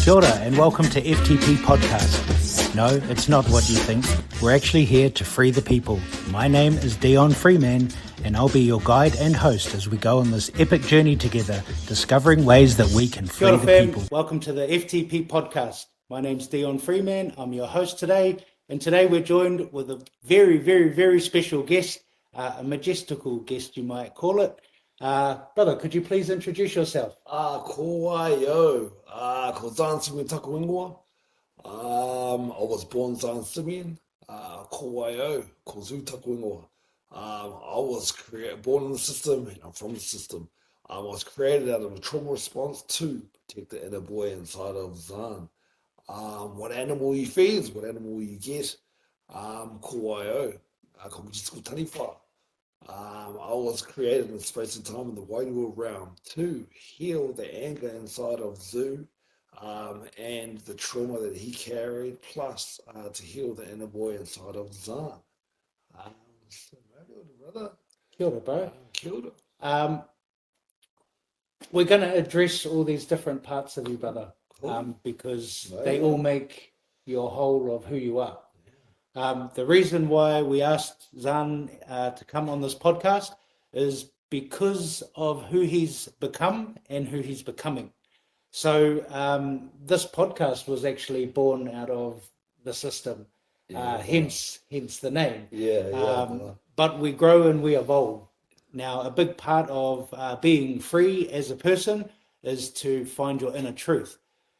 Kia ora and welcome to FTP Podcast. No, it's not what you think. We're actually here to free the people. My name is Dion Freeman and I'll be your guide and host as we go on this epic journey together, discovering ways that we can free the people. Welcome to the FTP Podcast. My name's Dion Freeman. I'm your host today. And today we're joined with a very, very, very special guest, a majestical guest you might call it. Brother, could you please introduce yourself? Ko Zahn taku ingoa. I was born Zahn Simeon. Ko Zu taku ingoa. I was born in the system and I'm from the system. I was created out of a trauma response to protect the inner boy inside of Zahn. What animal you feed is what animal you get. Ko Majestical Taniwha. I was created in space and time in the Wairua realm to heal the anger inside of Zu and the trauma that he carried, plus to heal the inner boy inside of Zahn. Brother. Kia ora, bro. Kia ora. We're going to address all these different parts of you, brother, because they all make you a whole of who you are. The reason why we asked Zahn to come on this podcast is because of who he's become and who he's becoming. So this podcast was actually born out of the system, hence the name. But we grow and we evolve. Now, a big part of being free as a person is to find your inner truth.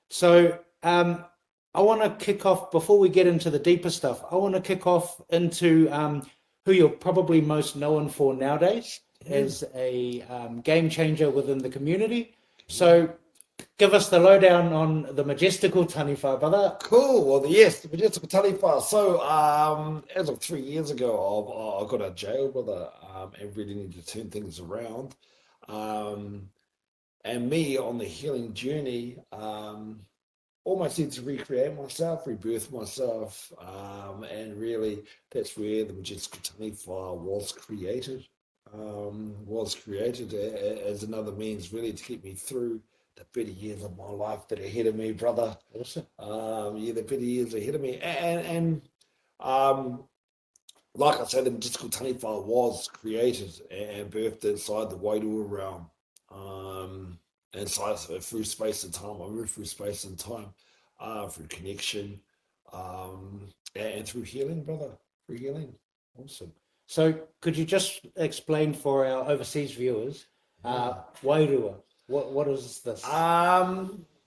So I want to kick off, before we get into the deeper stuff, I want to kick off into who you're probably most known for nowadays as a game changer within the community. So give us the lowdown on the Majestical Taniwha, brother. Cool. Well, yes, the Majestical Taniwha. So as of 3 years ago, I got out of jail, brother, and really needed to turn things around. And me on the healing journey, almost need to recreate myself, rebirth myself, and really that's where the Majestical Taniwha was created. As another means really to keep me through the better years of my life that are ahead of me, brother. Awesome. The better years ahead of me. And like I said, the Majestical Taniwha was created and birthed inside the Wairua realm. Inside through space and time. I moved through space and time, through connection, and through healing, brother. Through healing. Awesome. So could you just explain for our overseas viewers, Wairua? What is this? Wairua.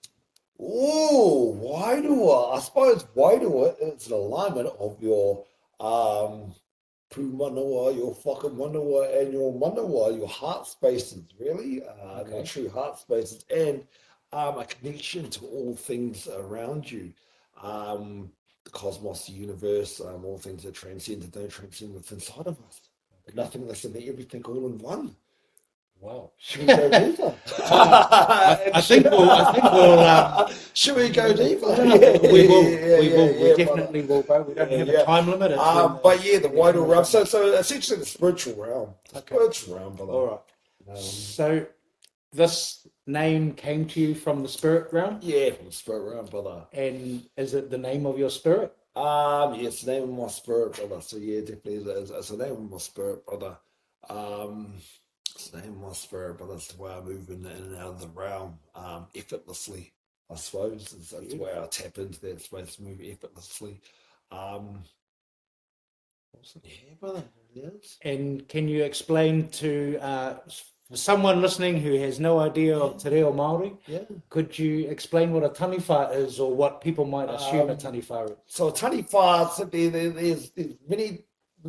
I suppose Wairua is an alignment of your Pū manawa, your fucking manawa, and your manawa, your heart spaces, really, your true heart spaces, and a connection to all things around you, the cosmos, the universe, all things that transcend and don't transcend what's inside of us, nothingness and everything all in one. Wow. Should we go deeper? I think we'll. Should we go deeper? We will. We definitely will, bro. We don't have a time limit. But the wider realm. So essentially the spiritual realm. Spiritual realm, brother. All right. So this name came to you from the spirit realm? Yeah, from the spirit realm, brother. And is it the name of your spirit? It's the name of my spirit, brother. So definitely it's the name of my spirit, brother. It's the name of my spirit, but that's the way I move in and out of the realm, effortlessly, I suppose. That's the way I tap into that space, move effortlessly. Awesome. Yeah, brother. Yes. And can you explain to for someone listening who has no idea of Te Reo Māori, could you explain what a Taniwha is or what people might assume a Taniwha is? So a Taniwha, there's many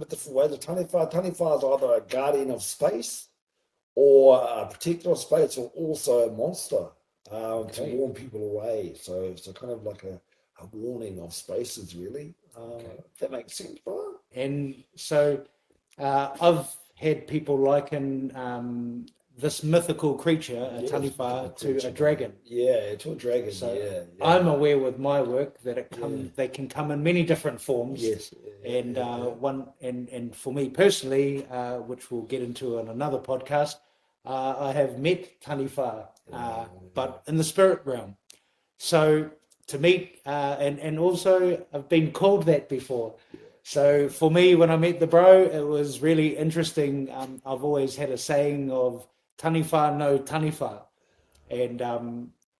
different ways of Taniwha. Taniwha is either a guardian of space, or a particular space, or also a monster to warn people away. So kind of like a warning of spaces, really. If that makes sense, bro. And so I've had people liken this mythical creature, a Taniwha, to a dragon. Yeah, to a dragon. So I'm aware with my work that they can come in many different forms. Yes. And and for me personally, which we'll get into in another podcast, I have met Taniwha, but in the spirit realm. So to meet, and also I've been called that before. So for me, when I met the bro, it was really interesting. I've always had a saying of Taniwha no Taniwha, and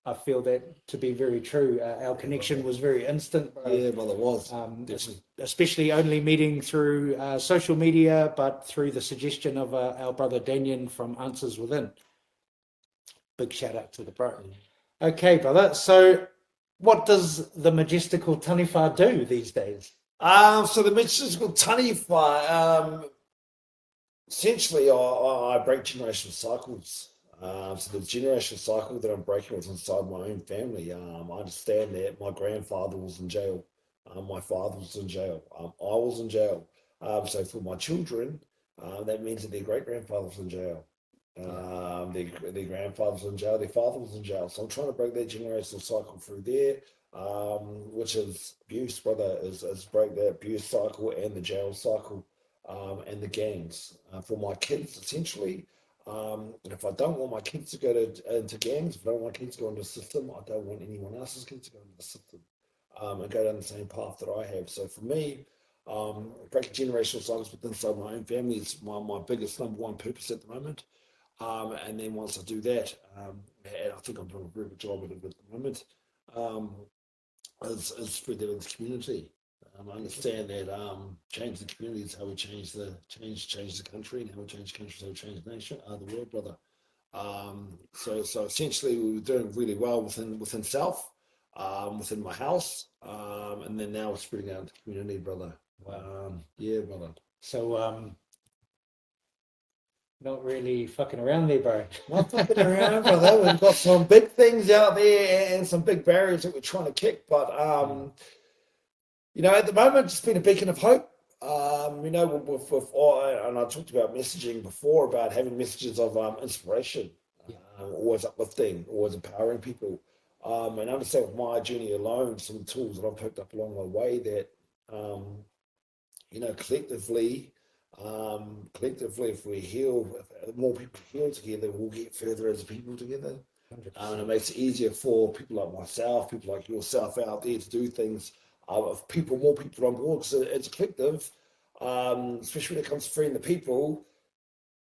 I feel that to be very true. Our connection was very instant, bro. Yeah, brother, was. Definitely. Especially only meeting through social media, but through the suggestion of our brother Daniel from Answers Within. Big shout out to the bro. Okay, brother. So, what does the Majestical Taniwha do these days? So the Majestical Taniwha, essentially, I break generational cycles. So the generational cycle that I'm breaking was inside my own family. I understand that my grandfather was in jail. My father was in jail. I was in jail. So for my children, that means that their great grandfather was in jail. Their grandfather was in jail. Their father was in jail. So I'm trying to break that generational cycle through there, which is abuse, brother, is break that abuse cycle and the jail cycle, and the gangs for my kids, essentially. And if I don't want my kids to go into gangs, if I don't want my kids to go into the system, I don't want anyone else's kids to go into the system, and go down the same path that I have. So for me, breaking generational cycles within inside my own family is my biggest number one purpose at the moment. And then once I do that, and I think I'm doing a very good job at it at the moment, um, is spread that into the community. I understand that change the community is how we change the country, and how we change the country is how we change the nation, the world, brother. So essentially, we were doing really well within self, within my house, and then now we're spreading out into the community, brother. Wow. Yeah, brother. So, not really fucking around there, bro. Not fucking around, brother. We've got some big things out there and some big barriers that we're trying to kick, but at the moment, it's been a beacon of hope. And I talked about messaging before, about having messages of inspiration, always uplifting, always empowering people. And I understand with my journey alone, some tools that I've picked up along the way that, collectively, if we heal, if more people heal together, we'll get further as a people together. And it makes it easier for people like myself, people like yourself out there to do things. If more people on board, because it's a collective, especially when it comes to freeing the people.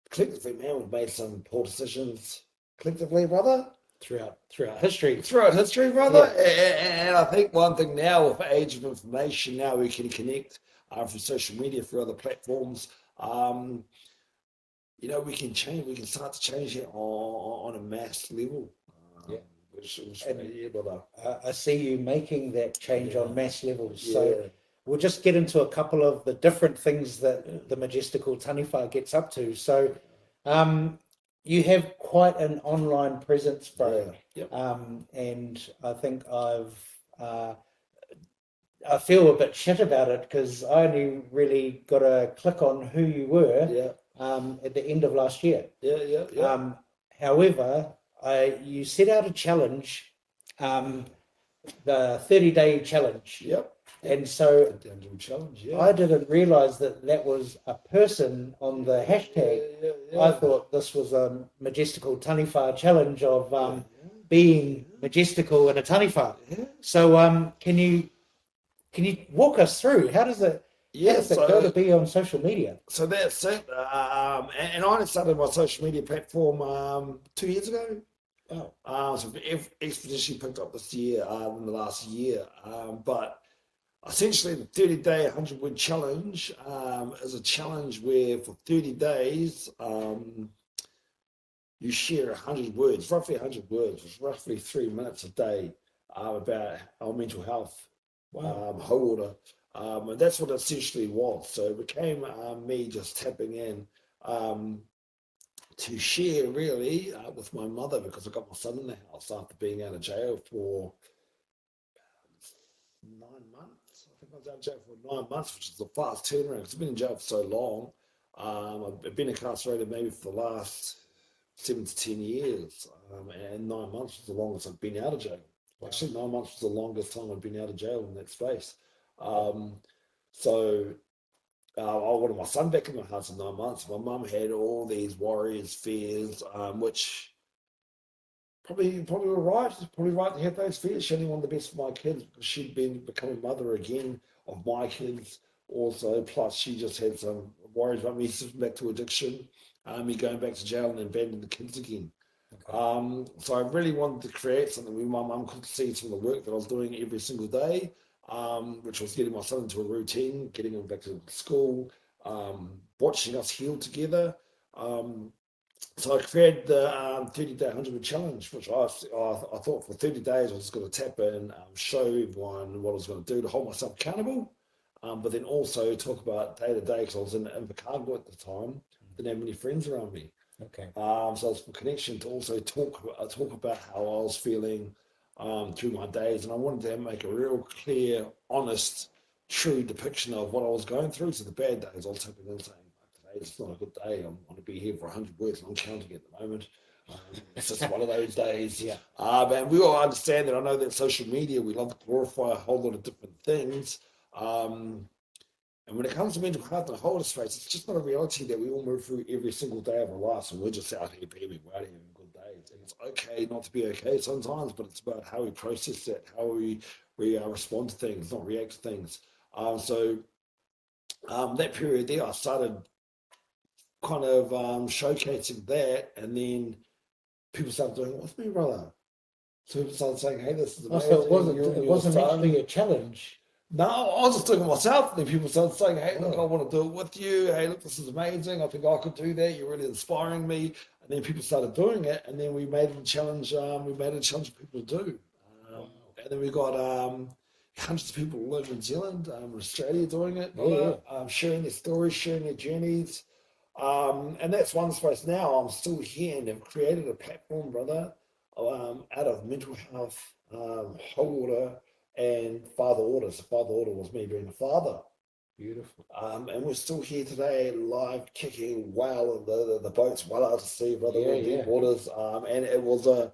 Collectively, man, we've made some poor decisions. Collectively, brother. Throughout history. Throughout history, brother. Yeah. And I think one thing now, with the age of information, now we can connect through social media, through other platforms. We can change. We can start to change it on a mass level. Yeah. Brother. I see you making that change on mass levels. So we'll just get into a couple of the different things that the Majestical Taniwha gets up to. So you have quite an online presence, bro. And I think I feel a bit shit about it, because I only really got a click on who you were at the end of last year. However, you set out a challenge, the 30-day challenge. And so I didn't realize that was a person on the hashtag. I thought this was a Majestical Taniwha challenge of being majestical in a Taniwha. So can you walk us through, how does it go to be on social media? So that's it. And I started my social media platform 2 years ago. So expeditionally picked up this year, in the last year. But essentially, the 30-day 100-word challenge is a challenge where for 30 days you share 100 words, roughly 100 words, which is roughly 3 minutes a day, about our mental health. Whole order. And that's what it essentially was. So it became me just tapping in to share, really, with my mother, because I got my son in the house after being out of jail for 9 months. I think I was out of jail for 9 months, which is a fast turnaround, because I've been in jail for so long. I've been incarcerated maybe for the last 7 to 10 years, and 9 months was the longest I've been out of jail. Actually, 9 months was the longest time I've been out of jail in that space. So I wanted my son back in the house in 9 months. My mum had all these worries, fears, which probably right. It's probably right to have those fears. She only wanted the best for my kids because she'd been becoming mother again of my kids. Also, plus she just had some worries about me slipping back to addiction, me going back to jail and abandoning the kids again. Okay. So I really wanted to create something where my mum could see some of the work that I was doing every single day, which was getting my son into a routine, getting him back to school, watching us heal together. Um, so I created the 30-day 100 challenge, which I thought for 30 days I was going to tap in, show everyone what I was going to do to hold myself accountable, but then also talk about day to day because I was in Invercargill at the time, didn't have many friends around me. Okay. So it's for connection to also talk about how I was feeling through my days, and I wanted to make a real clear, honest, true depiction of what I was going through. So the bad days, I was tapping in saying, "Today's not a good day. I want to be here for 100 words, and I'm counting at the moment. It's just one of those days." Yeah. And we all understand that. I know that social media, we love to glorify a whole lot of different things. And when it comes to mental health and wholeness space, it's just not a reality that we all move through every single day of our lives, and we're just out here beaming, we're out here having good days. And it's okay not to be okay sometimes, but it's about how we process it, how we respond to things, not react to things. So that period there, I started kind of showcasing that, and then people started doing, "What's me, brother?" So people started saying, "Hey, this is Oh, amazing. so it wasn't You and it your wasn't son." actually a challenge. No, I was just doing it myself. And then people started saying, "Hey, look, I Oh, want to do it with you. Hey, look, this is amazing. I think I could do that. You're really inspiring me." And then people started doing it, and then we made it a challenge. We made it a challenge for people to do. wow. And then we got hundreds of people all over New Zealand, Australia doing it, Yeah, yeah. sharing their stories, sharing their journeys. And that's one space now. I'm still here and have created a platform, brother, out of mental health, whole order, and father order. So father order was me being a father. Beautiful. And we're still here today, live, kicking, well, the boat's well out to sea, brother, Yeah, we're in deep yeah, waters. And it was a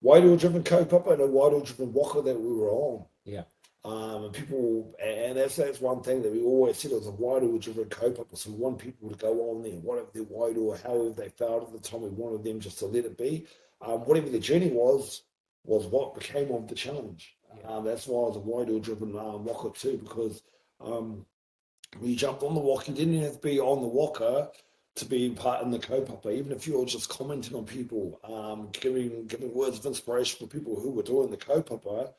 Wairua-driven kaupapa and a Wairua-driven waka that we were on. yeah. And people, and that's one thing that we always said, it was a Wairua-driven kaupapa. So we want people to go on there, whatever their Wairua, however they felt at the time, we wanted them just to let it be. Whatever the journey was what became of the challenge. Yeah. That's why I was a Wairua-driven waka too, because when you jumped on the walk, you didn't have to be on the walker to be part in the kaupapa. Even if you're just commenting on people, giving words of inspiration for people who were doing the kaupapa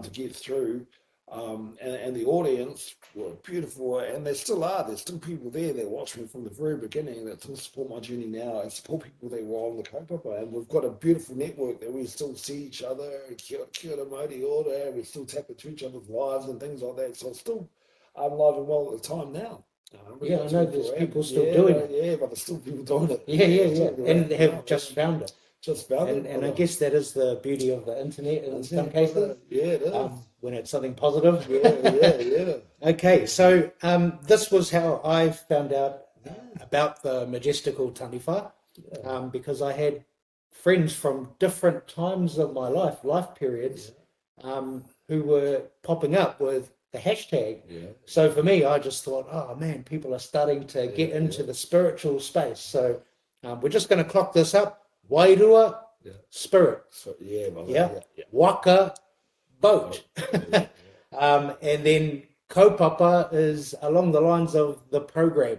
to get through. And the audience were beautiful, and they still are. There's still people there that watch me from the very beginning that still support my journey now and support people that were on the kaupapa. And we've got a beautiful network that we still see each other, kia ora, mauri ora, and we still tap into each other's lives and things like that. So it's still alive and well at the time now. Really Yeah, I got know 24 there's hours. people still doing it. Yeah, but there's still people doing it. Yeah, yeah, Still yeah. people And around have now, just found it. just found it. And I guess that is the beauty of the internet in some Internet, brother. cases, Yeah, it is. when it's something positive. Yeah. Okay, so this was how I found out about the Majestical Taniwha, because I had friends from different times of my life periods, who were popping up with the hashtag. Yeah. So for me, I just thought, oh man, people are starting to get into the spiritual space. So we're just going to clock this up. Wairua, spirit. So, yeah, brother. Yeah. Yeah. Waka, boat. Yeah. And then kaupapa is along the lines of the program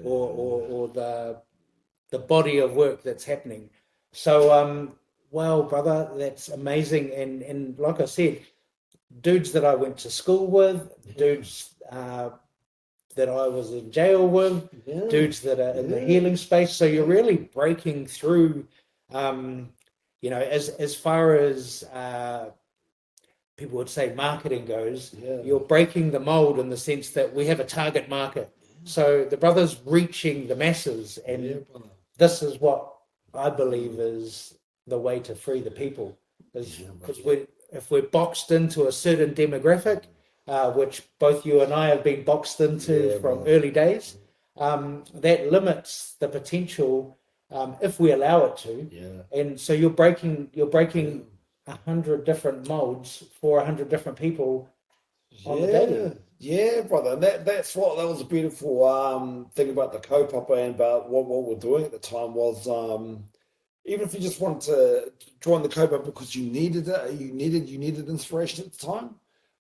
or the body of work that's happening. So well, brother, that's amazing. And like I said, dudes that I went to school with, dudes that I was in jail with, dudes that are in the healing space. So you're really breaking through, as far as people would say marketing goes, you're breaking the mold in the sense that we have a target market. So the brother's reaching the masses, and this is what I believe is the way to free the people. Because if we're boxed into a certain demographic, which both you and I have been boxed into from early days, that limits the potential if we allow it to. And so you're breaking 100 different molds for 100 different people on the daily. Yeah, brother. That was a beautiful thing about the kaupapa and about what we're doing at the time was even if you just wanted to join the kaupapa because you needed it, you needed inspiration at the time,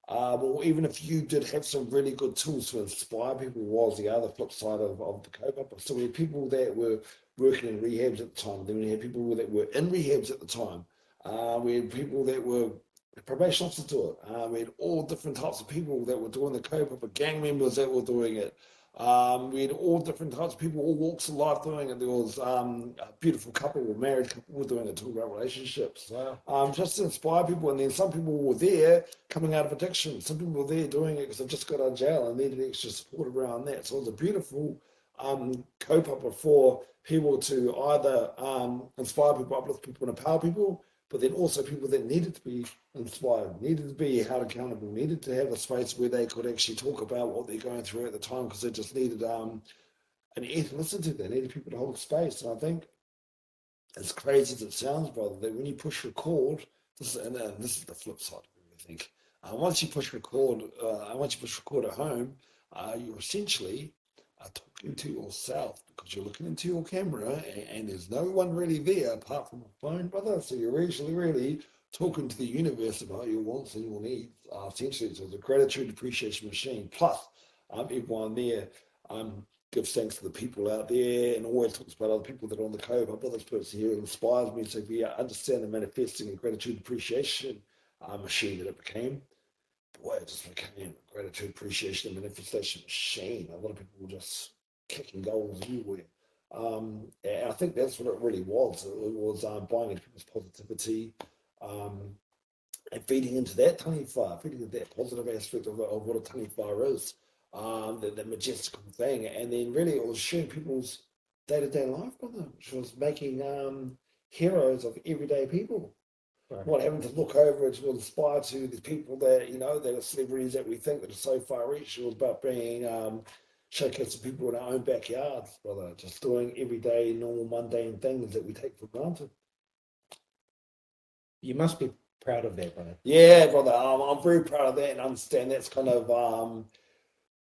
or even if you did have some really good tools to inspire people, was the other flip side of the kaupapa. So we had people that were working in rehabs at the time. Then we had people that were in rehabs at the time. We had people that were probation officers do it. We had all different types of people that were doing the kaupapa, gang members that were doing it. We had all different types of people, all walks of life doing it. There was a beautiful couple, or married couple, were doing it, talking about relationships. Wow. Just to inspire people. And then some people were there coming out of addiction. Some people were there doing it because they've just got out of jail and needed extra support around that. So it was a beautiful kaupapa for people to either inspire people, uplift people, and empower people, but then also people that needed to be inspired, needed to be held accountable, needed to have a space where they could actually talk about what they're going through at the time, because they just needed an ear to listen to. They needed people to hold space. And I think, as crazy as it sounds, brother, that when you push record, this is the flip side of everything. Once you push record at home, you're essentially talking to yourself, because you're looking into your camera and there's no one really there apart from a phone, brother. So you're actually really talking to the universe about your wants and your needs. Essentially, so it's a gratitude appreciation machine. Plus, everyone there gives thanks to the people out there and always talks about other people that are on the code. My brother's person here inspires me to be understand and manifesting a gratitude appreciation machine that it became. Boy, it just became a gratitude appreciation and manifestation machine. A lot of people were just kicking goals everywhere. And I think that's what it really was. It was buying into people's positivity, and feeding into that taniwha, feeding into that positive aspect of what a taniwha is, the majestical thing. And then really it was sharing people's day-to-day life with them, which was making heroes of everyday people. Right. Not having to look over to inspire to the people that, that are celebrities that we think that are so far reach. It was about being showcasing people in our own backyards, brother, just doing everyday, normal, mundane things that we take for granted. You must be proud of that, brother. Yeah, brother, I'm very proud of that, and understand that's kind of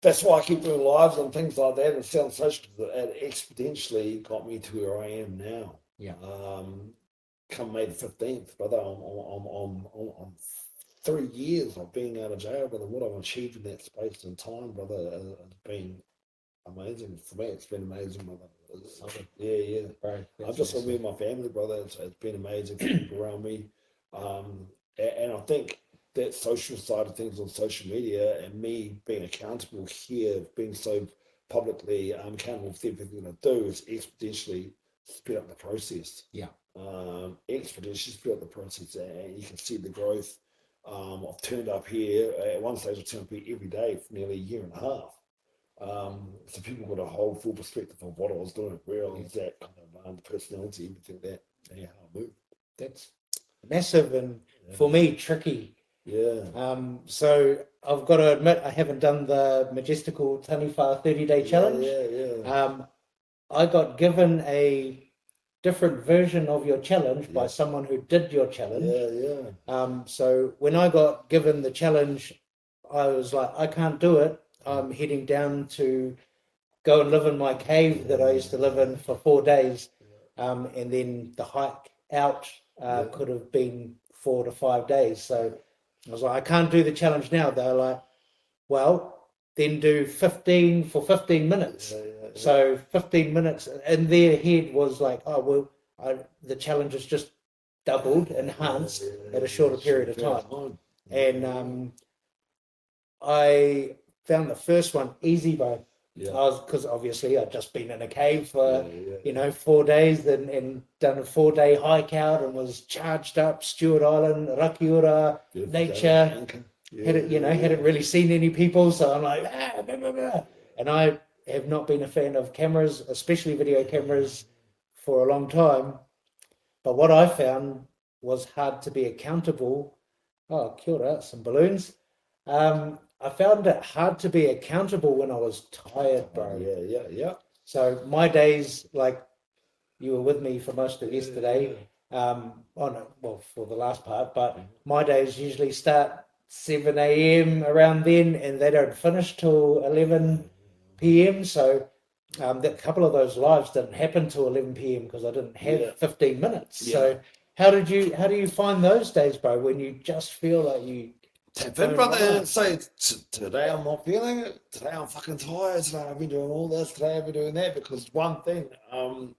that's why I keep doing lives and things like that. And sounds social, it exponentially got me to where I am now. Yeah. Come May the 15th, brother, I'm 3 years of being out of jail, brother. What I've achieved in that space and time, brother, has been amazing. For me, it's been amazing, brother. Yeah. Right. I've just got me and my family, brother. It's been amazing for people around me. And I think that social side of things on social media and me being accountable here, being so publicly accountable for everything I do, is exponentially speed up the process. Yeah. Exponentially speed up the process, and you can see the growth. I've turned up here. At one stage, I've turned up here every day for nearly a year and a half. So people got a whole full perspective of what I was doing, where I was at, kind of personality, everything that, and how I move. That's massive and for me tricky. Yeah. So I've got to admit I haven't done the Majestical Taniwha 30-day challenge. Yeah. I got given a different version of your challenge by someone who did your challenge. Yeah. So when I got given the challenge, I was like, I can't do it. I'm heading down to go and live in my cave that I used to live in for 4 days. And then the hike out could have been 4 to 5 days. So I was like, I can't do the challenge now. They're like, well, then do 15 for 15 minutes. So 15 minutes in their head was like, oh, well, the challenge is just doubled, enhanced at a shorter period of time. And I found the first one easy, though. Because obviously I'd just been in a cave for 4 days and done a 4-day hike out and was charged up, Stewart Island, Rakiura, nature. Hadn't really seen any people, so I'm like, blah, blah, blah. And I have not been a fan of cameras, especially video cameras, for a long time. But what I found was hard to be accountable. Oh, kia ora, some balloons. I found it hard to be accountable when I was tired, bro. Yeah. So my days, like you were with me for most of yesterday, for the last part, but my days usually start 7 a.m. around then, and they don't finish till 11 p.m. So that couple of those lives didn't happen till 11 p.m. because I didn't have 15 minutes. Yeah. So how do you find those days, bro, when you just feel like you tap in, brother, and say, today I'm not feeling it. Today I'm fucking tired. Today I've been doing all this. Today I've been doing that. Because one thing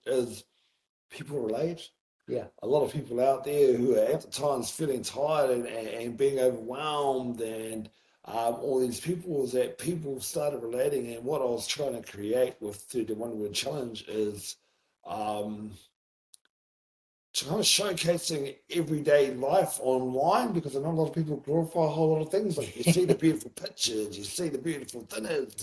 is people relate. Yeah. A lot of people out there who are at the times feeling tired and being overwhelmed and all these people is that people started relating. And what I was trying to create with 31 Word Challenge is kind of showcasing everyday life online, because I know a lot of people glorify a whole lot of things. Like you see the beautiful pictures, you see the beautiful dinners,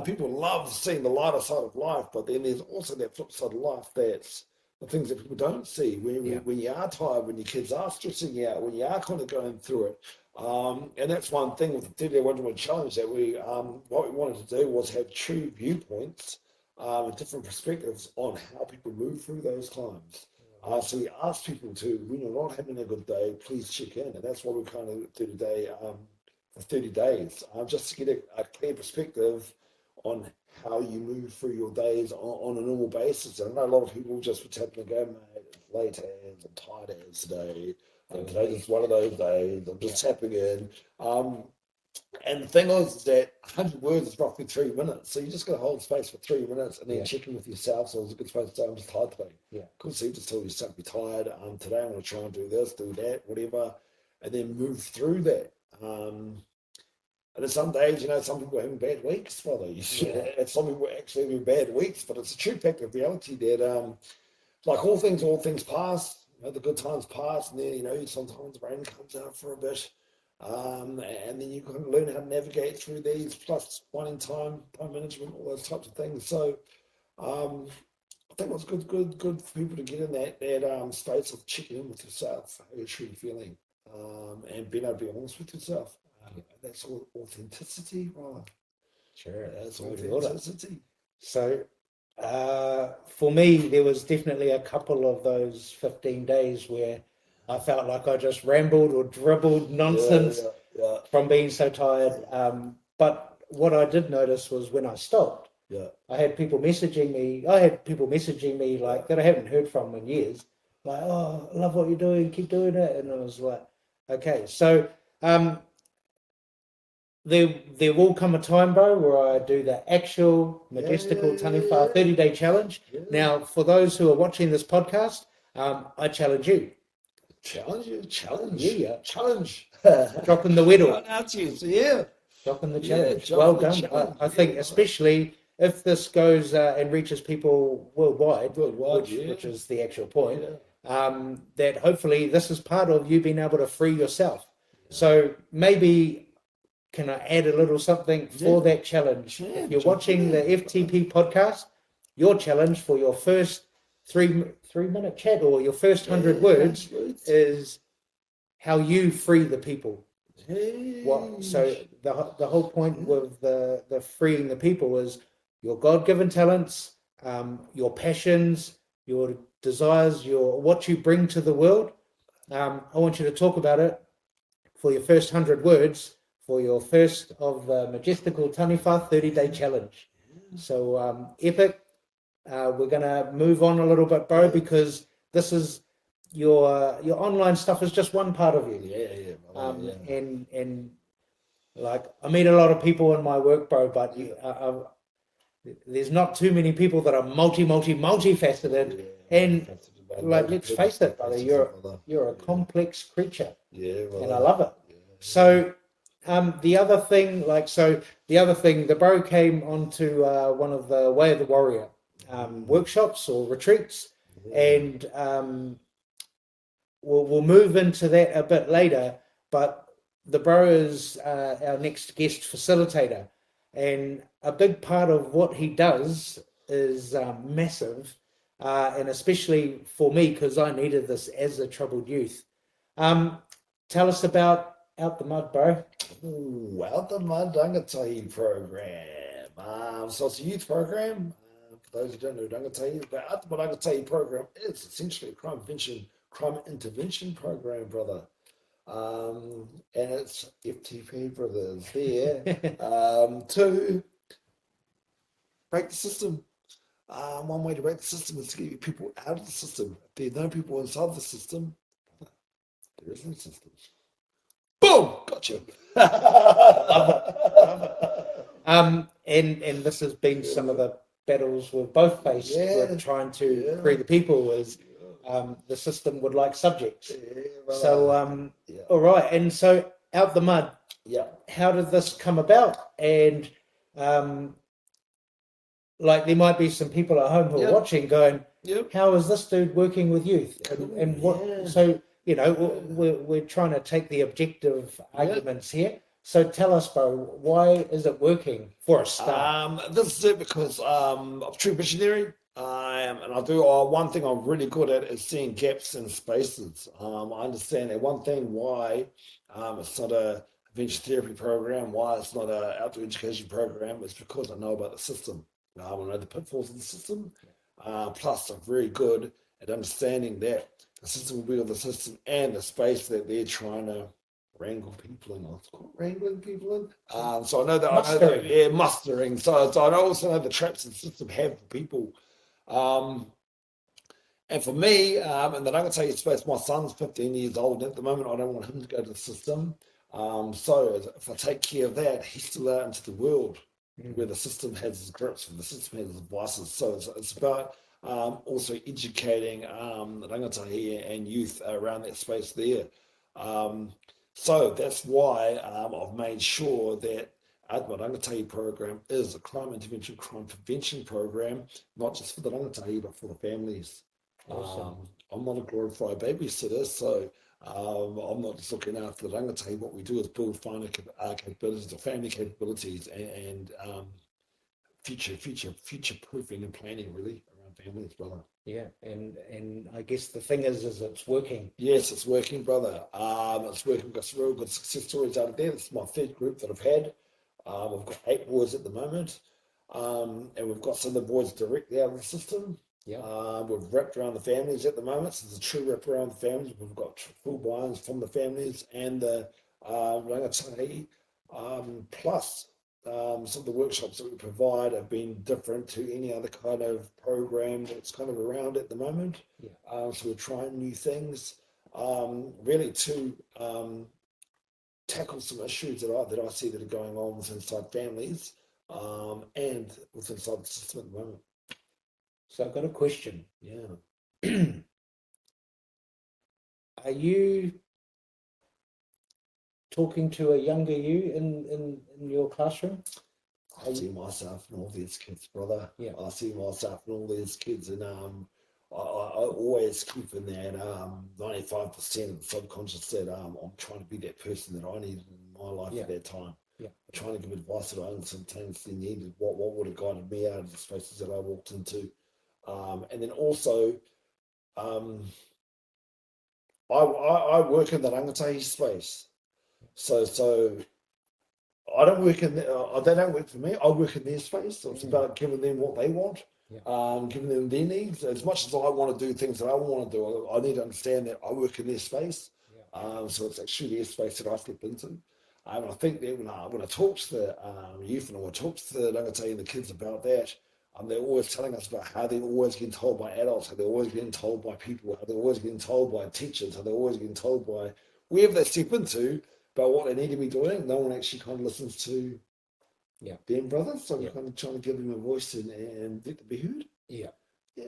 people love seeing the lighter side of life, but then there's also that flip side of life that's the things that people don't see. When you are tired, when your kids are stressing you out, when you are kind of going through it. And that's one thing with the 30-day Wonder Woman Challenge that what we wanted to do was have true viewpoints, different perspectives on how people move through those times. So we ask people to, when you're not having a good day, please check in. And that's what we kind of do today for 30 days, just to get a clear perspective on how you move through your days on a normal basis. And I know a lot of people just would tap in and go, mate, it's late as, I'm tired as today. Today's just one of those days. I'm just tapping in. And the thing is that 100 words is roughly 3 minutes. So you just got to hold space for 3 minutes and then check in with yourself. So it's a good space to say, I'm just tired today. Yeah. Cool. So you just tell yourself, be tired. Today I'm going to try and do this, do that, whatever. And then move through that. And then some days, some people are having bad weeks, brother. And some people are actually having bad weeks. But it's a true fact of reality that, like all things pass. The good times pass. And then, sometimes the rain comes out for a bit. And then you can learn how to navigate through these, plus wanting time management, all those types of things. So I think it's good for people to get in that space of checking in with yourself, how you're truly feeling, and being able to be honest with yourself. That's all authenticity, right? Sure. That's authenticity. So for me, there was definitely a couple of those 15 days where I felt like I just rambled or dribbled nonsense from being so tired. But what I did notice was when I stopped, I had people messaging me like that I haven't heard from in years. Like, oh, I love what you're doing, keep doing it. And I was like, okay. So there will come a time, bro, where I do the actual Majestical Taniwha 30-day challenge. Now, for those who are watching this podcast, I challenge you. Challenge. Challenge. Dropping the whittle. Dropping the challenge. Well done. I think especially if this goes and reaches people worldwide, which is the actual point, that hopefully this is part of you being able to free yourself. So maybe can I add a little something for that challenge? If you're watching the FTP podcast, your challenge for your first three-minute chat or your first 100 words is how you free the people. So the whole point with the freeing the people is your God-given talents, your passions, your desires, what you bring to the world. I want you to talk about it for your first 100 words for your first of the Majestical Taniwha 30-day challenge. So epic. We're going to move on a little bit, bro, because this is your online stuff is just one part of you. And like I meet a lot of people in my work, bro, but there's not too many people that are multifaceted. And like, let's face it, brother, you're a complex creature. And I love it. So the other thing, the bro came onto one of the Way of the Warrior workshops or retreats, and we'll move into that a bit later, but the bro is our next guest facilitator, and a big part of what he does is massive, and especially for me, because I needed this as a troubled youth. Tell us about Out the Mud, bro. Ooh, Out the Mud Rangatahi program. So it's a youth program. For those who don't know Rangatahi, the Out the Mud Rangatahi program is essentially a crime intervention program, brother. And it's FTP brothers there to break the system. One way to break the system is to get people out of the system. If there are no people inside the system, there is no system. Boom! Gotcha. And this has been some of the battles we've both faced with trying to free the people is the system would like subjects. So, all right. And so out the mud, how did this come about? And like there might be some people at home who are watching going, how is this dude working with youth? And what, so, you know, we're trying to take the objective arguments here. So tell us, bro, why is it working for a start? This is it because I'm a true visionary. And I do one thing I'm really good at is seeing gaps in spaces. I understand that one thing why it's not a adventure therapy program, why it's not an outdoor education program, is because I know about the system. I know the pitfalls of the system. Plus, I'm very good at understanding that the system will be on the system and the space that they're trying to wrangle people in. It's called wrangling people in. So I know that Mustering. mustering. So I also know the traps the system have for people. And for me, and then I'm going to tell you space, my son's 15 years old. And at the moment, I don't want him to go to the system. So if I take care of that, he's still out into the world where the system has its grips, where the system has its vices. So it's about also educating the rangatahi and youth around that space there. So that's why I've made sure that my rangatahi program is a crime intervention, crime prevention program, not just for the rangatahi, but for the families. Awesome. I'm not a glorified babysitter, so I'm not just looking after the rangatahi. What we do is build final capabilities, or family capabilities, and future proofing and planning really around families, brother. Yeah, and I guess the thing is it's working. Yes, it's working, brother. It's working. We've got some real good success stories out of there. This is my third group that I've had. We've got 8 boys at the moment, and we've got some of the boys directly out of the system. We've wrapped around the families at the moment, so there's a true wrap around the families. We've got full buy-ins from the families and the rangatahi. Plus, some of the workshops that we provide have been different to any other kind of program that's kind of around at the moment. So we're trying new things, really to tackle some issues that I see that are going on with inside families and with inside the system at the moment. So I've got a question. Are you talking to a younger you in your classroom? I see myself in all these kids, brother. I see myself in all these kids, and I always keep in that 95% of the subconscious that I'm trying to be that person that I needed in my life at that time. I'm trying to give advice that I instantaneously needed. What would have guided me out of the spaces that I walked into, and then also, I work in the rangatahi space, so. I don't work in. They don't work for me. I work in their space. So it's about giving them what they want, giving them their needs. As much as I want to do things that I want to do, I need to understand that I work in their space. So it's actually their space that I step into. And I think that when I talk to the youth and I talk to the rangatahi and the kids about that, they're always telling us about how they're always getting told by adults, how they're always getting told by people, how they're always getting told by teachers, how they're always getting told by wherever they step into about what they need to be doing. No one actually kind of listens to them, brother. So we're kind of trying to give them a voice and let them be heard. Yeah,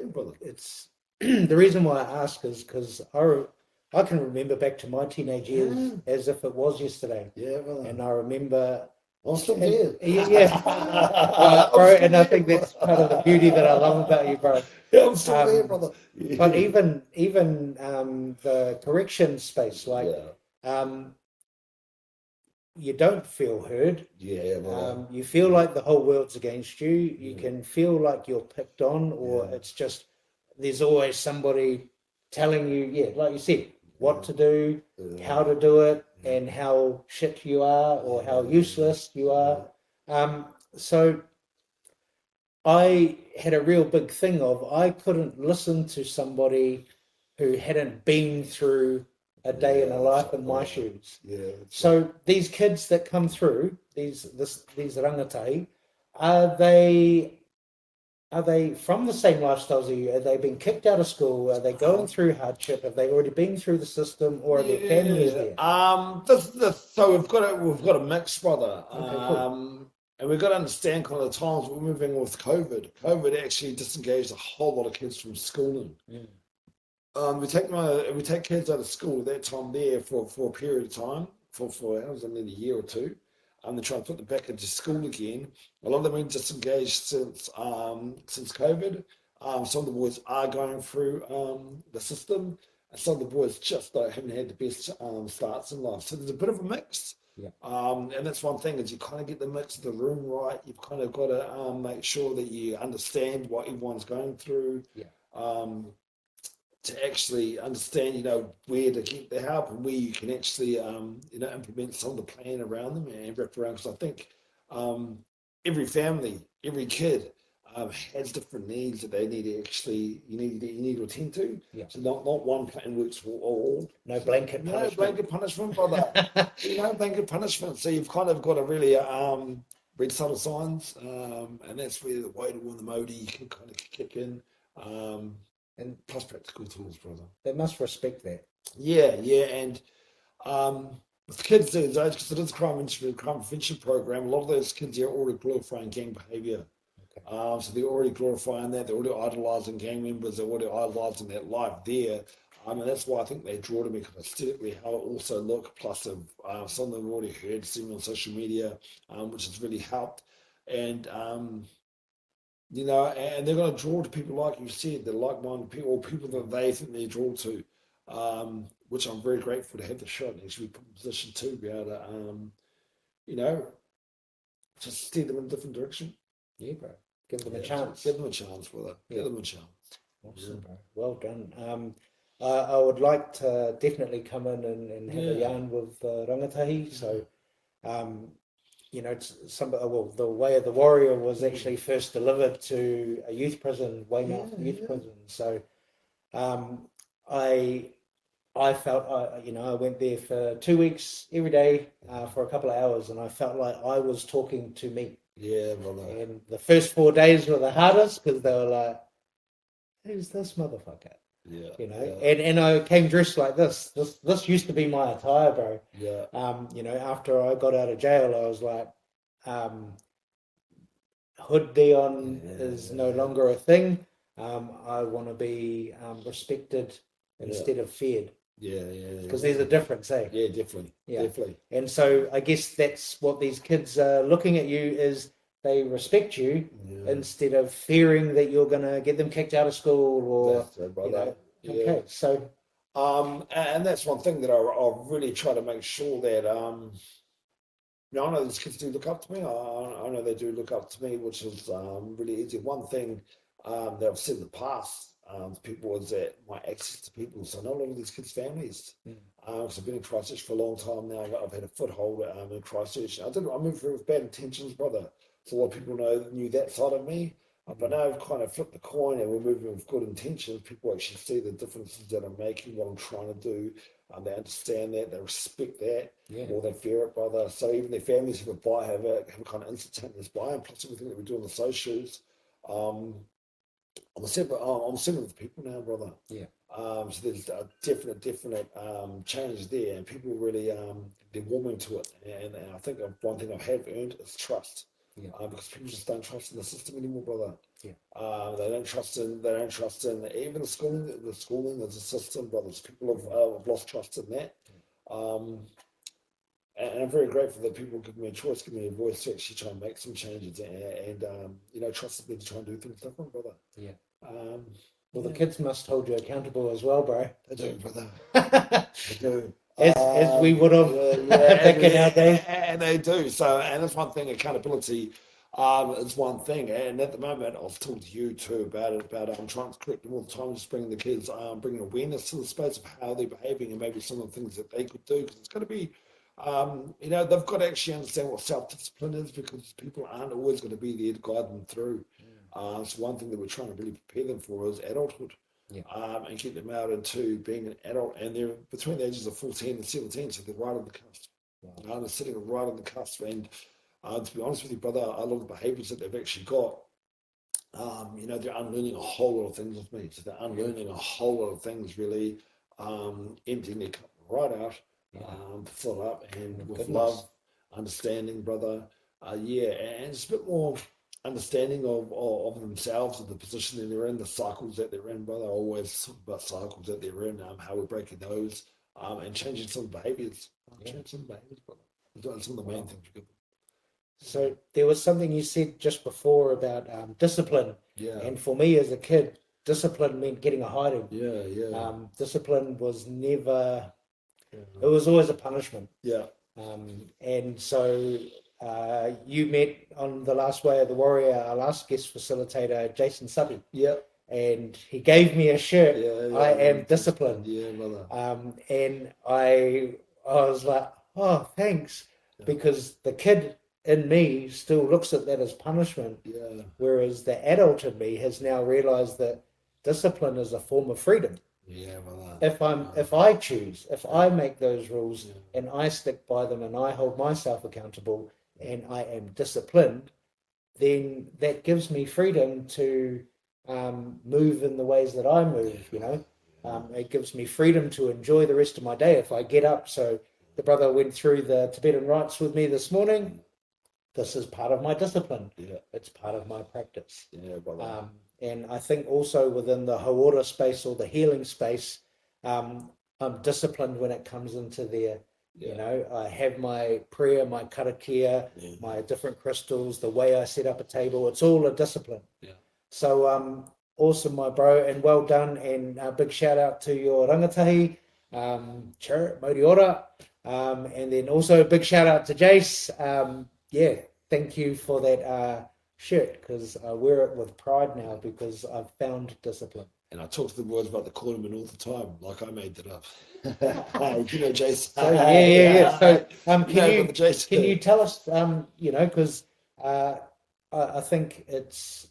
brother. It's the reason why I ask is because I can remember back to my teenage years as if it was yesterday. Brother. And I remember. I'm still there. Bro, and I think that's part of the beauty that I love about you, bro. I'm still there, brother. But even the correction space, like you don't feel heard. You feel like the whole world's against you. You can feel like you're picked on, or it's just there's always somebody telling you, like you said, what to do, how to do it, and how shit you are or how useless you are. So I had a real big thing of I couldn't listen to somebody who hadn't been through a day in a life in my shoes. So these kids that come through, these rangatahi, are they are they from the same lifestyles as you? Are they being kicked out of school? Are they going through hardship? Have they already been through the system, or are their families there? So we've got a mix, brother. Okay, cool. And we've got to understand kind of the times we're moving with COVID. COVID actually disengaged a whole lot of kids from schooling. Mm. We take kids out of school at that time there for a period of time, for hours, and then a year or two, and they try and put them back into school again. A lot of them have been disengaged since COVID. Some of the boys are going through the system, and some of the boys just haven't had the best starts in life. So there's a bit of a mix. Yeah. And that's one thing is you kind of get the mix of the room right. You've kind of got to make sure that you understand what everyone's going through. Yeah. To actually understand, where to get the help and where you can actually, implement some of the plan around them and wrap around. Because I think every family, every kid has different needs that they need to actually, you need to attend to. Yeah. So not one plan works for all. No blanket punishment. No blanket punishment, brother. No blanket punishment. So you've kind of got to really read subtle signs, and that's where the way to win the modi can kind of kick in. And plus practical tools, brother. They must respect that. Yeah, and with kids these days, because it is a crime prevention program, a lot of those kids are already glorifying gang behaviour. Okay. So they're already glorifying that, they're already idolising gang members, they're already idolising that life there. And that's why I think they draw to me, because aesthetically how it also look, plus some of them have already heard, seen me on social media, which has really helped. And and they're going to draw to people like you said, the like-minded people, or people that they think they draw to, which I'm very grateful to have the shot and actually put in a position to be able to, just steer them in a different direction. Yeah, bro. Give them a chance. Give them a chance, brother. Give them a chance. Awesome, bro. Well done. I would like to definitely come in and have a yarn with Rangatahi. So, the Way of the Warrior was actually first delivered to a youth prison, Weymouth Youth Prison. So, I felt, I went there for 2 weeks every day for a couple of hours, and I felt like I was talking to me. Yeah, brother. And the first 4 days were the hardest because they were like, "Who's this motherfucker?" Yeah. And I came dressed like this. This used to be my attire, bro. Yeah. After I got out of jail, I was like, hood Dion is no longer a thing. I want to be respected instead of feared. Yeah. Because there's a difference, eh? Yeah, definitely. Yeah. Definitely. And so I guess that's what these kids are looking at you is they respect you instead of fearing that you're going to get them kicked out of school or, that's right, brother. Okay, so... and that's one thing that I really try to make sure that, I know these kids do look up to me. I know they do look up to me, which is really easy. One thing that I've said in the past to people is that my access to people. So not a lot of these kids' families. Because I've been in Christchurch for a long time now. I've had a foothold in Christchurch. I moved through with bad intentions, brother. So a lot of people knew that side of me. But now I've kind of flipped the coin and we're moving with good intentions. People actually see the differences that I'm making, what I'm trying to do. They understand that, they respect that, more than fear it, brother. So even their families have a kind of instantaneous buy-in, plus everything that we do on the socials. I'm separate with people now, brother. Yeah. So there's a definite change there, and people really they're warming to it. And I think one thing I have earned is trust. Yeah. Because people just don't trust in the system anymore, brother. Yeah. They don't trust in even the schooling as a system, brothers. People have lost trust in that. And I'm very grateful that people give me a choice, give me a voice to actually try and make some changes and trusted me to try and do things different, brother. Yeah. Well, the kids must hold you accountable as well, bro. They do, brother. They do. As we would have back in our day. And they do. So, and that's one thing, accountability is one thing. And at the moment, I've talked to you too about it, I'm trying to correct them all the time, just bringing the kids, bringing awareness to the space of how they're behaving and maybe some of the things that they could do. Because it's going to be, they've got to actually understand what self-discipline is, because people aren't always going to be there to guide them through. So one thing that we're trying to really prepare them for is adulthood. Yeah. And get them out into being an adult, and they're between the ages of 14 and 17, so they're right on the cusp. Wow. They're sitting right on the cusp, and to be honest with you, brother, a lot of the behaviours that they've actually got they're unlearning a whole lot of things with me. So they're unlearning a whole lot of things, really, emptying their cup right out, to fill it up, and with love, understanding, brother. And just a bit more understanding of themselves, of the position that they're in, the cycles that they're in, brother. I always talk about cycles that they're in, how we're breaking those, and changing some behaviors. Change some behaviors, brother. That's some of the main things we could. So there was something you said just before about discipline. Yeah. And for me as a kid, discipline meant getting a hiding. Yeah. Discipline was never, it was always a punishment. Yeah. And so you met on the last Way of the Warrior, our last guest facilitator, Jason Subby. Yeah. And he gave me a shirt. I am disciplined. Yeah, brother. And I was like, oh, thanks. Yeah. Because the kid in me still looks at that as punishment. Yeah. Whereas the adult in me has now realized that discipline is a form of freedom. Yeah, brother. If I choose, if I make those rules and I stick by them and I hold myself accountable and I am disciplined, then that gives me freedom to move in the ways that I move, It gives me freedom to enjoy the rest of my day if I get up. So the brother went through the Tibetan rites with me this morning. This is part of my discipline. Yeah. It's part of my practice. Yeah, brother. And I think also within the Hawara space or the healing space, I'm disciplined when it comes into there. Yeah. I have my prayer, my karakia, my different crystals, the way I set up a table. It's all a discipline. Yeah. So awesome, my bro, and well done. And a big shout out to your rangatahi, Charit, Modi Ora. And then also a big shout out to Jace. Thank you for that shirt, because I wear it with pride now because I've found discipline. And I talk to the words about the cornerman all the time, like I made that up. Jason. So, yeah. So can you tell us, because I think it's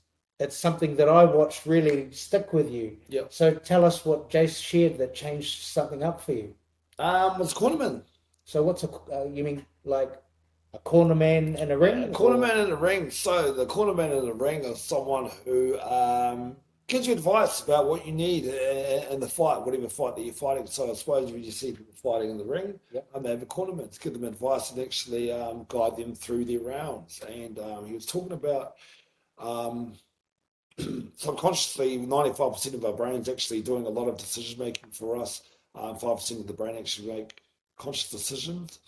something that I watched really stick with you. Yeah. So tell us what Jace shared that changed something up for you. It's cornerman. So what's you mean like a cornerman in a ring? A cornerman in a ring. So the cornerman in a ring is someone who gives you advice about what you need in the fight, whatever fight that you're fighting. So I suppose when you see people fighting in the ring, they have a cornerman to give them advice and actually guide them through their rounds. And he was talking about subconsciously, 95% of our brain's actually doing a lot of decision making for us. 5% of the brain actually make conscious decisions.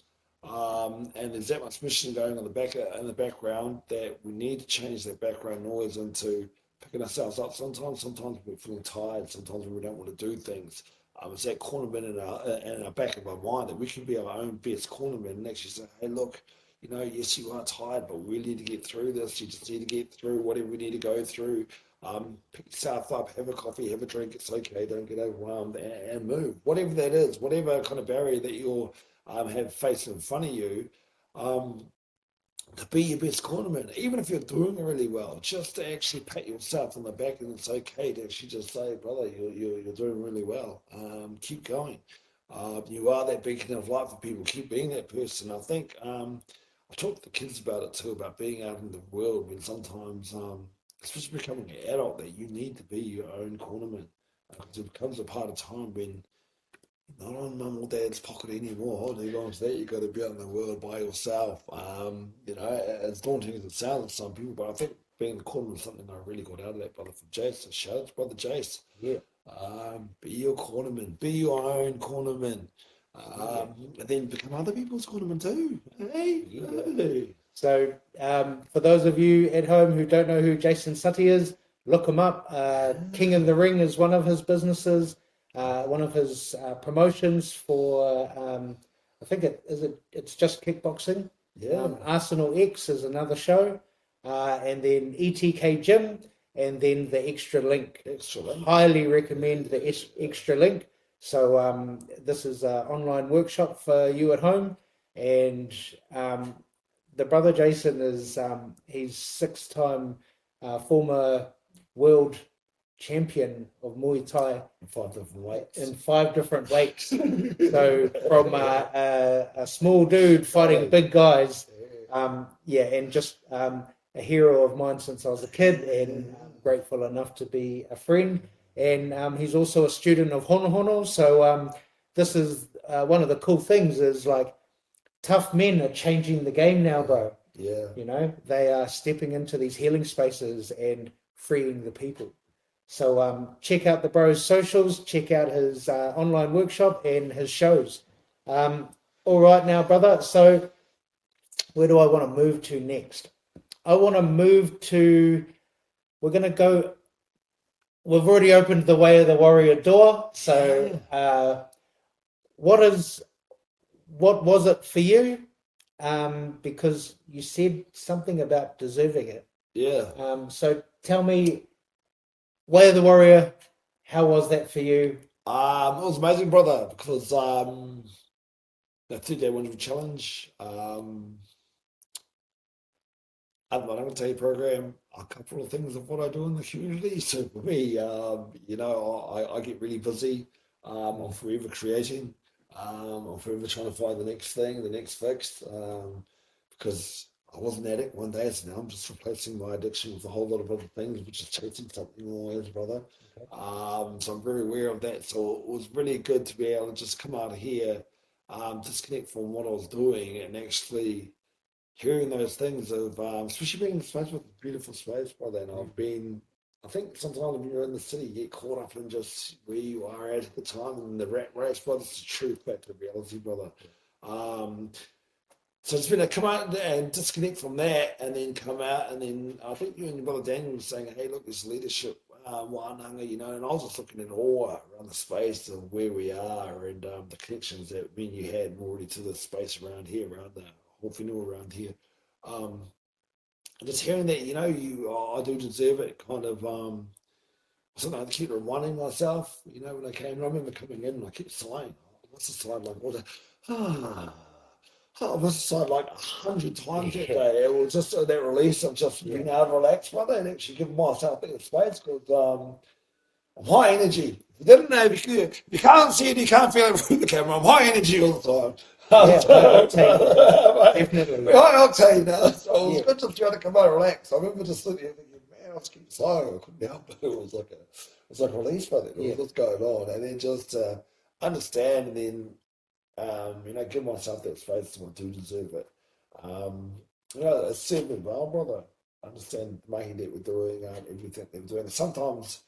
And there's that much mission going on in the background that we need to change that background noise into picking ourselves up. Sometimes we're feeling tired. Sometimes we don't want to do things. It's that cornerman in our back of our mind that we can be our own best cornerman and actually say, hey, look, yes, you are tired, but we need to get through this. You just need to get through whatever we need to go through. Pick yourself up, have a coffee, have a drink. It's okay. Don't get overwhelmed and move. Whatever that is, whatever kind of barrier that you're have faced in front of you, to be your best cornerman, even if you're doing really well, just to actually pat yourself on the back, and it's okay to actually just say, brother, you're doing really well. Keep going. You are that beacon of light for people. Keep being that person. I think I talk to the kids about it too, about being out in the world when sometimes, especially becoming an adult, that you need to be your own cornerman. Because it becomes a part of time when not on mum or dad's pocket anymore. Holding on to that, you've got to be out in the world by yourself. As daunting as it sounds to some people, but I think being the cornerman is something I really got out of that, brother, from Jace. So shout out to brother Jace. Yeah. Be your cornerman. Be your own cornerman. And then become other people's cornerman too. Hey. Yeah. So for those of you at home who don't know who Jason Sutty is, look him up. King in the Ring is one of his businesses. One of his promotions for I think it's just kickboxing. Arsenal X is another show, and then ETK Gym, and then the Extra Link. Highly recommend the Extra Link. So this is an online workshop for you at home, and the brother Jason is he's 6-time former world champion of Muay Thai in 5 different weights. So from a small dude fighting big guys, and just a hero of mine since I was a kid, and I'm grateful enough to be a friend. And he's also a student of Honohono. So this is one of the cool things is like tough men are changing the game now, bro. Yeah. You know, they are stepping into these healing spaces and freeing the people. So check out the bro's socials, check out his online workshop and his shows. All right now, brother. So where do I want to move to next? I want to move to, we're going to go, we've already opened the Way of the Warrior door. So what was it for you? Because you said something about deserving it. Yeah. So tell me, Way of the Warrior, how was that for you? It was amazing, brother, because the 3-day wonderful challenge. I'm going to tell you program a couple of things of what I do in the community. So for me, you know, I get really busy. I'm forever creating. I'm forever trying to find the next thing, the next fix. Because I was an addict one day, so now I'm just replacing my addiction with a whole lot of other things, which is chasing something always, brother. So I'm very aware of that. So it was really good to be able to just come out of here, disconnect from what I was doing, and actually hearing those things of, especially being in space with a beautiful space, brother. And I think sometimes when you're in the city, you get caught up in just where you are at the time and the rat race, brother. It's the truth back to reality, brother. So it's been a come out and disconnect from that, and then come out, and then I think you and your brother Daniel were saying, "Hey, look, this leadership, wānanga," you know, and I was just looking in awe around the space of where we are and the connections that me and you had already to the space around here, around the whole whenua around here. Um, just hearing that, you know, I do deserve it, kind of, something I keep reminding myself, you know, when I came, I remember coming in and I kept sighing, what's the sign like water? Ah. I was side like 100 times that day. It was just that release of just being able to relax, brother, and actually give myself that space because I'm high energy. If you didn't know, you can't see it, you can't feel it through the camera. I'm high energy all the time. Yeah, high octane. Definitely. High octane. So it was good just trying to come out and relax. I remember just sitting here thinking, man, I was keeping silent. I couldn't help it. It was like a release, brother. It was what's going on. And then just understand and then you know, give myself that space to do deserve it. You know, it's served me well, brother. I understand making that we're doing everything that we're doing. And sometimes,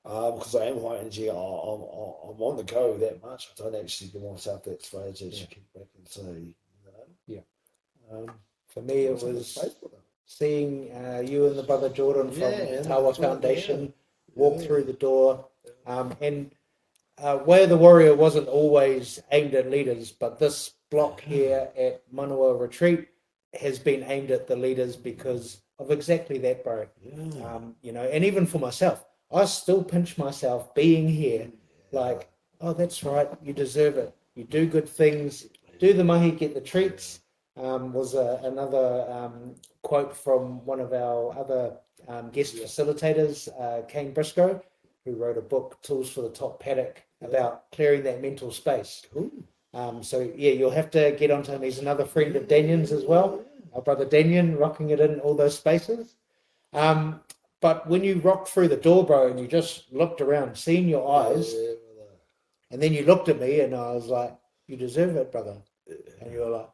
because I am high energy, I'm on the go that much. I don't actually give myself that space to actually kick back and say, you know. Yeah. For me, it was seeing you and the brother Jordan from the Tawa Foundation walk through the door, and Way of the Warrior wasn't always aimed at leaders, but this block here at Manawa Retreat has been aimed at the leaders because of exactly that, bro. You know, and even for myself, I still pinch myself being here, like, oh, that's right, you deserve it. You do good things, do the mahi, get the treats. Was another quote from one of our other guest facilitators, Kane Briscoe, who wrote a book, Tools for the Top Paddock, about clearing that mental space. So yeah, you'll have to get onto him. He's another friend of Daniel's as well. Our brother Daniel, rocking it in all those spaces. But when you rocked through the door, bro, and you just looked around, seeing your eyes, and then you looked at me, and I was like, "You deserve it, brother." And you were like,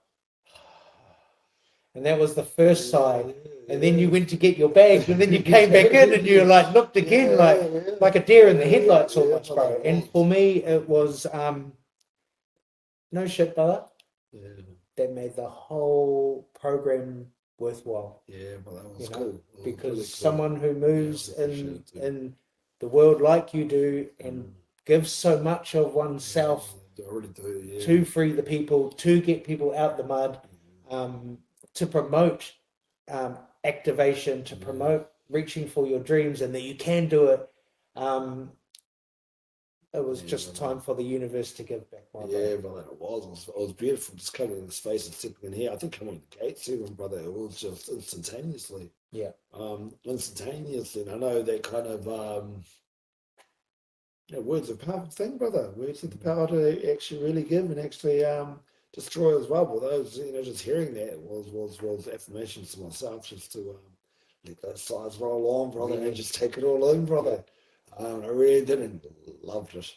and that was the first side. And then you went to get your bags, and then you came back in, and you like looked again, like a deer in the headlights, almost, bro. And for me, it was no shit, brother. That made the whole program worthwhile. Yeah, well, that was cool. Because really someone who moves in the world like you do and gives so much of oneself to free the people, to get people out the mud, to promote activation, to promote reaching for your dreams, and that you can do it. It was just time for the universe to give back, my brother. Brother, it was beautiful just coming in the space and sitting in here. I think coming to the gates even, brother, it was just instantaneously. Instantaneously. And I know that kind of words of power thing, brother. Words have the power to actually really give and actually destroy as well. But those, you know, just hearing that was affirmations to myself, just to let those sides roll on, brother, and just take it all in, brother. I really didn't loved it.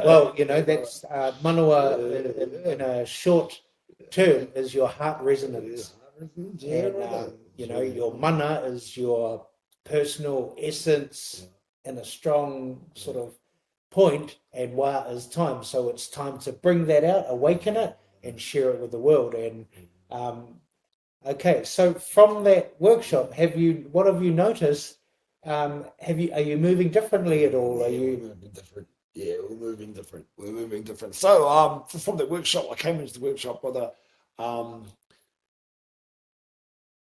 Well, you know, that's manawa in a short term is your heart resonance. And, you know, your mana is your personal essence in a strong sort of point, and wa is time. So it's time to bring that out, awaken it, and share it with the world. And okay, so from that workshop, what have you noticed? Are you moving differently at all? Are you moving different? Yeah, we're moving different. We're moving different. So, from the workshop, I came into the workshop with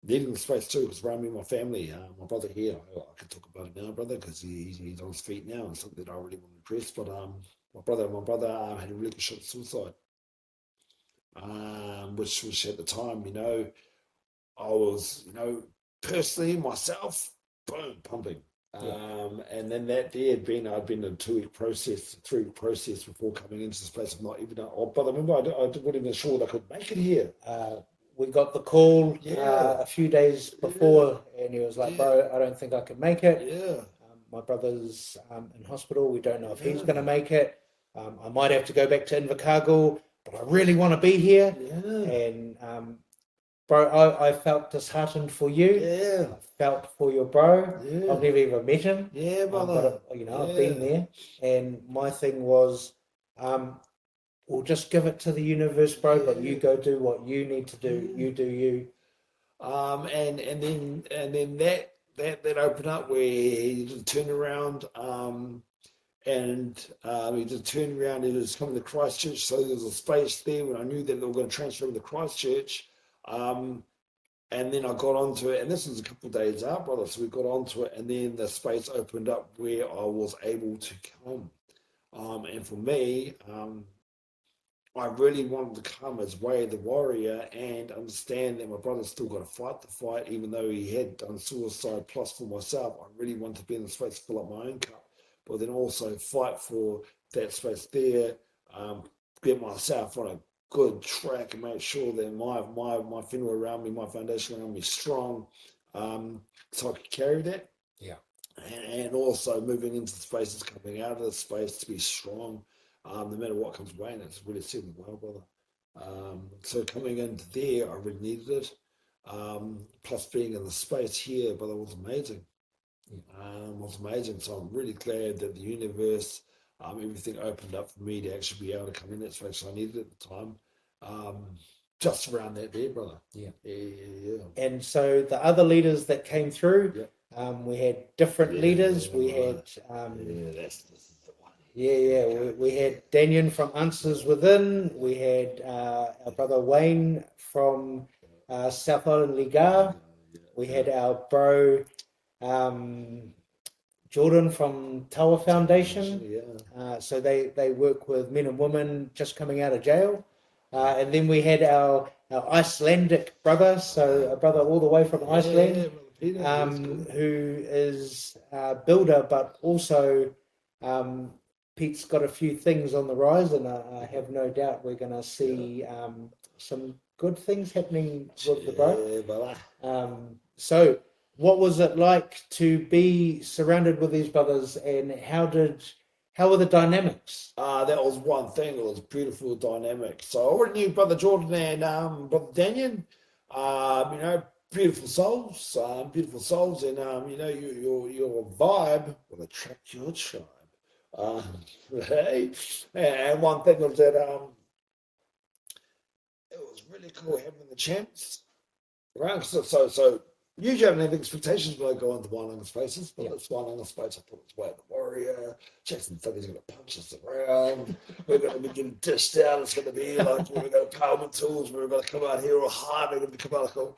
needing the space too, because around me, my family, my brother here, I can talk about it now, brother, because he's on his feet now, and something that I really want to address. But my brother had a really good shot at suicide, which at the time, you know, I was, you know, personally myself, boom, pumping. And then that day I'd been a 2 week process, 3 week process before coming into this place. I'm not even, but I remember I wasn't even sure that I could make it here. We got the call a few days before, and he was like, "Bro, I don't think I can make it. My brother's in hospital. We don't know if he's going to make it. I might have to go back to Invercargill, but I really want to be here." And bro, I felt disheartened for you. I felt for your bro. I've never even met him. But you know, I've been there. And my thing was, we'll just give it to the universe, bro. But you go do what you need to do. You do you. And then that opened up where he did a turnaround. And he did a turnaround. He was coming to Christchurch, so there was a space there when I knew that they were going to transfer him to Christchurch. And then I got onto it, and this was a couple of days out, brother. So we got onto it, and then the space opened up where I was able to come. And for me, I really wanted to come as Way the Warrior and understand that my brother's still got to fight the fight, even though he had done suicide. Plus, for myself, I really wanted to be in the space to fill up my own cup, but then also fight for that space there, get myself on a good track and make sure that my whenua around me, my foundation around me is strong, so I could carry that. And also moving into the spaces, coming out of the space to be strong, no matter what comes away, and it's really suited well, brother. So coming into there, I really needed it. Plus being in the space here, brother, was amazing. Was amazing. So I'm really glad that the universe, everything opened up for me to actually be able to come in that space I needed at the time. Just around that there, brother. Yeah. And so the other leaders that came through, we had different leaders. We had this is the one. We had Daniel from Answers Within. We had our brother Wayne from South Island Liga. We had our bro Jordan from Tawa Foundation. So they work with men and women just coming out of jail. And then we had our Icelandic brother, so a brother all the way from Iceland, who is a builder, but also Pete's got a few things on the rise, and I have no doubt we're going to see some good things happening with the bro. So what was it like to be surrounded with these brothers, and how were the dynamics? That was one thing. It was beautiful dynamic. So I already knew Brother Jordan and Brother Daniel. You know, beautiful souls, and you know, your vibe will attract your tribe. Hey, and one thing was that it was really cool having the champs around. So usually I don't have expectations when I go into one spaces, but this one space I thought it was Way of the Warrior. Jackson thought he's going to punch us around. We're going to be getting dished out. It's going to be like we're going to empowerment tools. We're going to come out here all hard. We're going to come out like,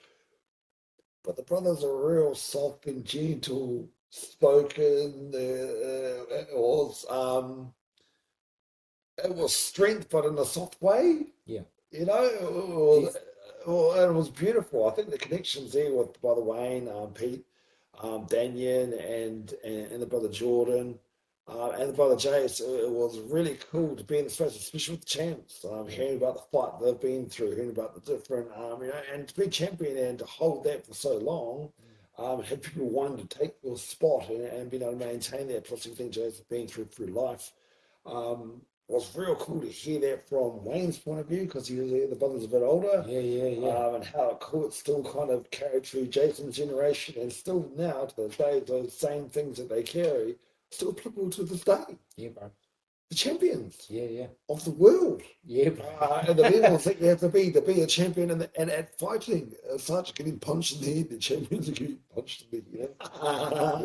but the brothers are real soft and gentle spoken. It was strength, but in a soft way. You know, it was beautiful. I think the connections there with Brother Wayne, Pete, Daniel, and the brother Jordan, And brother Jace, it was really cool to be in the space, especially with the champs, hearing about the fight they've been through, hearing about the different, and to be champion and to hold that for so long, have people wanting to take your spot and being able to maintain that. Plus, everything Jace has been through life. Was real cool to hear that from Wayne's point of view because the brother's a bit older. Yeah. And how cool it's still kind of carried through Jason's generation and still now to this day, those same things that they carry still applicable to this day. Yeah, bro. The champions Yeah. of the world. Yeah, bro. And the levels that you have to be a champion and at fighting, such getting punched in the head, the champions are getting punched in the head.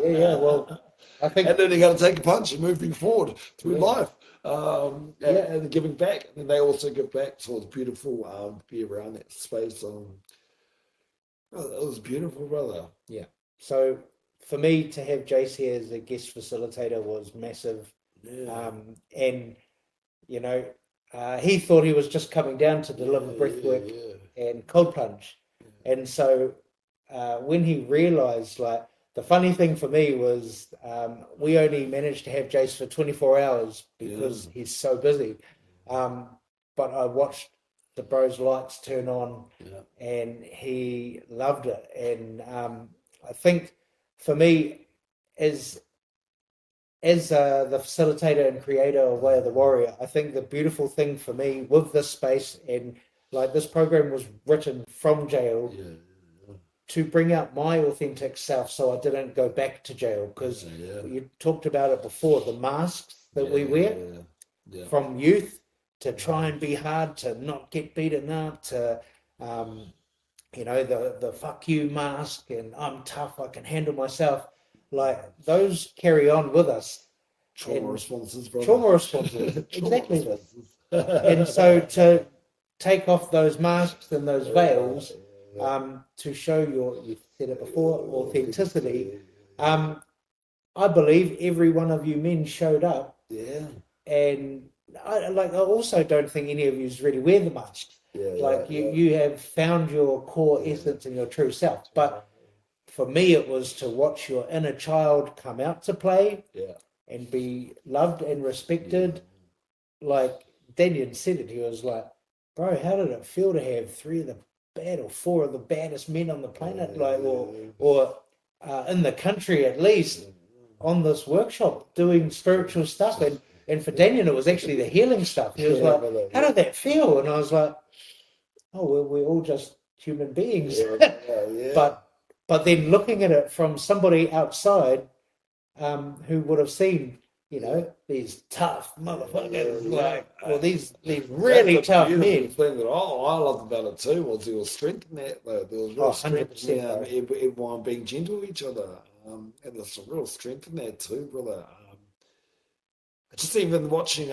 Yeah. Well, I think. And then they got to take a punch and moving forward through Yeah. life. And giving back, and then they also give back. So it's beautiful to be around that space. It was beautiful, brother. Yeah. So for me to have Jace here as a guest facilitator was massive. Yeah. And you know, he thought he was just coming down to deliver breathwork and cold plunge. And so when he realized, like, the funny thing for me was we only managed to have Jace for 24 hours because he's so busy. But I watched the bro's lights turn on and he loved it. And I think for me, as the facilitator and creator of Way of the Warrior, I think the beautiful thing for me with this space, and like this program was written from jail to bring out my authentic self so I didn't go back to jail, because you talked about it before, the masks that we wear from youth to try and be hard, to not get beaten up, to the fuck you mask and I'm tough, I can handle myself. Like, those carry on with us. Trauma responses, brother. Trauma responses, exactly this. And so to take off those masks and those veils, to show you've said it before, authenticity. I believe every one of you men showed up. And I also don't think any of you really wear the mask. You have found your core essence and your true self. But for me, it was to watch your inner child come out to play and be loved and respected. Like Daniel said it, he was like, bro, how did it feel to have 4 of the baddest men on the planet, or in the country at least, on this workshop doing spiritual stuff? And for Daniel, it was actually the healing stuff. He was like, how did that feel? And I was like, oh, we're all just human beings. But then looking at it from somebody outside who would have seen, these tough motherfuckers, these really tough men. The thing that I loved about it too was there was strength in that. There was real strength in everyone being gentle with each other. And there's some real strength in that too, brother. Just even watching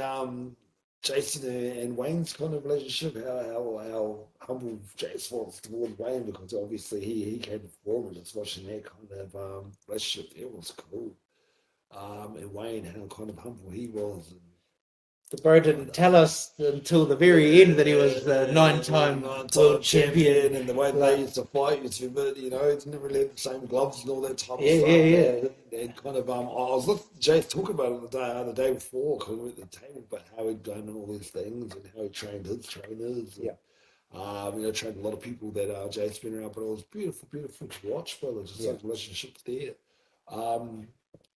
Jason and Wayne's kind of relationship, how humble Jason was toward Wayne, because obviously he came before him, and just watching that kind of relationship, it was cool. And Wayne, how kind of humble he was. And the bro didn't tell us until the very end that he was the 9-time world champion, and the way they used to fight used to be, but he didn't really have the same gloves and all that type of stuff. And kind of, I was listening to Jay talk about it the day before, because we were at the table, about how he'd done all these things and how he trained his trainers. And, trained a lot of people that Jay's been around, but it was beautiful, beautiful to watch, brother. Just like relationships there.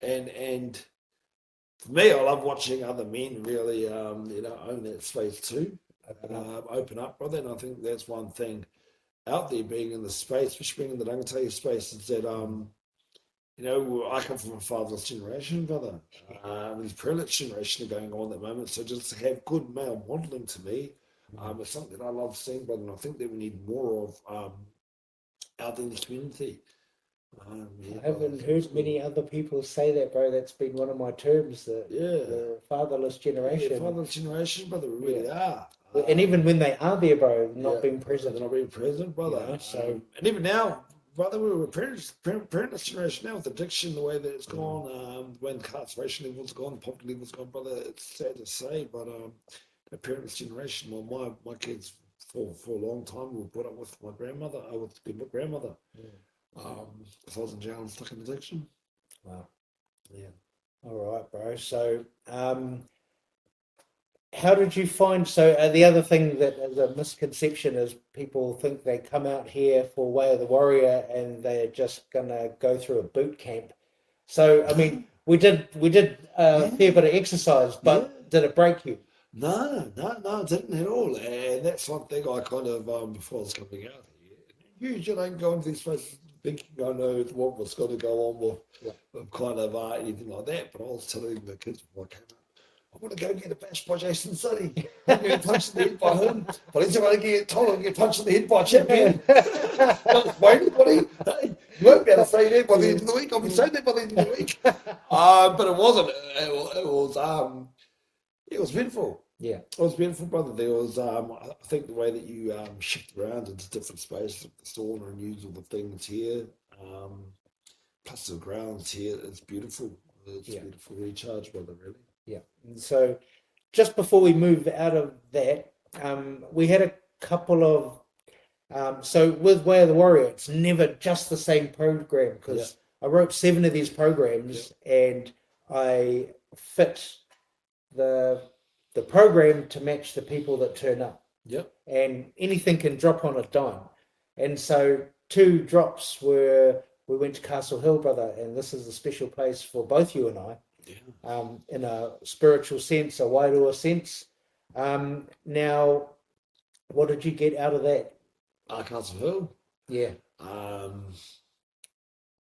And for me, I love watching other men really, own that space too. Open up, brother. And I think that's one thing out there, being in the space, especially being in the Rangatau space, is that, I come from a fatherless generation, brother. There's privileged generation going on at the moment. So just to have good male modeling to me, is something that I love seeing, brother. And I think that we need more of out in the community. I haven't heard many other people say that, bro. That's been one of my terms, the fatherless generation. Yeah, fatherless generation, brother, we really are. And even when they are there, bro, not being present. They're not being present, brother. And even now, brother, we're a parentless generation now with addiction, the way that it's gone, when incarceration levels gone, poverty levels gone, brother. It's sad to say, but a parentless generation. Well, my kids for a long time were brought up with my grandmother. I was with my grandmother. Because I was in jail and stuck in addiction. Wow. Yeah. All right, bro. So, how did you find? So, the other thing that is a misconception is people think they come out here for Way of the Warrior and they're just gonna go through a boot camp. So, I No, mean, we did a fair yeah, bit of exercise, yeah. but did it break you? No, it didn't at all. And that's one thing I kind of, before I was coming out here, usually I don't go into these places thinking I know what was going to go on Yeah. with kind of anything like that. But I was telling the kids before I came out, I want to go get a bash by Jason Sonny. I'm going to get punched in the head by him. But at least I'm going to get told I'm going to get punched in the head by a champion. Don't wait, buddy. Hey, you won't be able to say that by the end of the week. I'll be saying that by the end of the week. But it wasn't. It was beautiful. Yeah, It was beautiful, brother. There was, I think, the way that you shift around into different spaces, the sauna and use all the things here, um, plus the grounds here. It's beautiful. It's yeah, beautiful recharge, brother. Really. yeah. And so, just before we move out of that, we had a couple of so with Way of the Warrior, it's never just the same program Yeah. because I wrote 7 of these programs and I fit the the program to match the people that turn up, Yep. and anything can drop on a dime. And so 2 drops were we went to Castle Hill, brother, and this is a special place for both you and I, Yeah. in a spiritual sense, a Wairua sense. Now, what did you get out of that? Castle Hill. Yeah, Um,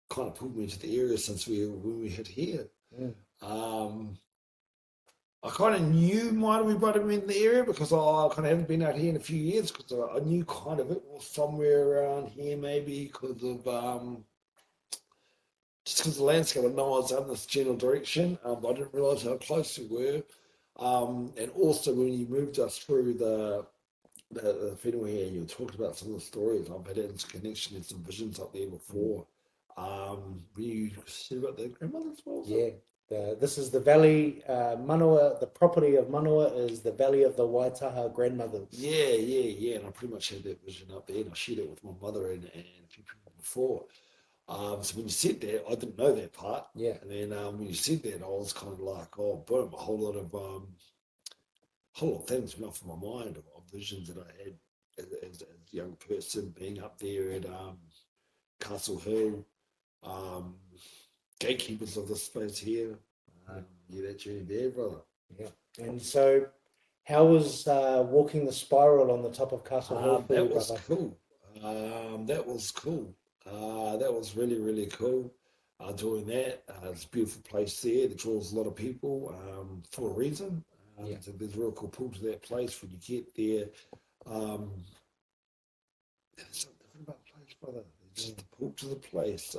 kind of pulled me into the area since when we hit here. mm, Um, I kind of knew might have brought him in the area because I kind of haven't been out here in a few years because I knew kind of it was somewhere around here maybe because of just because the landscape. I know I was in this general direction, but I didn't realise how close we were. And also when you moved us through the Fenway here, you talked about some of the stories. I've had interconnection and some visions up there before. When you said about the grandmother as well? yeah. This is the valley, Manawa. The property of Manawa is the valley of the Waitaha grandmothers. Yeah. And I pretty much had that vision up there, and I shared it with my mother and a few people before. So when you said that, I didn't know that part. Yeah, And then when you said that, I was kind of like, oh, boom, a whole lot of things went off in my mind of visions that I had as a young person being up there at Castle Hill, um, gatekeepers of this space here. Yeah, that journey there, brother. yeah. And so, how was walking the spiral on the top of Castle Hill for you, That was brother? cool. That was cool. That was really, really cool. Doing that, it's a beautiful place there. It draws a lot of people for a reason. Yeah, So there's a real cool pull to that place when you get there. Um, there's something different about the place, brother. It's just the pull to the place,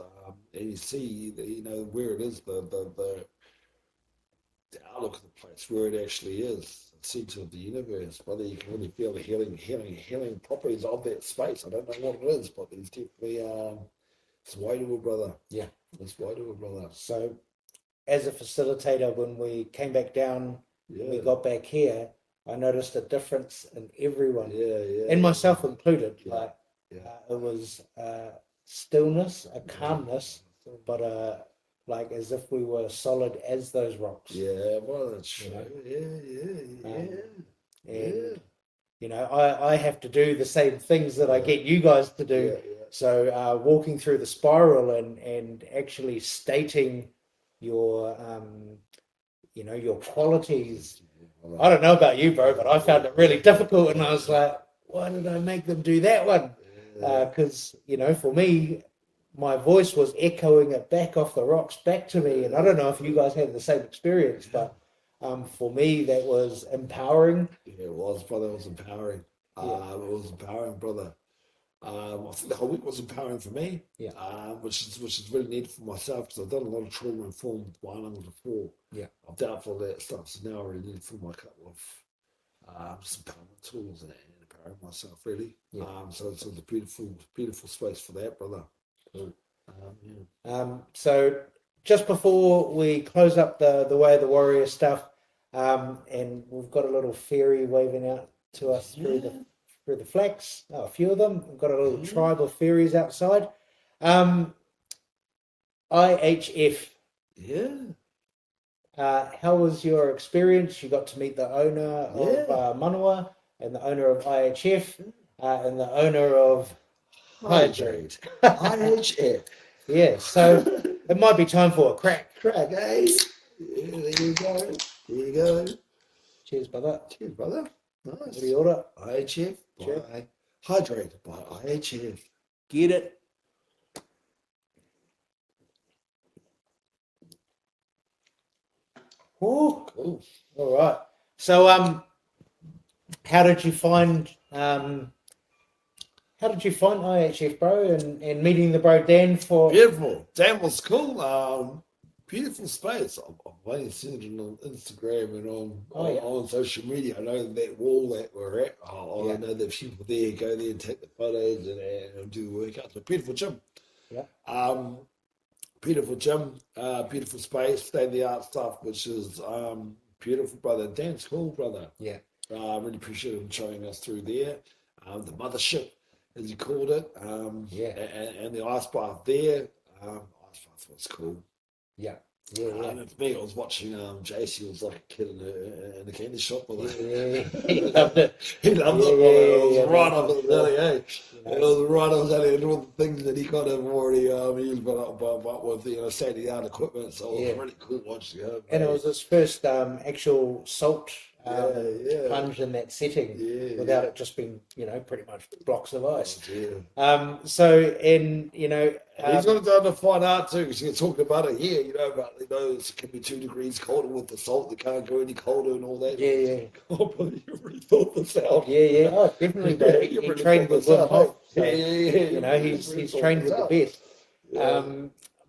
and you see, where it is, the outlook of the place, where it actually is, the center of the universe, brother. You can really feel the healing properties of that space. I don't know what it is, but there's definitely it's Wairua, brother. yeah. It's Wairua, brother. So, as a facilitator, when we came back down, we Yeah, got back here, I noticed a difference in everyone, yeah, and myself included. yeah, Like yeah, it was stillness, a yeah. calmness, but like as if we were solid as those rocks. Yeah, well, that's You true. know, Yeah, um, yeah, and I have to do the same things that I yeah, get you guys to do. yeah. So walking through the spiral and actually stating your your qualities. I don't know about you, bro, but I found it really difficult, and I was like, why did I make them do that one? Yeah, Because for me, my voice was echoing it back off the rocks back to me, and I don't know if you guys had the same experience, but for me, that was empowering. yeah, it was, brother. It was empowering. Yeah, It was empowering, brother. I think the whole week was empowering for me, yeah, which is really needed for myself because I've done a lot of trauma informed wailangas before. yeah, I've dealt with all that stuff, so now I really need to fill my cup of some empowerment tools and empowering myself really. yeah. So it's a beautiful space for that, brother. Cool. Yeah. So just before we close up the Way of the Warrior stuff, and we've got a little fairy waving out to us through the flags. Oh, a few of them. We've got a little tribe of fairies outside. IHF. Yeah. How was your experience? You got to meet the owner of Yeah. Manawa and the owner of IHF and the owner of Hydrate. IHF. Yeah, so it might be time for a crack. Crack, eh? Yeah, there you go. There you go. Cheers, brother. Cheers, brother. What Nice. do you order? IHF Cheers. by Hydrate by IHF. Get it. Oh, Cool. all right. So, how did you find IHF, bro, and meeting the bro Dan for? Beautiful. Dan was cool. Beautiful space. I've only seen it on Instagram and on social media. I know that wall that we're at. I know that people there go there and take the photos and do the workouts. But beautiful gym. Yeah. Beautiful gym. Beautiful space. State of the art stuff, which is beautiful, brother. Dan's cool, brother. Yeah. I really appreciate him showing us through there. The mothership, as he called it. And the ice bath there. Ice bath was cool. Yeah. And for me, I was watching JC was like a kid in a candy shop. He loved it. He loved it. It was right up his alley, eh? It was right up his alley, and all the things that he kind of already used, but with state of the art equipment. So it was really cool watching him. And it was his first actual salt plunge in that setting without it just being pretty much blocks of ice. So and he's got to go to fine art too, because you're talking about it here, about it can be 2 degrees colder with the salt, they can't go any colder and all that. Oh, but you really thought this out. Oh, definitely, bro. He trained with Wim Hof. So, he's trained with the best.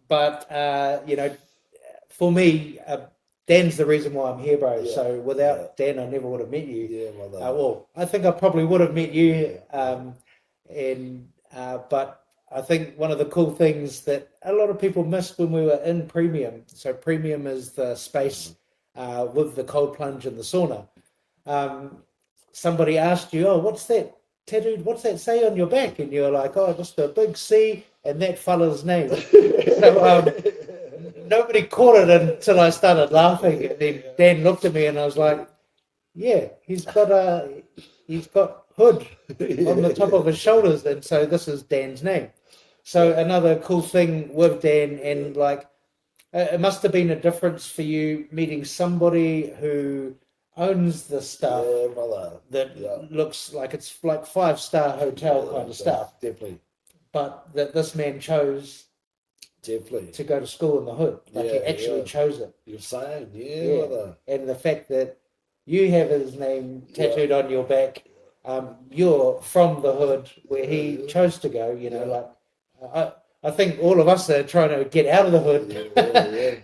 But for me, Dan's the reason why I'm here, bro. So without Dan, I never would have met you. Well, I think I probably would have met you. But I think one of the cool things that a lot of people missed when we were in Premium. So Premium is the space with the cold plunge and the sauna. Somebody asked you, "Oh, what's that tattooed? What's that say on your back?" And you're like, "Oh, just a big C and that fella's name." So nobody caught it until I started laughing, and then Dan looked at me, and I was like, "Yeah, he's got hood on the top of his shoulders, and so this is Dan's name." So another cool thing with Dan, and it must have been a difference for you meeting somebody who owns the stuff that looks like it's like 5-star hotel kind of stuff. Definitely. But that this man chose to go to school in the hood. He actually chose it. You're saying, And the fact that you have his name tattooed on your back, you're from the hood where he chose to go, I think all of us are trying to get out of the hood,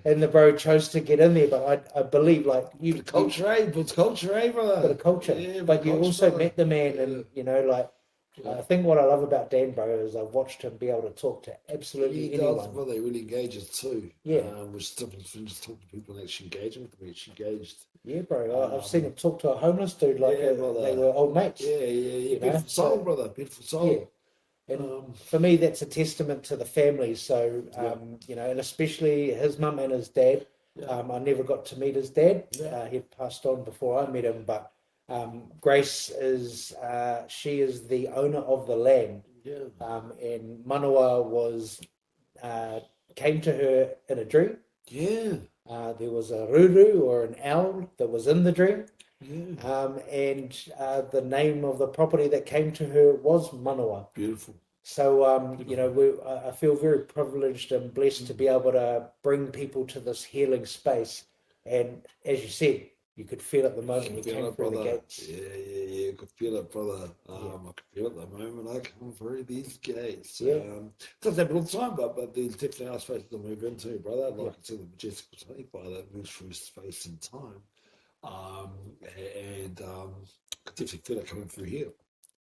and the bro chose to get in there. But I believe you culture, brother. Bit of culture, but you also met the man, and I think what I love about Dan, bro, is I've watched him be able to talk to absolutely anyone. Well, they really engages too. Which is different from just talking to people and actually engaging with them. Actually engaged. Yeah, bro. I've seen him talk to a homeless dude they were old mates. Beautiful soul, brother. Beautiful soul. Yeah. And for me, that's a testament to the family. So, and especially his mum and his dad. I never got to meet his dad. He'd passed on before I met him. But Grace she is the owner of the land. And Manawa came to her in a dream. There was a ruru or an owl that was in the dream. And the name of the property that came to her was Manawa. Beautiful. So, I feel very privileged and blessed to be able to bring people to this healing space. And as you said, you could feel it the moment you came through the gates. You could feel it, brother. I could feel it the moment I come through these gates. Doesn't happen all the time, but there's definitely our spaces to move into, brother. Like I said, the Majestical Taniwha that moves through space and time. Could definitely feel it coming through here.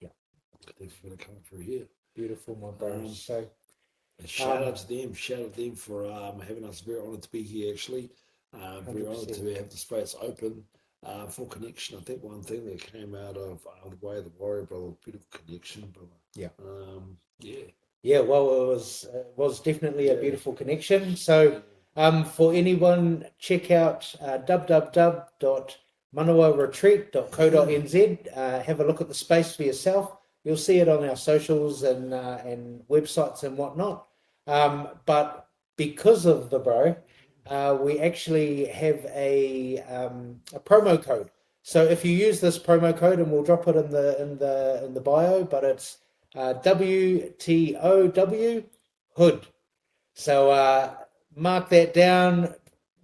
Could definitely feel it coming through here. Beautiful, my bro. So, shout out to them. Shout out to them for having us. Very honoured to be here, actually. Very honoured to have the space open for connection. I think one thing that came out of the way of the warrior, brother, beautiful connection, brother. Well, it was definitely a beautiful connection. So, For anyone, check out www.manawaretreat.co.nz. Have a look at the space for yourself. You'll see it on our socials and websites and whatnot. But because of the bro, we actually have a promo code. So if you use this promo code, and we'll drop it in the bio, but it's WTOW Hood. So mark that down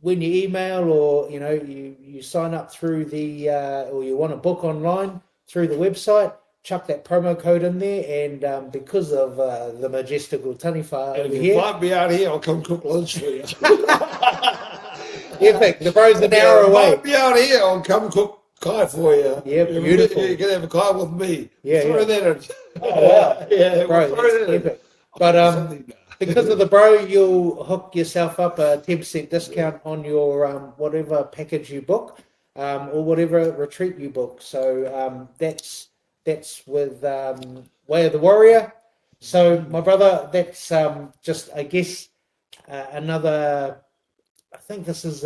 when you email, or you sign up through the or you want to book online through the website. Chuck that promo code in there, and because of the Majestical Taniwha And over if you here, invite me out here, I'll come cook lunch for you. epic. The bro's an hour away. Invite me out here, I'll come cook kai for you. Yeah, beautiful. You can have a kai with me. Yeah, throw yeah. that in. Oh wow, Yeah, bro, we'll throw that's that in. epic. But because of the bro, you'll hook yourself up a 10% discount on your whatever package you book, or whatever retreat you book. So that's with Way of the Warrior. So my brother, that's just, I guess, another. I think this is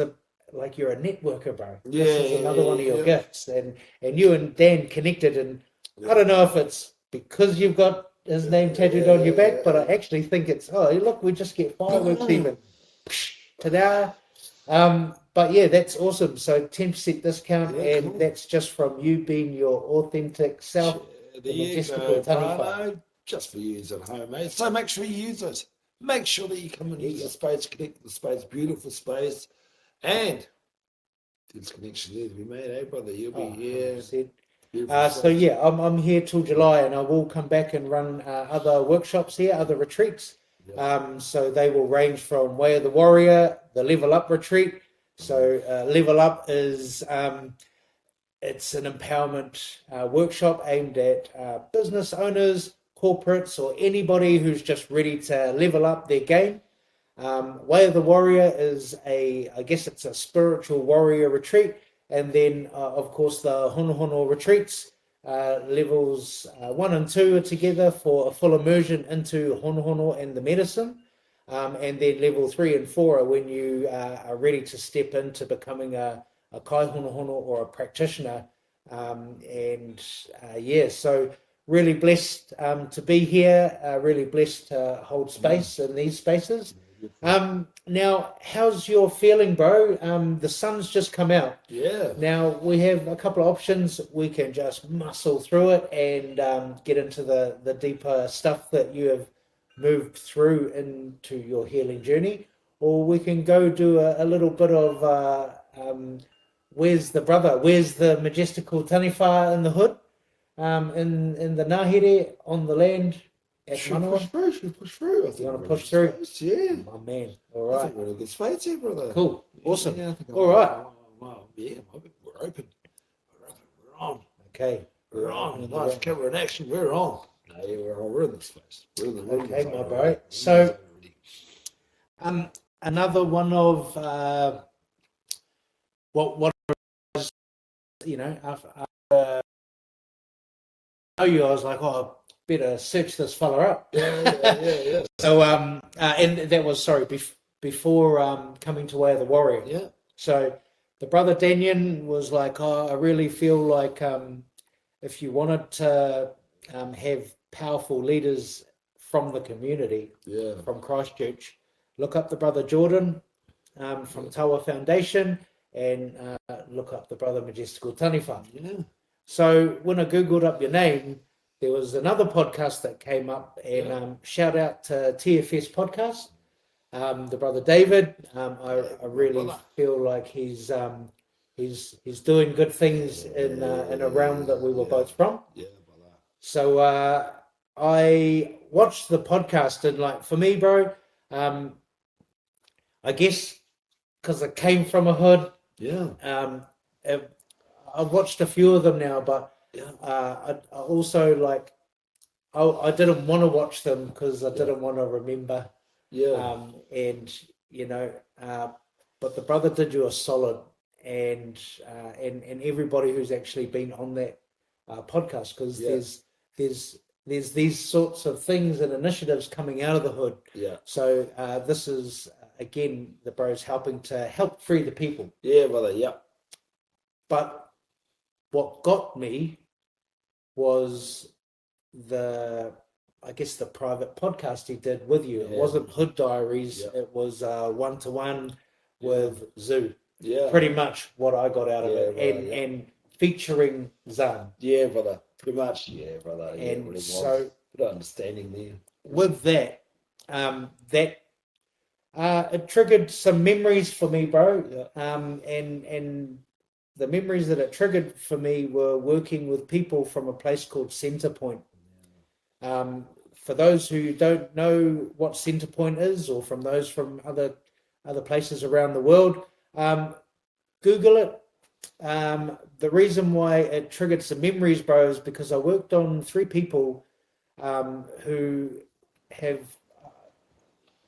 like you're a networker, bro. Yeah, This is another one of your yeah. gifts, and you and Dan connected, and I don't know if it's because you've got his name tattooed on your back, but I actually think it's, oh look, we just get fireworks even. Ta-da! But yeah, that's awesome. So 10% discount, Yeah, and cool. that's just from you being your authentic self. There you Majestical go, Taniwha. Tano. Just for you at home, mate. So make sure you use it. Make sure that you come and use the space, connect with the space, beautiful space, and there's connection there to be made, eh, brother? You'll be here. 100%. Beautiful So space. yeah, I'm here till July, and I will come back and run other workshops here, other retreats. So they will range from Way of the Warrior, the Level Up retreat. So Level Up is it's an empowerment workshop aimed at business owners, corporates, or anybody who's just ready to level up their game. Way of the Warrior is I guess it's a spiritual warrior retreat. And then, of course, the Honohono retreats, levels 1 and 2 are together for a full immersion into Honohono and the medicine. And then level 3 and 4 are when you are ready to step into becoming a kai Honohono or a practitioner. So really blessed to be here, really blessed to hold space in these spaces. Now, how's your feeling, bro? The sun's just come out. Yeah. Now, we have a couple of options. We can just muscle through it and get into the deeper stuff that you have moved through into your healing journey. Or we can go do a little bit of where's the brother? Where's the Majestical Taniwha in the hood? In the Ngahere on the land at Manawa. Push through. I think You want to we're push in through? space, yeah. My man. All I right. think we're in a good space here, brother. Cool. Awesome. Yeah, I think All right. Wow. Yeah, we're open. We're open. We're on. Okay. We're on. Live camera in action. We're on. No, yeah, we're on. We're in this space. We're in the room. Okay, my bro. So, another one of what after I know you, I was like, oh, I better search this fella up. Yeah. So and that was before coming to Way of the Warrior. Yeah. So the brother Danyan was like, oh, I really feel like if you wanted to have powerful leaders from the community, from Christchurch, look up the brother Jordan from Tawa Foundation, and look up the brother Majestical Taniwha. Yeah. So when I Googled up your name, there was another podcast that came up, and shout out to TFS podcast. The brother David, I really feel like he's doing good things in a realm that we were both from. Yeah. So I watched the podcast, and like for me, bro, I guess because I came from a hood. Yeah. I've watched a few of them now, but I also like I didn't want to watch them because I didn't want to remember. Yeah. But the brother did you a solid, and everybody who's actually been on that podcast, because there's these sorts of things and initiatives coming out of the hood. Yeah. So this is again, the bro's helping to help free the people. Yeah, brother. Yep. But what got me was I guess the private podcast he did with you. It wasn't Hood Diaries. It was one-to-one with Zoo. Yeah. Pretty much what I got out of it. Brother, and featuring Zahn. Yeah, brother. Pretty much. Yeah, brother. And it really so, was. Good understanding there. With that, it triggered some memories for me, bro. Yeah. And the memories that it triggered for me were working with people from a place called Centrepoint. For those who don't know what Centrepoint is, or from those from other places around the world, Google it. The reason why it triggered some memories, bro, is because I worked on 3 people who have,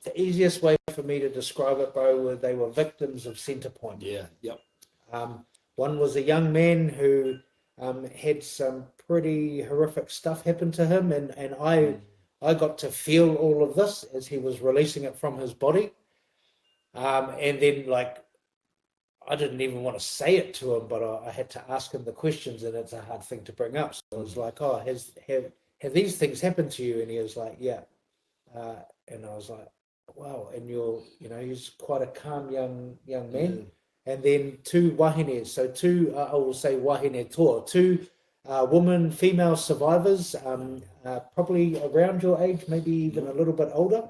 the easiest way for me to describe it, bro, were they were victims of Centrepoint. Yeah, yep. One was a young man who had some pretty horrific stuff happen to him, and I got to feel all of this as he was releasing it from his body. And then, like, I didn't even want to say it to him, but I had to ask him the questions, and it's a hard thing to bring up. So I was like, "Oh, have these things happened to you?" And he was like, "Yeah." And I was like, "Wow!" And he's quite a calm young man. And then 2 wahines, so 2, I will say wahine toa, 2 female survivors, probably around your age, maybe even a little bit older.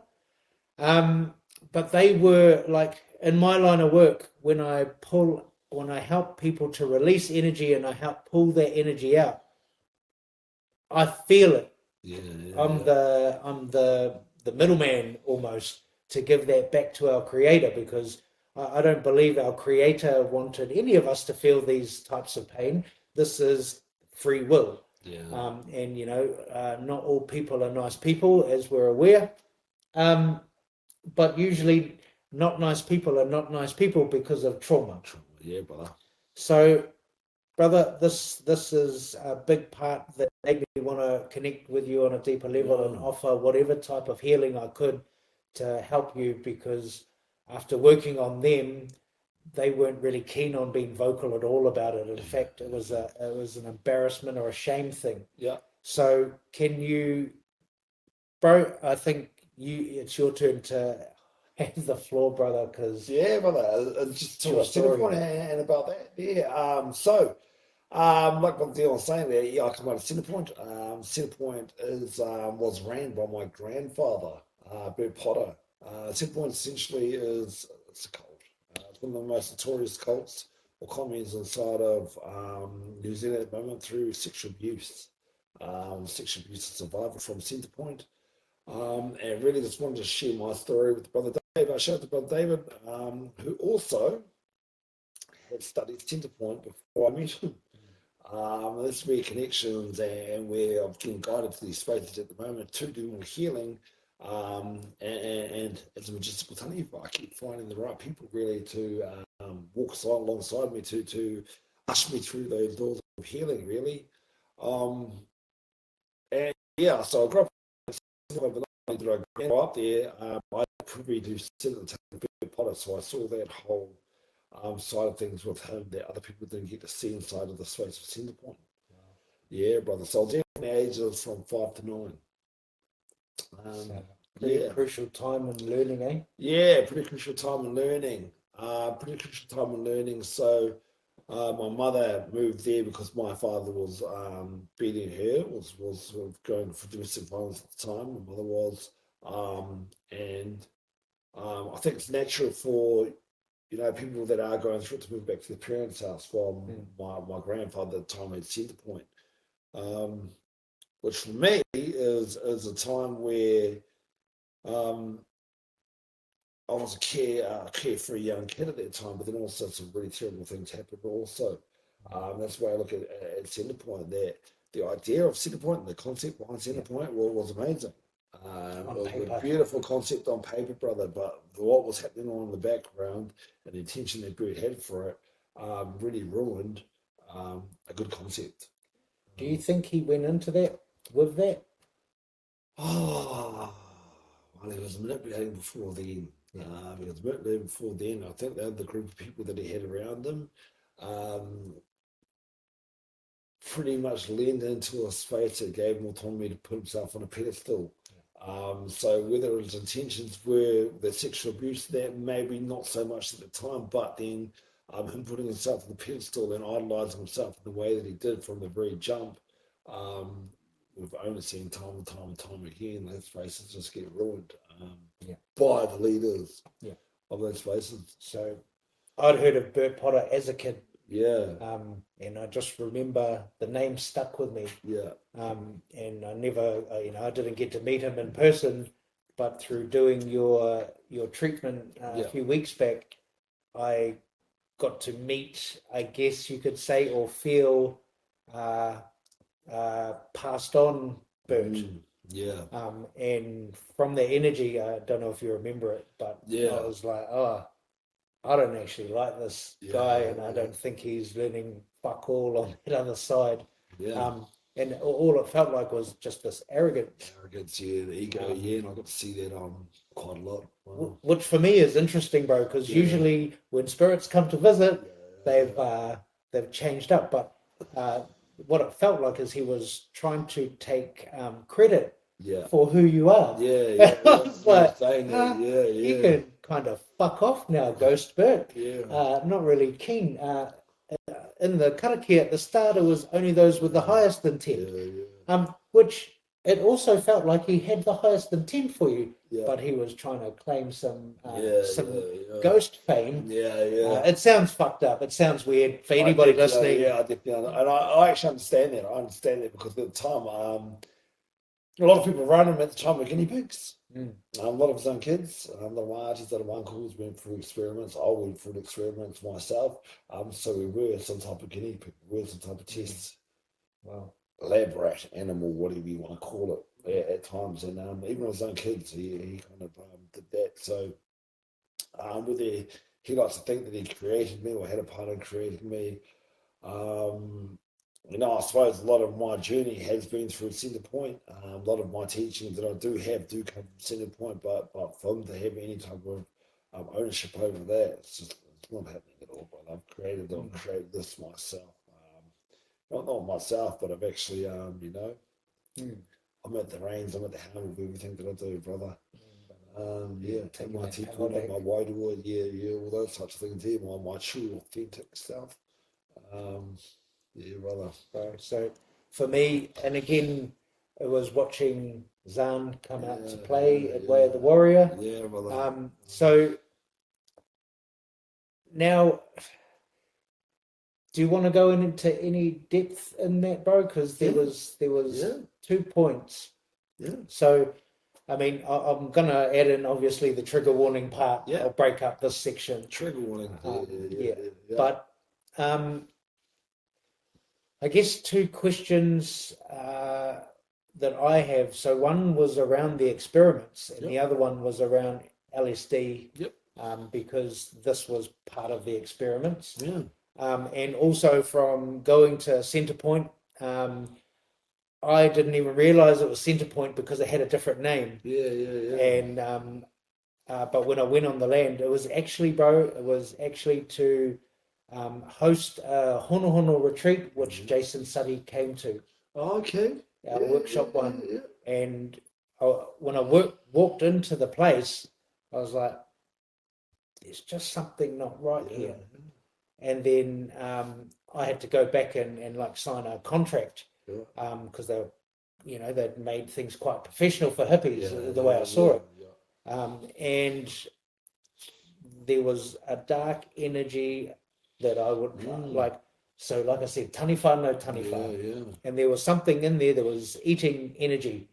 But they were like, in my line of work, when I help people to release energy and I help pull that energy out, I feel it. I'm the middleman almost to give that back to our creator, because I don't believe our creator wanted any of us to feel these types of pain. This is free will. And not all people are nice people, as we're aware. But usually not nice people are not nice people because of trauma. Yeah, brother. So, brother, this is a big part that made me want to connect with you on a deeper level and offer whatever type of healing I could to help you, because after working on them, they weren't really keen on being vocal at all about it. In fact, it was an embarrassment or a shame thing. Yeah. So can you, bro, I think it's your turn to have the floor, brother, because... Yeah, brother, just to a Centrepoint and about that. Yeah, like what Dion was saying there, I come out of Centrepoint. Centrepoint was ran by my grandfather, Bert Potter. Centrepoint essentially it's a cult. It's one of the most notorious cults or communes inside of New Zealand at the moment through sexual abuse. Sexual abuse survivor from Centrepoint. And really just wanted to share my story with Brother Dave. I showed to Brother David, who also had studied Centrepoint before I met him. There's where connections and where I'm getting guided to these spaces at the moment to do more healing. And as a Majestical Taniwha, I keep finding the right people really to walk alongside me to usher me through those doors of healing, really. And yeah, so I grew up. But not did I grow up there, I was privy to sit at the table with Potter, so I saw that whole side of things with him that other people didn't get to see inside of the space of Centrepoint. Yeah, brother. So I was there from the ages from 5 to 9. Pretty crucial time in learning, eh? Yeah, pretty crucial time in learning. So my mother moved there because my father was beating her, was sort of going for domestic violence at the time. My mother was, and I think it's natural for people that are going through it to move back to their parents' house. While my grandfather at the time had Centrepoint, which for me is a time where I was a carefree young kid at that time, but then also some really terrible things happened also. That's why I look at Centrepoint. That the idea of Centrepoint and the concept behind Centrepoint was amazing. It was a beautiful concept on paper, brother, but what was happening on in the background and the intention that Bert had for it really ruined a good concept. Do you think he went into that with that? Oh, well, he was manipulating before then. He was a bit there before then. I think the other group of people that he had around him pretty much leaned into a space that gave him autonomy to put himself on a pedestal. So whether his intentions were the sexual abuse, that maybe not so much at the time, but then him putting himself on the pedestal and idolizing himself in the way that he did from the very jump, we've only seen time and time and time again those spaces just get ruined by the leaders of those spaces. So I'd heard of Bert Potter as a kid. Yeah. And I just remember the name stuck with me. Yeah. And I never, I didn't get to meet him in person, but through doing your treatment a few weeks back, I got to meet, I guess you could say, or feel passed on Bert. And from the energy, I don't know if you remember it, but I was like, I don't actually like this guy, and I don't think he's learning fuck all on that other side. And all it felt like was just this arrogance. Arrogance, the ego, and I got to see that quite a lot. Wow. Which for me is interesting, bro, because usually when spirits come to visit, they've changed up. But what it felt like is he was trying to take credit for who you are. I was like, you can kind of fuck off now, Ghost Bert. Not really keen. In the karakia at the start, it was only those with the highest intent. Which it also felt like he had the highest intent for you, but he was trying to claim some ghost fame. It sounds fucked up. It sounds weird for anybody listening. I definitely, and I actually understand that. I understand that because at the time, a lot of people around him at the time were guinea pigs. A lot of his own kids, a lot of my aunties, a lot of my uncles went through experiments. I went through experiments myself. So we were some type of guinea pig, we were some type of tests. Wow. Lab rat, animal, whatever you want to call it, at times. And even his own kids, he kind of did that. So whether he likes to think that he created me or had a part in creating me, I suppose a lot of my journey has been through Center Point. A lot of my teachings that I do come from Center Point, but for him to have any type of ownership over that, it's not happening at all. But I've created this myself. Not myself, but I've actually, I'm at the reins, I'm at the helm of everything that I do, brother. Take my teapot, my wide wood, all those types of things here, my true, authentic self. Brother. So for me, and again, it was watching Zahn come out to play at Way of the Warrior. Brother. So now, do you want to go into any depth in that, bro? Because there was 2 points. So, I mean, I'm gonna add in obviously the trigger warning part. I'll break up this section. Trigger warning. But I guess 2 questions that I have. So one was around the experiments, and the other one was around LSD. Because this was part of the experiments. And also from going to Center Point, I didn't even realize it was Center Point because it had a different name. And but when I went on the land, it was actually, to host a hono retreat, which Jason Suddy came to. Our workshop one. And when I walked into the place, I was like, there's just something not right here. And then I had to go back and like sign a contract because they were, they'd made things quite professional for hippies, the way I saw it. And there was a dark energy that I would like. So, like I said, Taniwha, no Taniwha. And there was something in there that was eating energy,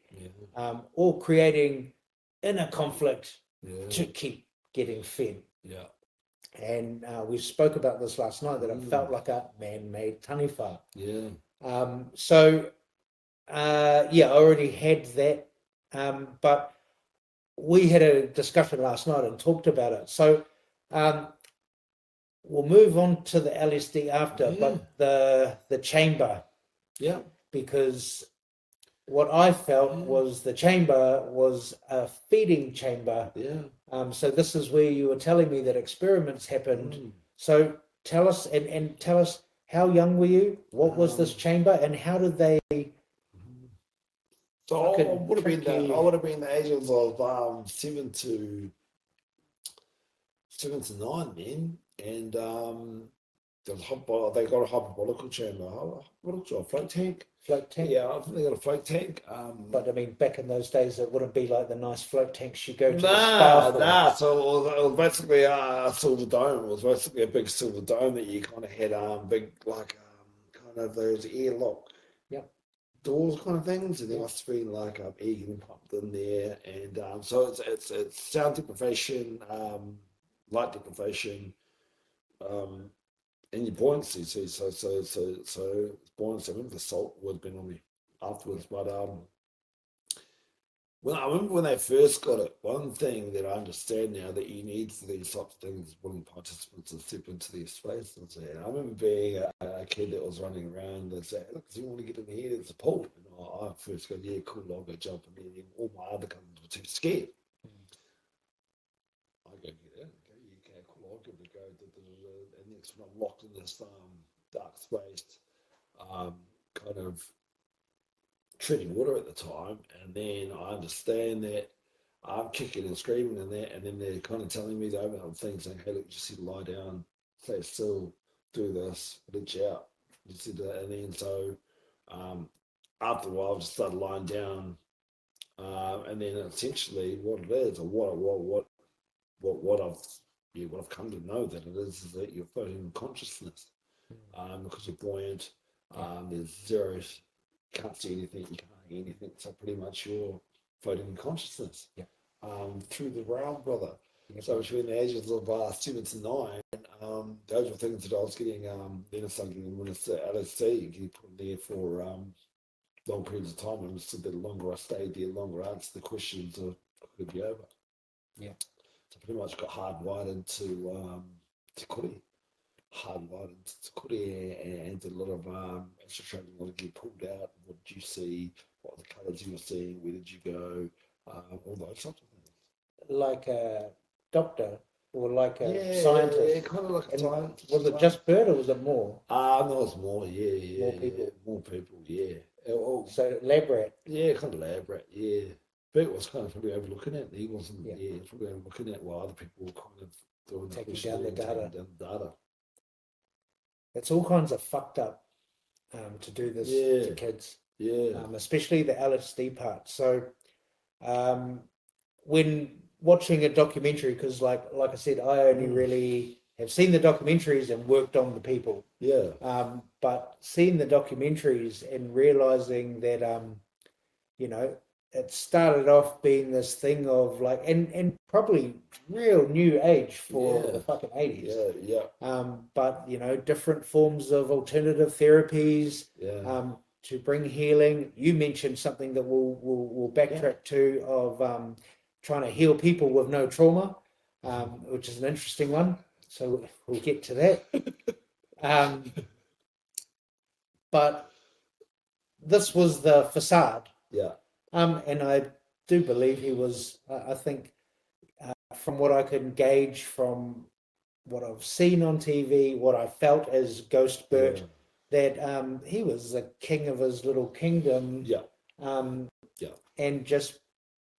or creating inner conflict to keep getting fed. And we spoke about this last night, that it felt like a man-made Taniwha. So, I already had that, but we had a discussion last night and talked about it. So, we'll move on to the LSD after, but the chamber, because what I felt was the chamber was a feeding chamber. Yeah. So this is where you were telling me that experiments happened. So tell us and tell us, how young were you? What was this chamber, and how did they So I fucking would have been trick you? I would have been the ages of 7 to 9 then, and they got a hyperbolical chamber. What was it, a float tank? Float tank? Yeah, I think they got a float tank. But I mean, back in those days, it wouldn't be like the nice float tanks you go to the Nah, spa for. nah. So it was basically a silver dome. It was basically a big silver dome that you kind of had big like kind of those airlock Yep. doors kind of things, and there must have been like air getting pumped in there, and so it's sound deprivation, light deprivation, um, and your buoyancy. See, so buoyancy. I remember the salt would have been on me afterwards, but well, I remember when they first got it, one thing that I understand now that you need for these types of things is willing participants to step into these spaces. And I remember being a kid that was running around and say, look, do you want to get in here? There's a pool. And I first go, yeah, cool, I'll go jump in there. And all my other cousins were too scared. I go get in. Okay, yeah, okay, cool, I'll give it a go. And next one I'm locked in this dark space, kind of treading water at the time, and then I understand that I'm kicking and screaming and that, and then they're kind of telling me the open up things saying, hey, look, you see, lie down, stay still, do this, reach out. You see that, and then so after a while, I just started lying down, and then essentially what it is, or what I've come to know that it is that you're floating in consciousness, because you're buoyant. There's zero. Can't see anything, you can't hear anything. So pretty much you're floating in consciousness through the realm, brother. So between the ages of 7 to 9, those were things that I was getting. Then I started getting when it's LSD, getting put in there for long periods of time. And so the longer I stayed there, the longer I answered the questions, could be over. Yeah. So pretty much got hardwired into kore. Hardwired into kore, and did a lot of extra training, a lot of get pulled out. What did you see? What were the colours you were seeing? Where did you go? All those sorts of things. Like a doctor or like a scientist? scientist? Yeah, kind of like a scientist. Was it just Bird or was it more? No, it's more. Yeah, more people. More people. Yeah. So lab rat. Yeah, kind of lab rat. Yeah. Bert was kind of probably overlooking it. He wasn't. Yeah, probably overlooking it while other people were kind of doing taking down the data. Data. It's all kinds of fucked up to do this to kids. Yeah. Especially the LSD part. So when watching a documentary, because like I said, I only really have seen the documentaries and worked on the people. Yeah. But seeing the documentaries and realizing that it started off being this thing of like, and probably real new age for the fucking 80s. But different forms of alternative therapies to bring healing. You mentioned something that we'll backtrack to of trying to heal people with no trauma, which is an interesting one. So we'll get to that. But this was the facade. Yeah. And I do believe he was, I think, from what I can gauge from what I've seen on TV, what I felt as Ghost Bert, that he was the king of his little kingdom. And just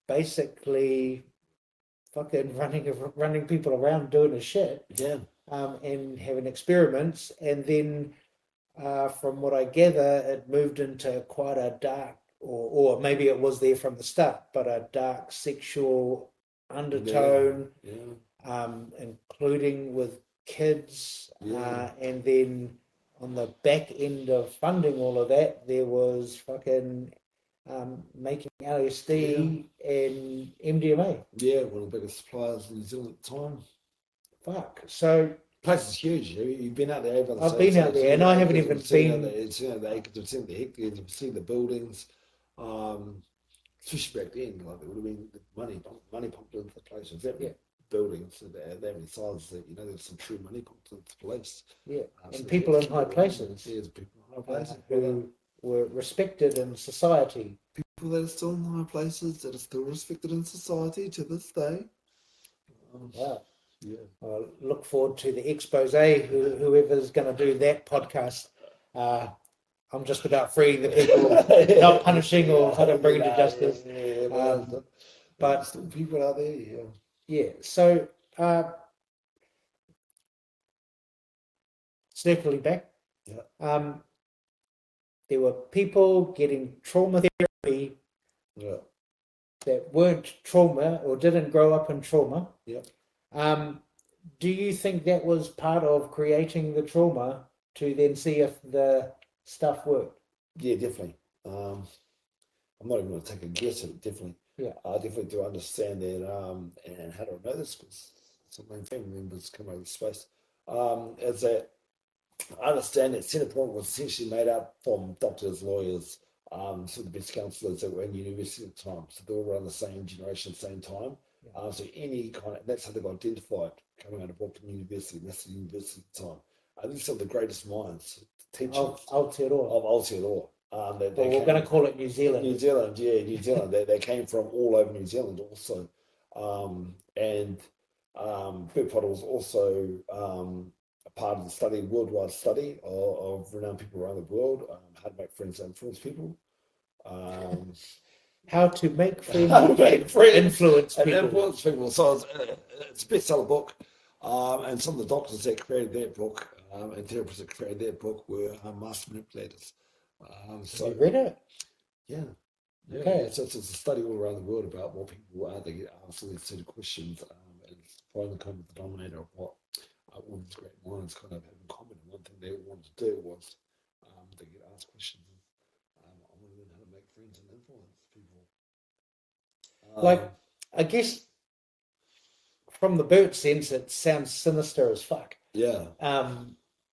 basically fucking running people around doing his shit. And having experiments. And then from what I gather, it moved into quite a dark, or maybe it was there from the start, but a dark sexual undertone, including with kids. And then on the back end of funding all of that, there was fucking making LSD and MDMA. Yeah, one of the biggest suppliers in New Zealand at the time. Fuck. So place is huge. You've been out there over the I've been out there, and I haven't even been. It's the acres, you've seen the hectares, you've seen the buildings. Especially back then, like there would have been money pumped into the place. With that buildings that many sizes that there's some true money pumped into the place. And people in high places. There's people in high places who were respected in society. People that are still in high places, that are still respected in society to this day. Wow. Yeah. I look forward to the expose. Whoever's going to do that podcast. I'm just about freeing the people, not punishing or kind of bringing to justice. But still people out there, yeah. So circling back, there were people getting trauma therapy that weren't trauma or didn't grow up in trauma. Do you think that was part of creating the trauma to then see if the stuff worked? Yeah, definitely. I'm not even going to take a guess at it, definitely. Yeah. I definitely do understand that, and how do I know this? Because some of my family members come over the space. Is that I understand that Centrepoint was essentially made up from doctors, lawyers, so the best counsellors that were in university at the time. So they all around the same generation, same time. So any kind of, that's how they got identified coming out of Auckland University, and that's the university at the time. I think some of the greatest minds, teachers Of Aotearoa. We're going to call it New Zealand. New Zealand. They came from all over New Zealand also. And Bert Potter was also a part of the study, worldwide study of renowned people around the world, how to make friends and influence people. How to make friends, influence people. So it's a bestseller book. And some of the doctors that created that book and therapists that created that book were master manipulators. So you read it? Yeah. Okay. So it's a study all around the world about what people are. They get asked all these sort of questions and find the common denominator of what all these great minds kind of have in common. And one thing they wanted to do was they get asked questions. I want to learn how to make friends and influence people. I guess from the Bert sense, it sounds sinister as fuck. Yeah.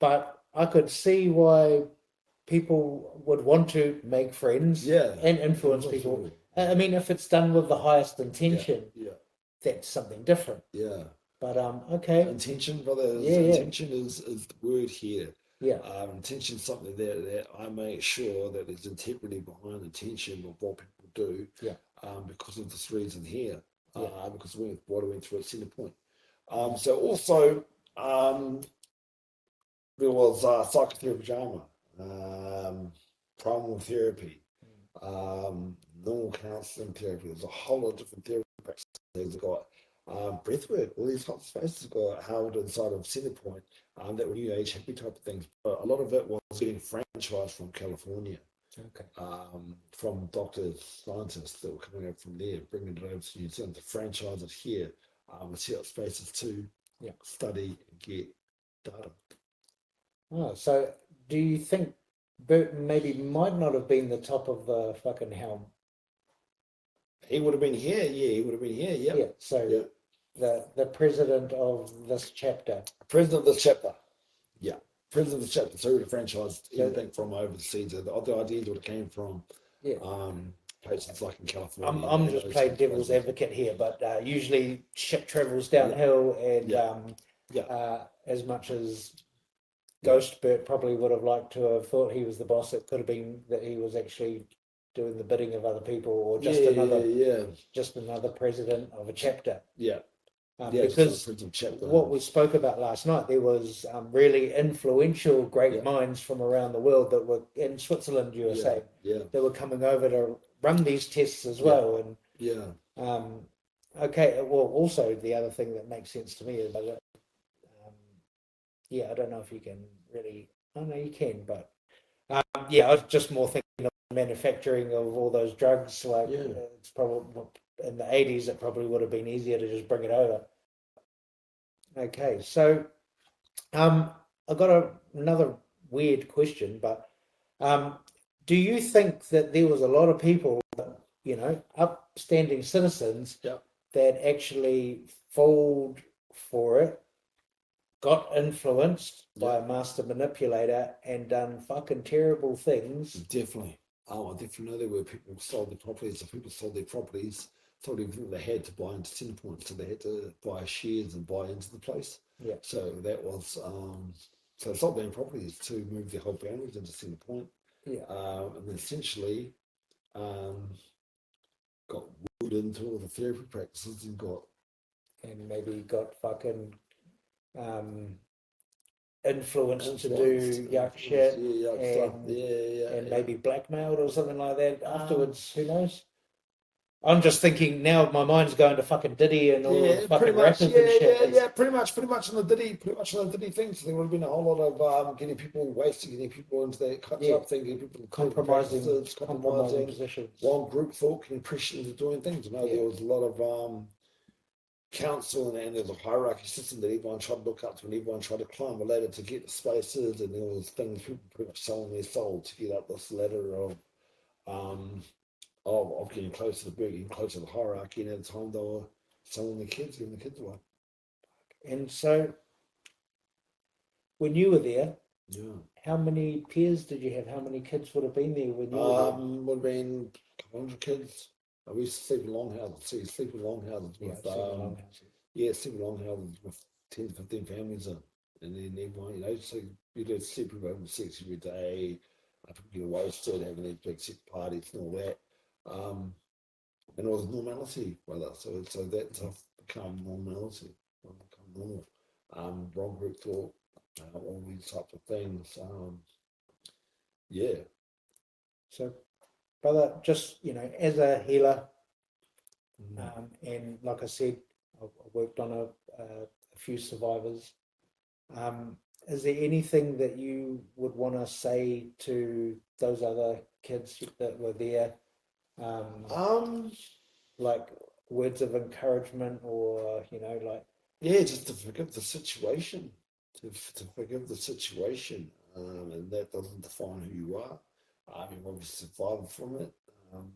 But I could see why people would want to make friends and influence people. I mean, if it's done with the highest intention, that's something different. Yeah. But okay. Intention, brother. Intention is the word here. Yeah. Intention is something that I make sure that there's integrity behind intention of what people do. Yeah. Because of this reason here. Because what I went through at Centrepoint. So also there was psychotherapy drama, primal therapy, normal counselling therapy. There's a whole lot of different therapy practices. They've got breathwork, all these types of spaces got held inside of Centrepoint that were new age hippie type of things. But a lot of it was getting franchised from California. Okay. From doctors, scientists that were coming out from there, bringing it over to New Zealand to franchise it here, and set up spaces to study and get data. Oh, so do you think Bert maybe might not have been the top of the fucking helm? He would have been here, he would have been here, Yeah. So the president of this chapter. President of this chapter. Yeah. President of the chapter. So he would have franchised everything from overseas. The ideas would have came from places like in California. I'm just playing devil's advocate here, but usually shit travels downhill, and as much as Ghost Bert probably would have liked to have thought he was the boss, it could have been that he was actually doing the bidding of other people, or just another president of a chapter. Because what we spoke about last night, there was really influential great minds from around the world that were in Switzerland, USA. They were coming over to run these tests as well. And okay, well, also the other thing that makes sense to me is that I don't know if you can really. I know you can, but I was just more thinking of manufacturing of all those drugs. Like it's probably in the 80s, it probably would have been easier to just bring it over. Okay, so I got another weird question, but do you think that there was a lot of people, upstanding citizens that actually falled for it, got influenced by a master manipulator and done fucking terrible things? Definitely. I definitely know there were people who sold their properties. If people sold their properties, told everything they had to buy into Centrepoint, so they had to buy shares and buy into the place. Yeah. So that was so they sold their properties to move their whole boundaries into Centrepoint. Yeah. And then essentially got wooed into all the therapy practices and maybe got fucking influenced to do yuck influenced, shit yeah, yuck stuff, and maybe blackmailed or something like that afterwards. Who knows? I'm yeah. just thinking now. My mind's going to fucking Diddy and all the Yeah, pretty fucking much. rappers and shit. Pretty much on the Diddy, thing. So there would have been a whole lot of getting people wasted, getting people into that cut Yeah, up thing, getting people to compromising compromising. positions. One group thought getting pressured into doing things. You know, Yeah, there was a lot of council and there's a hierarchy system that everyone tried to look up to and everyone tried to climb a ladder to get the spaces, and there was things people pretty much selling their soul to get up this ladder um of getting close to the big, getting close to the hierarchy, and at the time they were selling the kids, giving the kids away. and so when you were there, Yeah. how many peers did you have? How many kids would have been there when you were there? Would have been a couple hundred kids. We used to sleep in longhouses. So you sleep in longhouses Yeah, with sleep in longhouses with 10 to 15 families in. And then everyone, so you do sleep over 6 every day. People get wasted, having these big sick parties and all that. And it was normality, brother. So that stuff become normality, become normal. Wrong group thought, all these types of things. Yeah. So, brother, just as a healer, Mm. and like I said, I worked on a few survivors. Is there anything that you would want to say to those other kids that were there, Um, like words of encouragement, or like yeah, just to forgive the situation, to forgive the situation, and that doesn't define who you are. You've obviously survived from it, and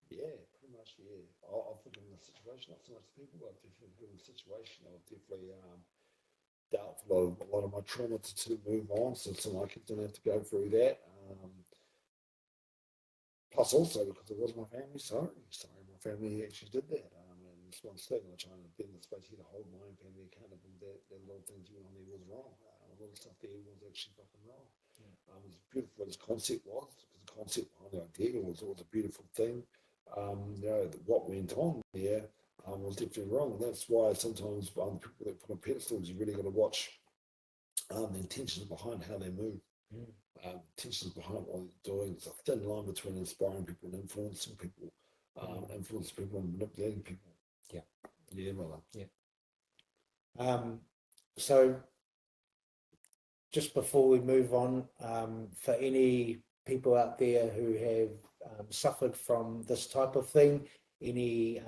yeah, pretty much yeah. I'll forgive the situation, not so much the people, but I've definitely forgiven the situation. I've definitely dealt with a lot of my trauma to move on, so my kids don't have to go through that. Plus, also because it was my family, sorry, my family actually did that. And it's one thing, I'm trying to be in the space here to hold my own family accountable. That little things went on there was wrong. A lot of stuff there was actually fucking wrong. As beautiful as the concept was, because the concept behind the idea was a beautiful thing. What went on there was definitely wrong. And that's why sometimes the people that put on pedestals, you really got to watch the intentions behind how they move. Intentions behind what they're doing. It's a thin line between inspiring people and influencing people, and manipulating people. yeah, Yeah, brother. yeah. So just before we move on, for any people out there who have suffered from this type of thing, any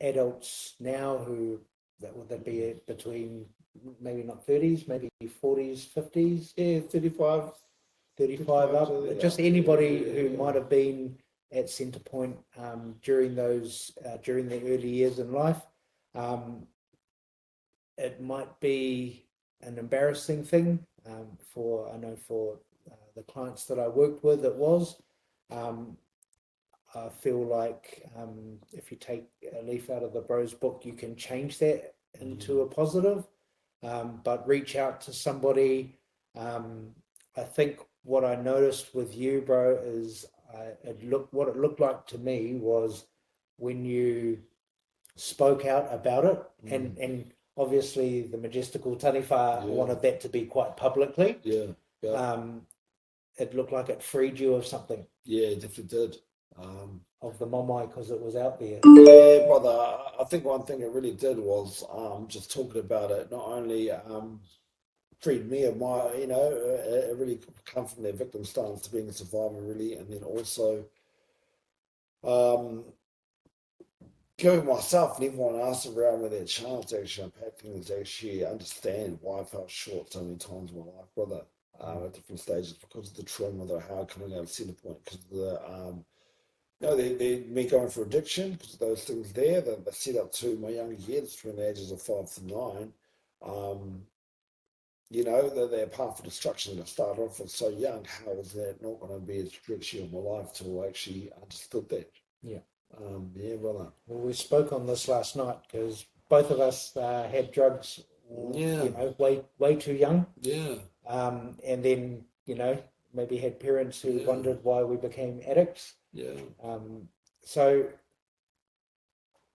adults now who that would that be between maybe not 30s, maybe 40s, 50s, Yeah, 35, 35 up, just anybody who might have been at center point during the early years in life. It might be an embarrassing thing for the clients that I worked with. It was. I feel like if you take a leaf out of the Bros book, you can change that into a positive. But reach out to somebody. I think what I noticed with you, bro, is what it looked like to me was when you spoke out about it, and obviously the Majestical Taniwha wanted that to be quite publicly. Yeah, It looked like it freed you of something. Yeah, it definitely did. Of the momai, because it was out there. Yeah, brother. I think one thing it really did was just talking about it. Not only freed me of my, it really come from their victim stance to being a survivor, really, and then also um, giving myself and everyone else around me that chance to actually unpack things, to actually understand why I felt short so many times in my life, brother, at different stages, because of the trauma that I had coming out of center point, because of the me going for addiction, because of those things there that set up to my younger years between the ages of 5 to 9. Their path of destruction that I started off with so young. How was that not going to be a trajectory of my life till I actually understood that? Yeah. Yeah, brother. Well, we spoke on this last night because both of us had drugs, Yeah. way too young. Yeah. and then, maybe had parents who wondered why we became addicts. Yeah. So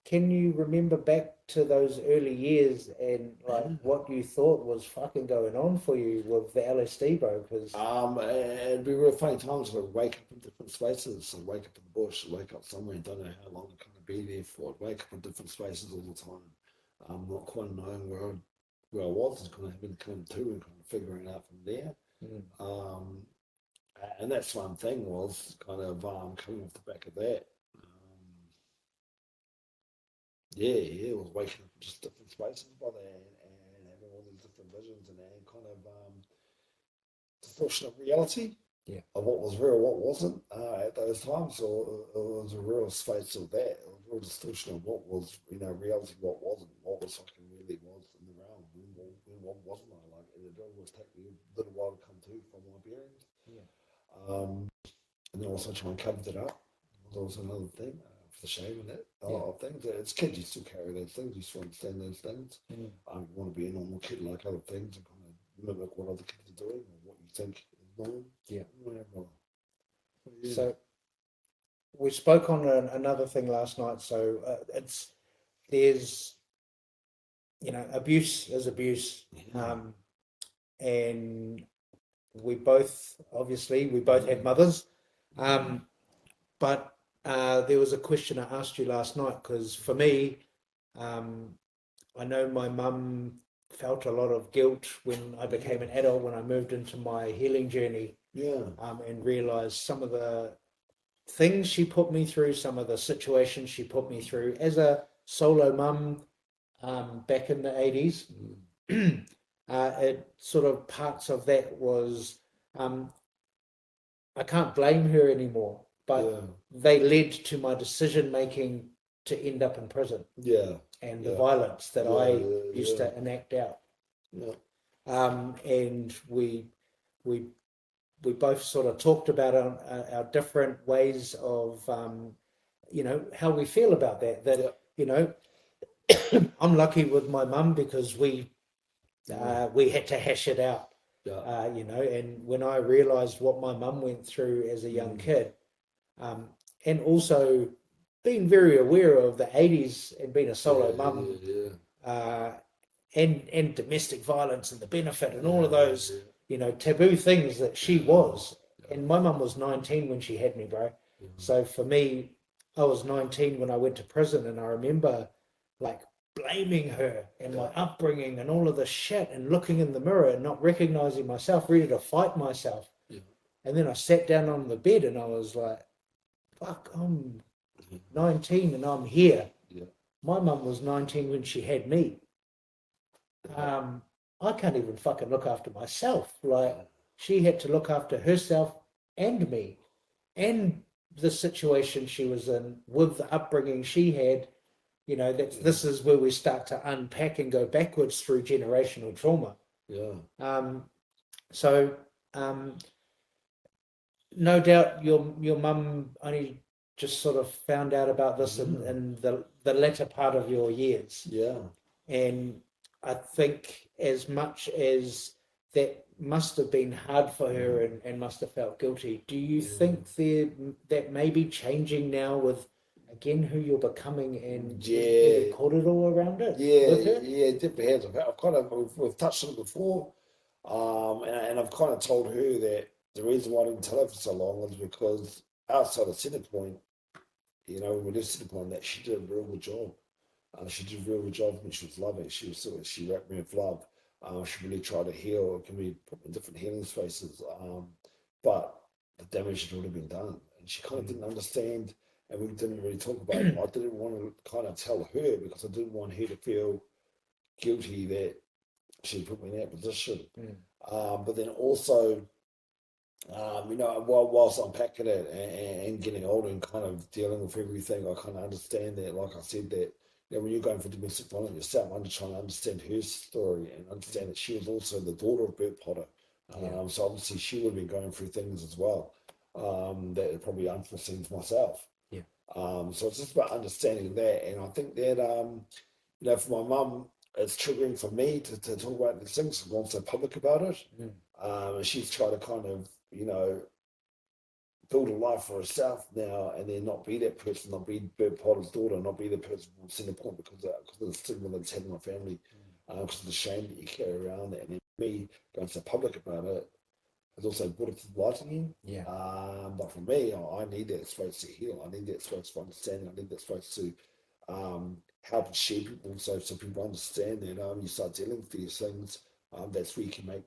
can you remember back to those early years and like what you thought was fucking going on for you with the LSD, bro? Because It'd be real funny times where I'd wake up in different spaces. So wake up in the bush, wake up somewhere, don't know how long I'm gonna be there for. I'd wake up in different spaces all the time. Not quite knowing where I was, just kind of having to come to and kind of figuring it out from there. And that's one thing was kind of coming off the back of that. It was waking up in just different spaces, brother, and having all these different visions and kind of distortion of reality of what was real, what wasn't at those times. So it was a real space of that, a real distortion of what was, reality, what wasn't, what was fucking really was in the realm, when what wasn't I like. And it always take me a little while to come to from my bearings. And then also try and cover that up. Was also another thing. For the shame in that, a lot of things. As kids, you still carry those things, you still understand those things. You want to be a normal kid like other things and kind of mimic what other kids are doing or what you think is normal. Whatever. So we spoke on another thing last night. So there's abuse is abuse, and we both had mothers, but there was a question I asked you last night because for me, I know my mum felt a lot of guilt when I became an adult, when I moved into my healing journey, and realized some of the things she put me through, some of the situations she put me through as a solo mum back in the 80s. It sort of parts of that was I can't blame her anymore, but they led to my decision making to end up in prison. And the violence that I used to enact out. And we both sort of talked about our different ways of how we feel about that. I'm lucky with my mum because we had to hash it out. And when I realized what my mum went through as a young kid, and also being very aware of the 80s and being a solo mum, and domestic violence and the benefit and all of those, taboo things that she was. And my mum was 19 when she had me, bro. So for me, I was 19 when I went to prison, and I remember like blaming her and my upbringing and all of this shit and looking in the mirror and not recognizing myself, ready to fight myself. And then I sat down on the bed and I was like, fuck, I'm 19 and I'm here. My mum was 19 when she had me. I can't even fucking look after myself. Like, she had to look after herself and me and the situation she was in with the upbringing she had. This is where we start to unpack and go backwards through generational trauma. So no doubt your mum only just sort of found out about this in the latter part of your years. And I think as much as that must have been hard for her and must have felt guilty, do you think that may be changing now with, again, who you're becoming and the corridor around it? It definitely has. I've kind of, we've touched on it before, and I've kind of told her that the reason why I didn't tell her for so long is because outside of Centrepoint, when we left Centrepoint, that she did a real good job. She did a real good job for me. She was loving. She wrapped me in love. She really tried to heal. It can be put in different healing spaces, but the damage had already been done, and she kind of didn't understand. And we didn't really talk about it. I didn't want to kind of tell her because I didn't want her to feel guilty that she put me in that position. But then also, whilst unpacking it and getting older and kind of dealing with everything, I kind of understand that, like I said, that when you're going for domestic violence yourself, I'm just trying to understand her story and understand that she was also the daughter of Bert Potter. So obviously she would have been going through things as well that are probably unforeseen to myself. So it's just about understanding that. And I think that, for my mum, it's triggering for me to talk about these things. I'm not so public about it. And she's trying to kind of, build a life for herself now, and then not be that person, not be Bert Potter's daughter, not be the person from Centre Point because of the stigma that's had in my family, because of the shame that you carry around. And then me going to the public about it has also brought it to the light again. Yeah. But for me, I need that space to heal. I need that space for understanding. I need that space to help and share people so people understand that you start dealing with these things. That's where you can make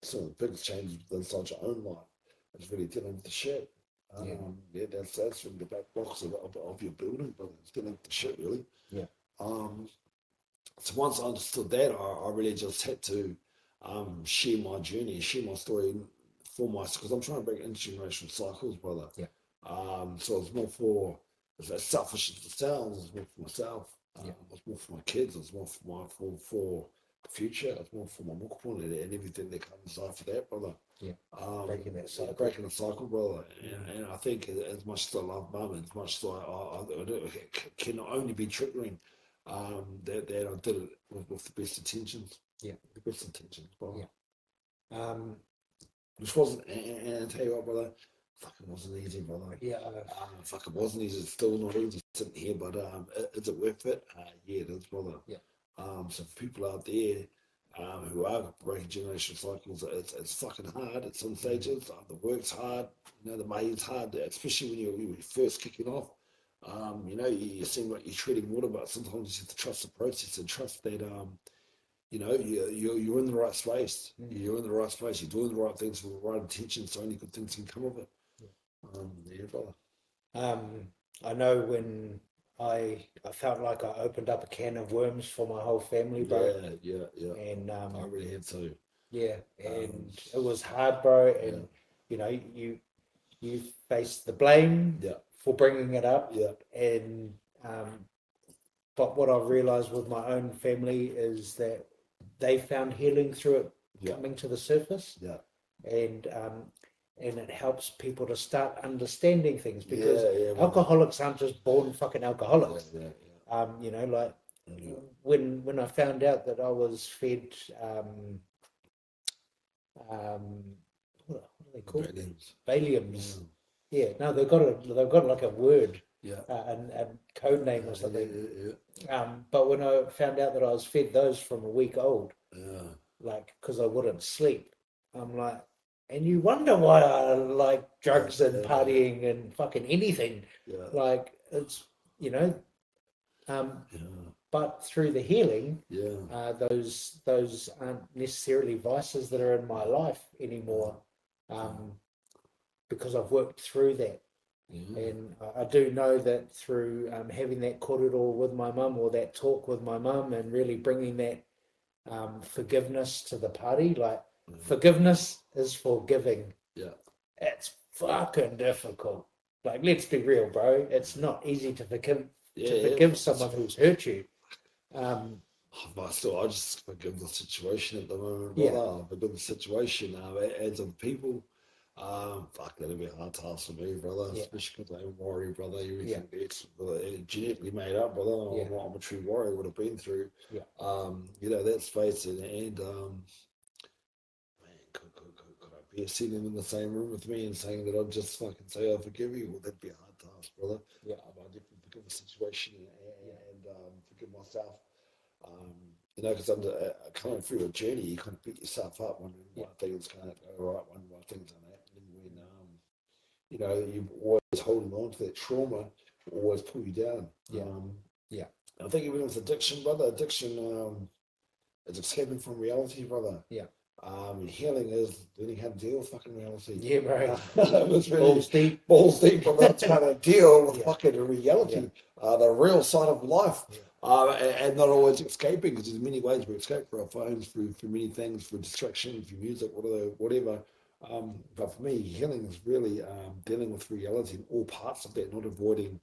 some of the biggest changes inside your own life. It's really dealing with the shit. That's really the back box of your building, but it's dealing with the shit, really. Yeah. So once I understood that, I really just had to share my journey, share my story for myself, because I'm trying to break intergenerational cycles, brother. Yeah. So it's more for, as selfish as it sounds, it's more for myself. It's more for my kids. It's more for the future. It's more for my mukapuna and everything that comes after that, brother. Yeah. Breaking that cycle. Breaking the cycle, brother. And I think as much as I love mum, as much as it can only be triggering that I did it with the best intentions. Yeah. The best intentions, brother. Yeah. Which wasn't, and I tell you what, brother, fucking wasn't easy, brother. Yeah. Fucking wasn't easy. It's still not easy sitting here, but is it worth it? Yeah, it is, brother. Yeah. So for people out there who are breaking generational cycles, it's fucking hard at some stages. The work's hard, the money's hard, especially when you're first kicking off. You seem like you're treading water, but sometimes you have to trust the process and trust that you're in the right space. You're in the right space. You're doing the right things with the right intentions, so only good things can come of it. Brother. I know when I felt like I opened up a can of worms for my whole family, bro. Yeah. And I really had to. Yeah, and it was hard, bro. And you faced the blame for bringing it up. Yeah. And but what I've realized with my own family is that they found healing through it coming to the surface. Yeah. And it helps people to start understanding things, because alcoholics aren't just born fucking alcoholics. When I found out that I was fed what are they called? Valiums. Yeah, no, they've got like a word, a code name or something. But when I found out that I was fed those from a week old, like because I wouldn't sleep, I'm like, and you wonder why I like drugs and partying and fucking anything. Like it's but through the healing, those aren't necessarily vices that are in my life anymore, because I've worked through that. And I do know that through having that korero with my mum, or that talk with my mum, and really bringing that forgiveness to the party, like forgiveness is forgiving. It's fucking difficult. Like, let's be real, bro. It's not easy to forgive someone who's hurt you. But still, I just forgive the situation at the moment, brother. I forgive the situation. As of people, that'll be a hard task for me, brother. Especially because I'm a warrior, brother. Everything it's genetically made up, brother. I'm a true warrior. Would have been through. That space and man, could I be sitting in the same room with me and saying that I'd just fucking say I forgive you? Well, that'd be a hard task, brother. I definitely forgive the situation and forgive myself. Because under coming through a journey, you kind of beat yourself up when things can't go right, when things aren't happening, when you're always holding on to that trauma, will always pull you down. I think even with addiction, brother, is escaping from reality, brother. Healing is learning how to deal with fucking reality. Yeah, right. It's really balls deep, but that's how to deal with fucking reality, the real side of life. And not always escaping, because there's many ways we escape through our phones, through many things, through distraction, through music, whatever. But for me, healing is really dealing with reality in all parts of that, not avoiding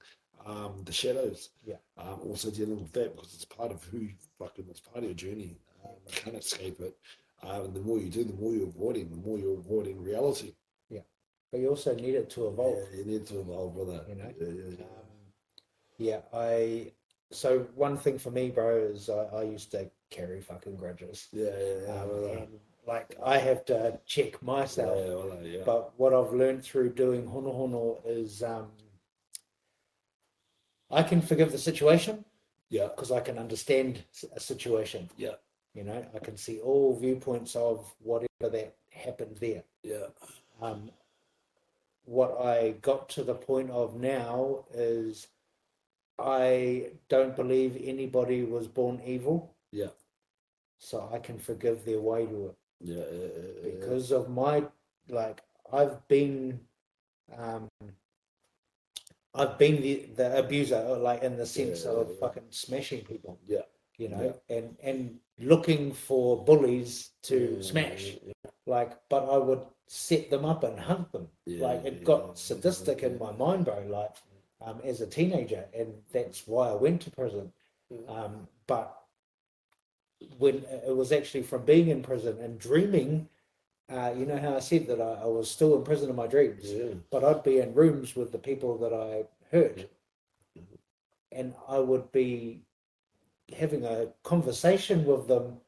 the shadows. Also dealing with that, because it's part of it's part of your journey. You can't escape it. And the more you do, the more you're avoiding reality. But you also need it to evolve. Yeah, you need to evolve, brother. So one thing for me, bro, is I used to carry fucking grudges. like I have to check myself. Yeah. But what I've learned through doing hono is I can forgive the situation Yeah. because I can understand a situation. Yeah. You know, I can see all viewpoints of whatever that happened there. Yeah. What I got to the point of now is I don't believe anybody was born evil, Yeah. so I can forgive their way to it Yeah. because of my like um, I've been the abuser, like in the sense of fucking smashing people. Yeah. You know, and looking for bullies to smash. Like, but I would set them up and hunt them. Like, it got sadistic in my mind, bro. Like, as a teenager, and that's why I went to prison. But when it was actually from being in prison and dreaming, you know how I said that I was still in prison in my dreams, but I'd be in rooms with the people that I hurt, and I would be having a conversation with them,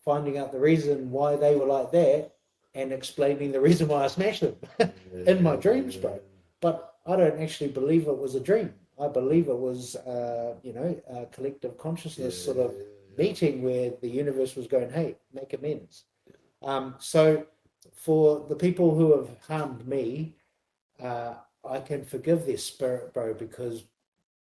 finding out the reason why they were like that, and explaining the reason why I smashed them in my dreams, bro. But I don't actually believe it was a dream. I believe it was, you know, a collective consciousness sort of meeting where the universe was going, hey, make amends. So for the people who have harmed me, I can forgive their spirit, bro, because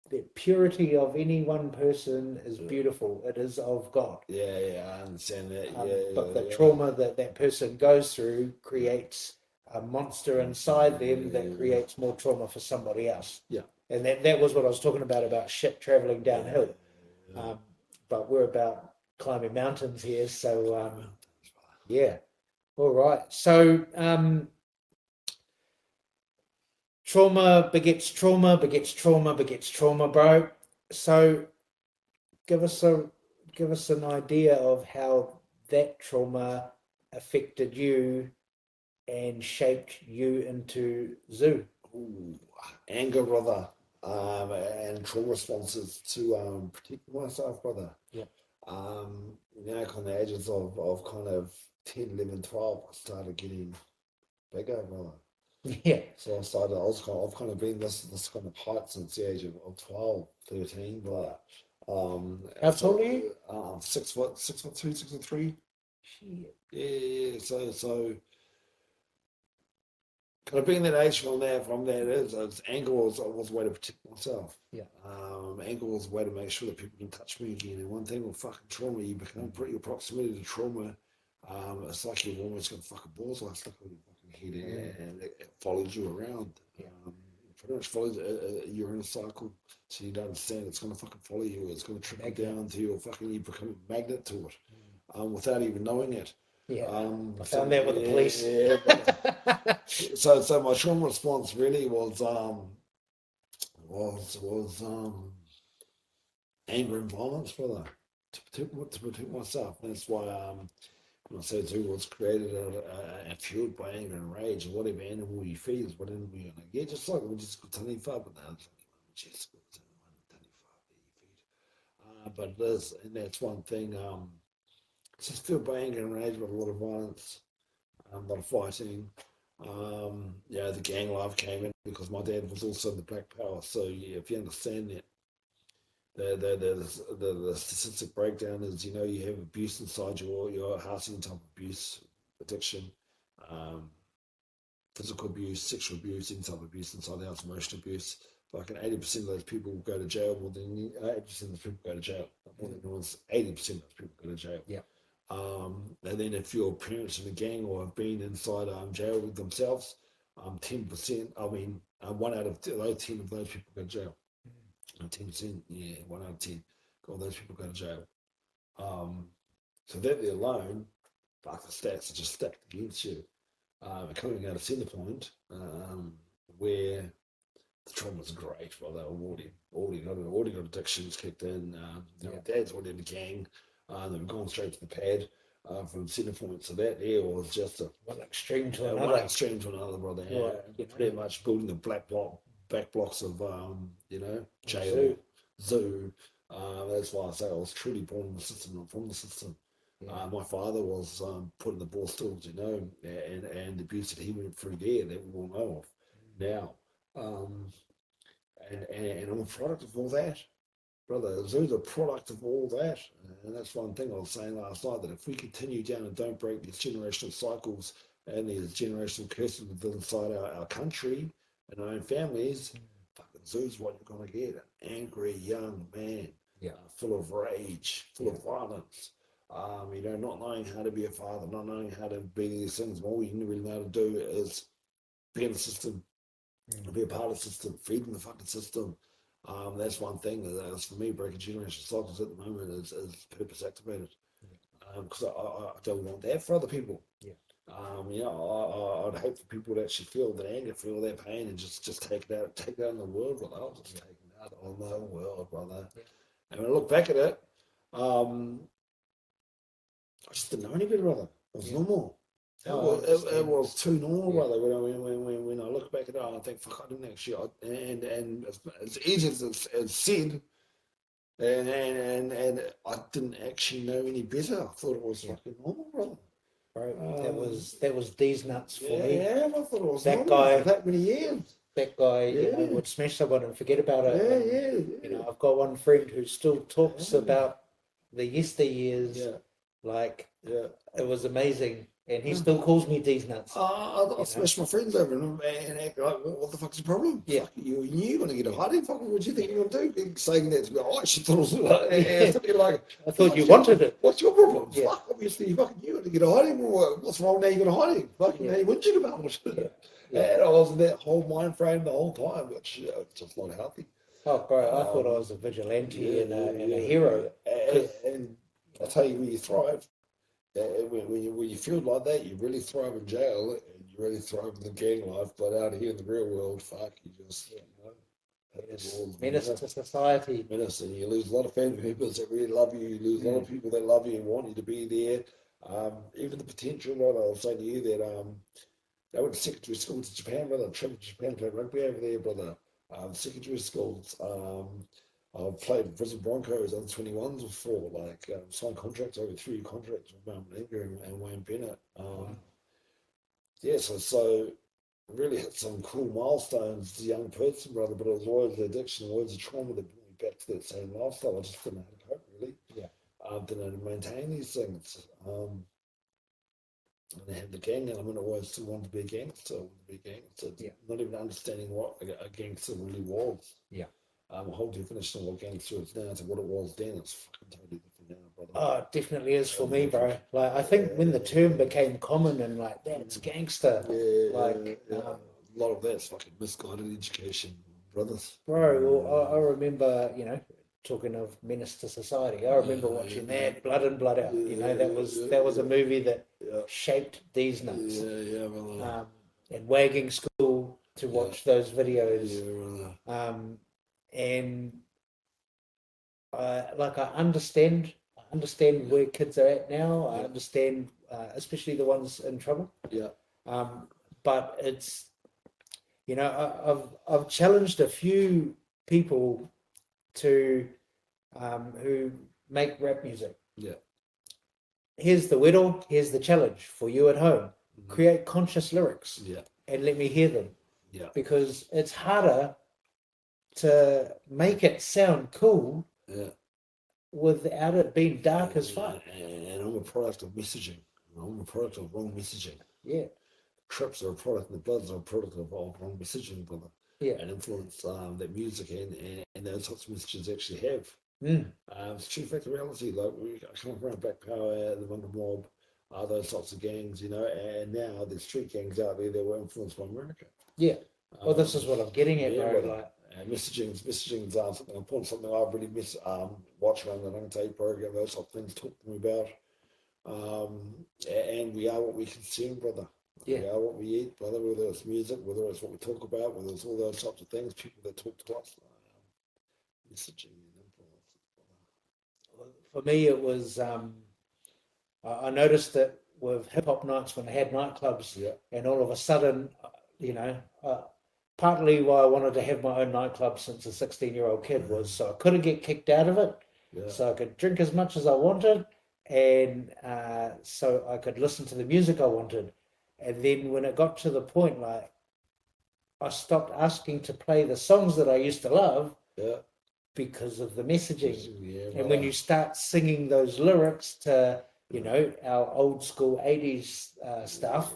the purity of any one person is beautiful. It is of God. Yeah, I understand that. But the trauma that that person goes through creates a monster inside them that creates more trauma for somebody else. Yeah. And that was what I was talking about shit traveling downhill. But we're about climbing mountains here. So, yeah. All right. So, trauma begets trauma, begets trauma, begets trauma, bro. So give us an idea of how that trauma affected you and shaped you into Zoo. Ooh, anger, brother, and trauma responses to protect myself, brother. Yeah. You know, kind of ages of kind of 10, 11, 12, I started getting bigger, brother. Yeah. So I've kind of been this kind of height since the age of 12, 13, brother. How tall are you? 6 foot, 6'2", 6'3". Shit. Yeah. So kind of being that age from that is anger was a way to protect myself. Yeah. Anger was a way to make sure that people can touch me again. And one thing with fucking trauma, you become your proximity to trauma. It's like you've almost got fucking balls like stuck on your fucking head, and it follows you around. Yeah. Pretty much follows. You're in a cycle, so you don't understand. It's gonna fucking follow you. It's gonna trickle down to your fucking. You become a magnet to it, without even knowing it. Yeah. I So, found that with the police. So my trauma response really was anger and violence, brother, to protect myself. That's why when I say Zoo was created and fueled by anger and rage, and whatever animal you feed is what animal you're gonna get. Just like Majestical Taniwha, but now it's Majestical Taniwha that you feed. But it is, and that's one thing. It's just fueled by anger and rage, with a lot of violence, a lot of fighting. The gang life came in because my dad was also in the Black Power. So yeah, if you understand that, the statistic breakdown is, you know, you have abuse inside your house, any type of abuse, addiction, um, physical abuse, sexual abuse, any type of abuse inside the house, emotional abuse. Like 80% of those people go to jail. More than 80% of those people go to jail. More than 80% of those people go to jail. Yeah. And then if your parents in a gang or have been inside jail with themselves, 10%. I mean, 1 out of 10 of those people go to jail. 10%, yeah, 1 out of 10. All those people go to jail. So that there alone, like the stats are just stacked against you. Coming out of Centrepoint, where the trauma's great. Well, they've already got addictions kicked in. Dad's already in the gang. They've gone straight to the pad from Centrepoint. So that there was just one extreme to another. One extreme to another, brother. Yeah, pretty much building the back blocks of jail, Zoo. That's why I say I was truly born in the system, not from the system. My father was put in the ball stills, you know, and the abuse that he went through there that we all know of now. Um, and I'm a product of all that. Brother, Zoo's a product of all that. And that's one thing I was saying last night, that if we continue down and don't break these generational cycles and these generational curses within inside our country and our own families, fucking Zoo's what you're going to get. An angry young man, full of rage, full of violence. You know, not knowing how to be a father, not knowing how to be these things. All you really know how to do is be in the system, be a part of the system, feeding the fucking system. That's one thing that's for me, breaking generational cycles at the moment is purpose activated. Because I don't want that for other people. You know, I'd hate for people to actually feel that anger, feel that pain, and just take it out in the world. But I'll just take it out on the world, brother. And when I look back at it, I just didn't know any better, brother. It was normal. It was too normal, brother. When I look back at it, I think, fuck, I didn't actually. And as easy as it's said, and I didn't actually know any better. I thought it was fucking normal, brother. Right. That was these nuts for me. Yeah, I thought it was That normal guy for that many years. That guy, you know, would smash someone and forget about it. You know, I've got one friend who still talks about the yesteryears. Like, it was amazing. And he still calls me these nuts. I smashed my friends over and act like, what the fuck's the problem? Fuck, you knew you were going to get a hiding. Fucking, what do you think you're going to do? Saying that to me, I actually thought it was like, I thought you wanted it. What's your problem? Fuck, obviously, fucking, you got to get a hiding. What's wrong now? You're going to hiding. Fucking, now you're whinging about it. And I was in that whole mind frame the whole time, which it's just not healthy. Oh, bro, I thought I was a vigilante and a hero. And I'll tell you where you thrive. When you feel like that, you really thrive in jail and you really thrive in the gang life. But out here in the real world, fuck, you just, you know, menace to society. Menace, and you lose a lot of family members that really love you. You lose a lot of people that love you and want you to be there. Even the potential, right? I was saying to you that I went to secondary school to Japan, brother. I traveled to Japan, played rugby over there, brother. Secondary schools. I've played Brisbane Broncos under 21s before, like signed contracts, over 3-year contracts with Mount Meninga and Wayne Bennett. So really hit some cool milestones as a young person, brother, but it was always the addiction, always the trauma that brought me back to that same lifestyle. I just didn't know how to cope, really. Didn't know how to maintain these things. And I had the gang element, I always still wanted to be a gangster, not even understanding what a gangster really was. A whole definition of what gangster is now to what it was then, it's fucking totally different now, brother. Oh, it definitely is for me, bro. Like, I think when the term became common and like, that's gangster. A lot of that's fucking misguided education, brothers. Bro, well, I remember, you know, talking of menace to society, I remember watching that, Blood In, Blood Out. You know, that was a movie that shaped these nuts. And wagging school to watch those videos. And I understand where kids are at now. I understand, especially the ones in trouble. But it's, you know, I've challenged a few people to who make rap music. Here's the riddle. Here's the challenge for you at home. Create conscious lyrics. And let me hear them. Because it's harder to make it sound cool without it being dark as fuck. And I'm a product of messaging. I'm a product of wrong messaging. Trips are a product, the Bloods are a product of wrong messaging, brother. And influence that music and those sorts of messages actually have. It's true fact of reality. Like, we come around Black Power, the Wonder Mob, those sorts of gangs, you know, and now there's street gangs out there that were influenced by America. Well, this is what I'm getting at, bro. Messaging's something important, something I've really watched around the Young Take program, those sort of things talk to me about. And we are what we consume, brother. We are what we eat, brother, whether it's music, whether it's what we talk about, whether it's all those types of things, people that talk to us. Messaging and influence. For me, it was, I noticed that with hip hop nights when they had nightclubs, and all of a sudden, you know, partly why I wanted to have my own nightclub since a 16-year-old kid was so I couldn't get kicked out of it, so I could drink as much as I wanted, and so I could listen to the music I wanted. And then when it got to the point, like, I stopped asking to play the songs that I used to love Yeah. because of the messaging. Yeah, And when you start singing those lyrics to, you know, our old school 80s stuff,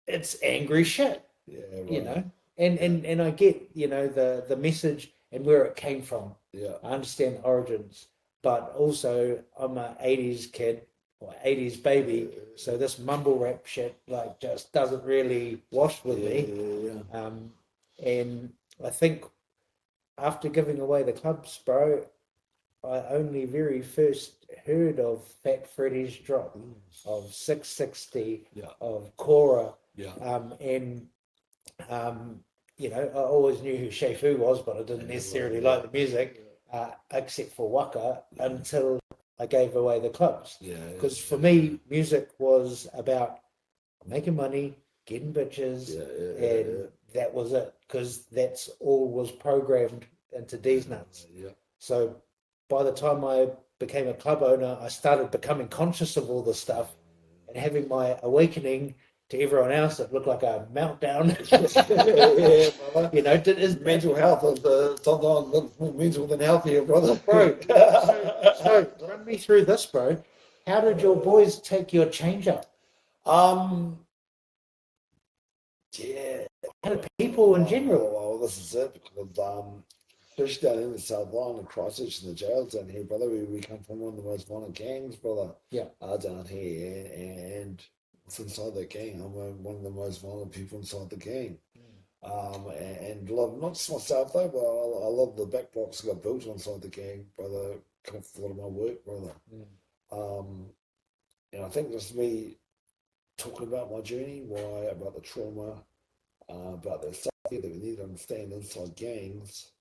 it's angry shit, yeah, you right. know. And I get, you know, the message and where it came from. Yeah. I understand origins, but also I'm a 80s kid or 80s baby, so this mumble rap shit like just doesn't really wash with me. Yeah. And I think after giving away the clubs, bro, I only very first heard of Fat Freddy's Drop, of 660, Yeah. of Cora, Yeah. and um, you know, I always knew who Shefu was, but I didn't necessarily like the music, except for Waka, until I gave away the clubs. Yeah. Because for me, music was about making money, getting bitches, and that was it. Because that's all was programmed into D's nuts. Yeah. So by the time I became a club owner, I started becoming conscious of all this stuff and having my awakening to everyone else. It looked like a meltdown. You know, is Mental health is sometimes more mental than healthier, brother. bro. So run me through this, bro. How did your boys take your change up? Um, yeah. How did people in general? Well, this is it because especially down in the South Island, the Christchurch and the jails down here, brother, we come from one of the most violent gangs, brother. Yeah. Down here, and what's inside that gang? I'm one of the most violent people inside the gang. And love not just myself though, but I love the back blocks that got built inside the gang, brother. Come for a lot of my work, brother. Um, and I think just me talking about my journey, why about the trauma, about the stuff that we need to understand inside gangs.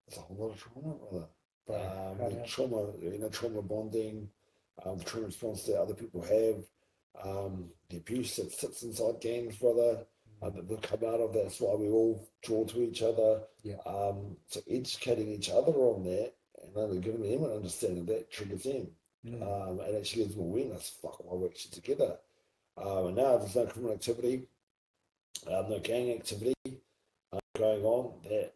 There's a whole lot of trauma, brother. The trauma, trauma bonding, the trauma response that other people have, the abuse that sits inside gangs, brother. That they come out of. That's why we all draw to each other. Yeah. So educating each other on that and then giving them an understanding that triggers them. And actually gives them awareness. Fuck, why we're actually together. And now there's no criminal activity, no gang activity going on that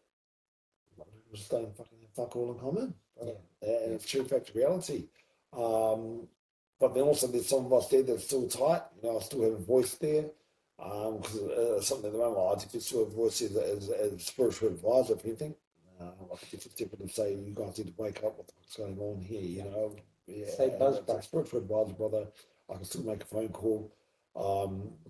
we're just don't fucking have fuck all in common. And it's true fact reality. But then also there's some of us there that's still tight. I still have a voice there. Because something at the moment, I think still have a voice as a spiritual advisor, if anything. I could just step in and say, you guys need to wake up, what the fuck's going on here, you know? Say buzz, a spiritual advisor, brother. I can still make a phone call.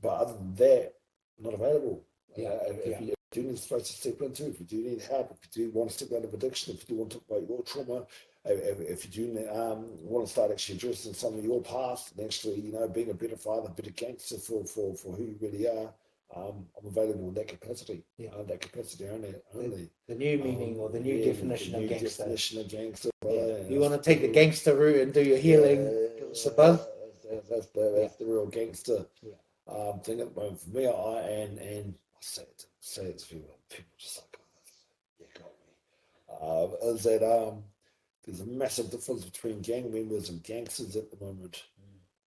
But other than that, not available. If you do need space to step into, if you do need help, if you do want to step out of addiction, if you do want to talk about your trauma, if you do want to start actually addressing some of your past and actually, being a better father, a better gangster for who you really are, I'm available in that capacity. That capacity only. The new meaning or the new definition of gangster. Definition of gangster. You want to take the gangster route and do your healing. Give us a buzz. That's the real gangster thing at the moment for me. And I say it to people just like, you got me. Is that there's a massive difference between gang members and gangsters at the moment.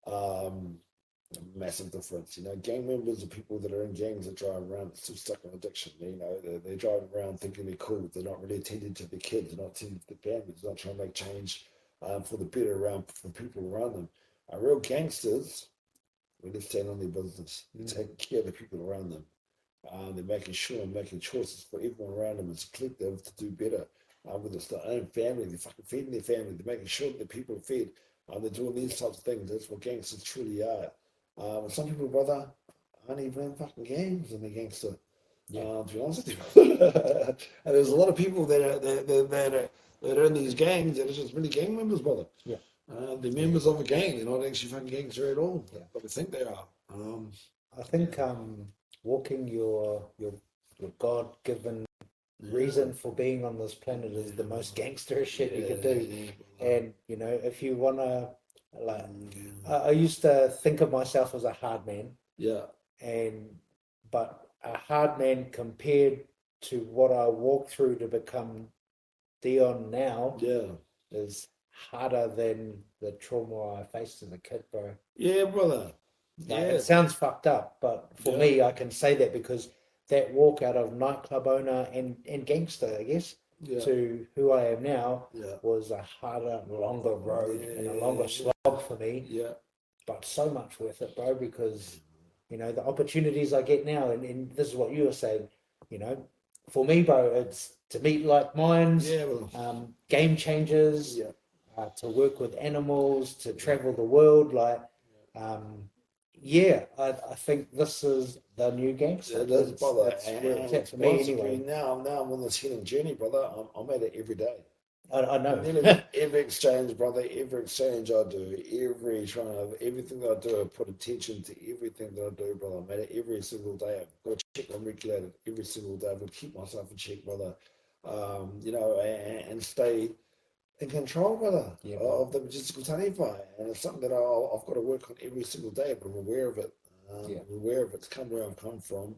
A massive difference. Gang members are people that are in gangs that drive around still stuck in addiction. They drive around thinking they're cool. They're not really attending to their kids. They're not attending to their families. They're not trying to make change for the better for people around them. Real gangsters really stand on their business. They're taking care of the people around them. They're making sure and making choices for everyone around them as a collective to do better. Whether it's their own family, they're fucking feeding their family. They're making sure that people are fed. They're doing these types of things. That's what gangsters truly are. Some people, brother, aren't even in fucking gangs and they're gangster. To be honest with you. And there's a lot of people that are in these gangs that are just really gang members, brother. They're members of a gang. They're not actually fucking gangster at all. But they think they are. I think walking your God-given reason for being on this planet is the most gangsterish shit you could do. And if you wanna, like, I used to think of myself as a hard man. But a hard man compared to what I walked through to become Dion now is harder than the trauma I faced as a kid, bro. Yeah, brother. Like, Yeah. it sounds fucked up, but for me, I can say that because that walk out of nightclub owner and gangster, I guess, Yeah. to who I am now Yeah. was a harder, longer road and a longer slog for me, Yeah. but so much worth it, bro, because, you know, the opportunities I get now, and this is what you were saying, you know, for me, bro, it's to meet like minds, Yeah, brother. game changers, Yeah. to work with animals, to travel the world, like, I think this is the new gangster. It is, brother. That's where it's at And for to be me honest with you, anyway. now I'm on this healing journey, brother. I'm at it every day. I know. Nearly with every exchange, brother, every exchange I do, everything that I do, I put attention to everything that I do, brother. I'm at it every single day. I've got to check, I'm regulated every single day. I've got to keep myself in check, brother. You know, and stay in control, brother, Yeah, bro. of the Majestical Taniwha. And it's something that I've got to work on every single day, but I'm aware of it. I'm aware of it. It's come where I've come from.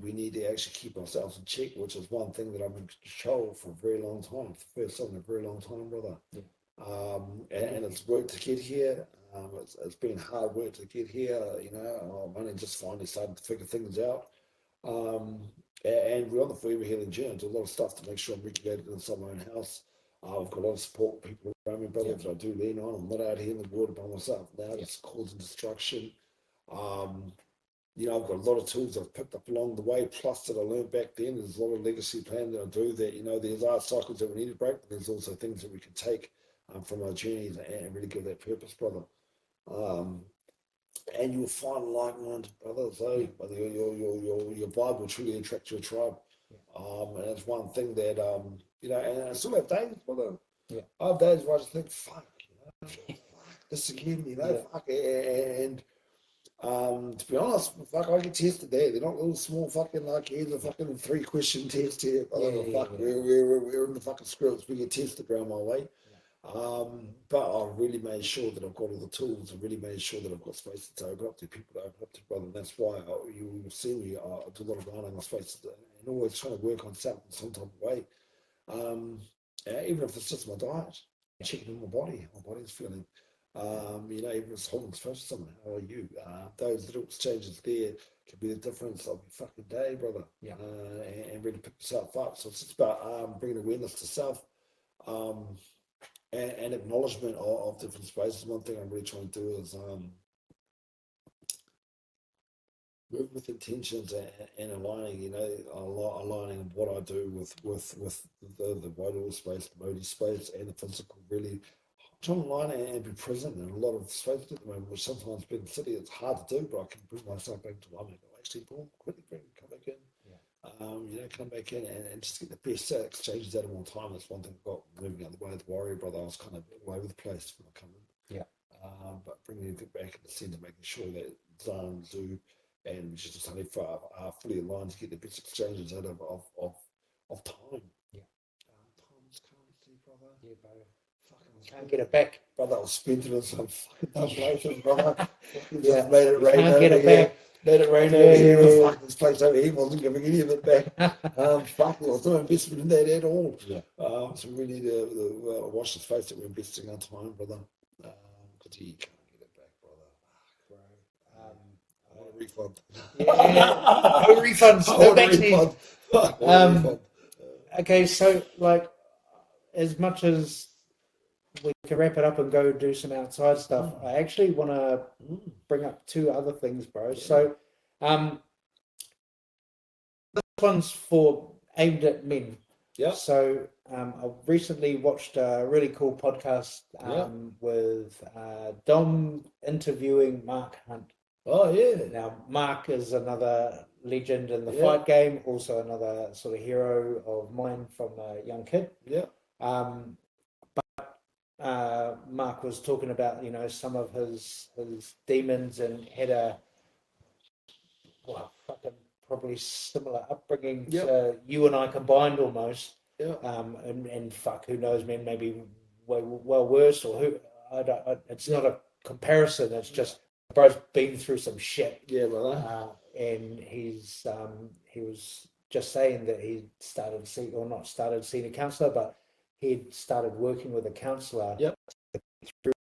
We need to actually keep ourselves in check, which is one thing that I've been control for a very long time. It's the first time in a very long time, brother. And it's worked to get here. It's been hard work to get here. You know, I'm only just finally starting to figure things out. Um, and we're on the forever healing journey. There's a lot of stuff to make sure I'm regulated inside my own house. I've got a lot of support people around me, brother, that I do lean on. I'm not out here in the world by myself now, just causing destruction. Um, you know, I've got a lot of tools I've picked up along the way, plus that I learned back then. There's a lot of legacy plan that I do that, you know, there's art cycles that we need to break, but there's also things that we can take from our journeys and really give that purpose, brother. Um, and you'll find like-minded brothers, whether your vibe will truly attract your tribe. And that's one thing that, you know, and I still have days, brother. I have days where I just think, fuck, you know, fuck this again, you know, fuck. And to be honest, fuck, I get tested there. They're not little small fucking like here's a fucking 3-question test here. Fuck, we're in the fucking scripts. We get tested around my way. But I really made sure that I've got all the tools. I really made sure that I've got spaces to open up to, people to open up to, brother. And that's why you will see me. I do a lot of running on spaces and always trying to work on something some type of way. Even if it's just my diet, checking in my body, how my body's feeling. You know, even if it's holding space for someone, how are you? Those little exchanges there can be the difference of your fucking day, brother. And really pick yourself up. So it's just about bringing awareness to self. And acknowledgement of different spaces. One thing I'm really trying to do is work with intentions and aligning, you know, aligning what I do with the wider space, the Modi space, and the physical. Really trying to align and be present in a lot of spaces at the moment, which sometimes being in the city it's hard to do, but I can bring myself back to one. Actually, boom, quickly come back in. You know, come back in and just get the best exchanges out of all time. That's one thing I've got moving out the way of the warrior, brother. I was kind of all over the place when I come in. But bringing everything back in the centre, making sure that Zahn, Zoo, and Majestical Taniwha are fully aligned to get the best exchanges out of time. Time is currency, brother. Bro. Can't get it back. Brother, I was spending on some fucking dumb places, brother. Yeah. Just made it rain Can't over get it here. back. Let it rain over here. Fuck, this place over here wasn't giving any of it back. Fuck, there was no investment in that at all. So we need to wash the face that we're investing our time, brother. Because you can't get it back, brother. I want a refund. No refunds. No backseat. Refund. Okay, so like, as much as we can wrap it up and go do some outside stuff, I actually want to bring up two other things, bro. So, this one's for aimed at men. So, I recently watched a really cool podcast with Dom interviewing Mark Hunt. Oh yeah. Now, Mark is another legend in the fight game, also another sort of hero of mine from a young kid. Mark was talking about, you know, some of his demons and had a fucking probably similar upbringing to you and I combined almost. And fuck, who knows, man? Maybe well worse, or who? It's not a comparison. It's just bro's been through some shit. And he was just saying that he not started seeing a counselor, but he'd started working with a counsellor Yep. through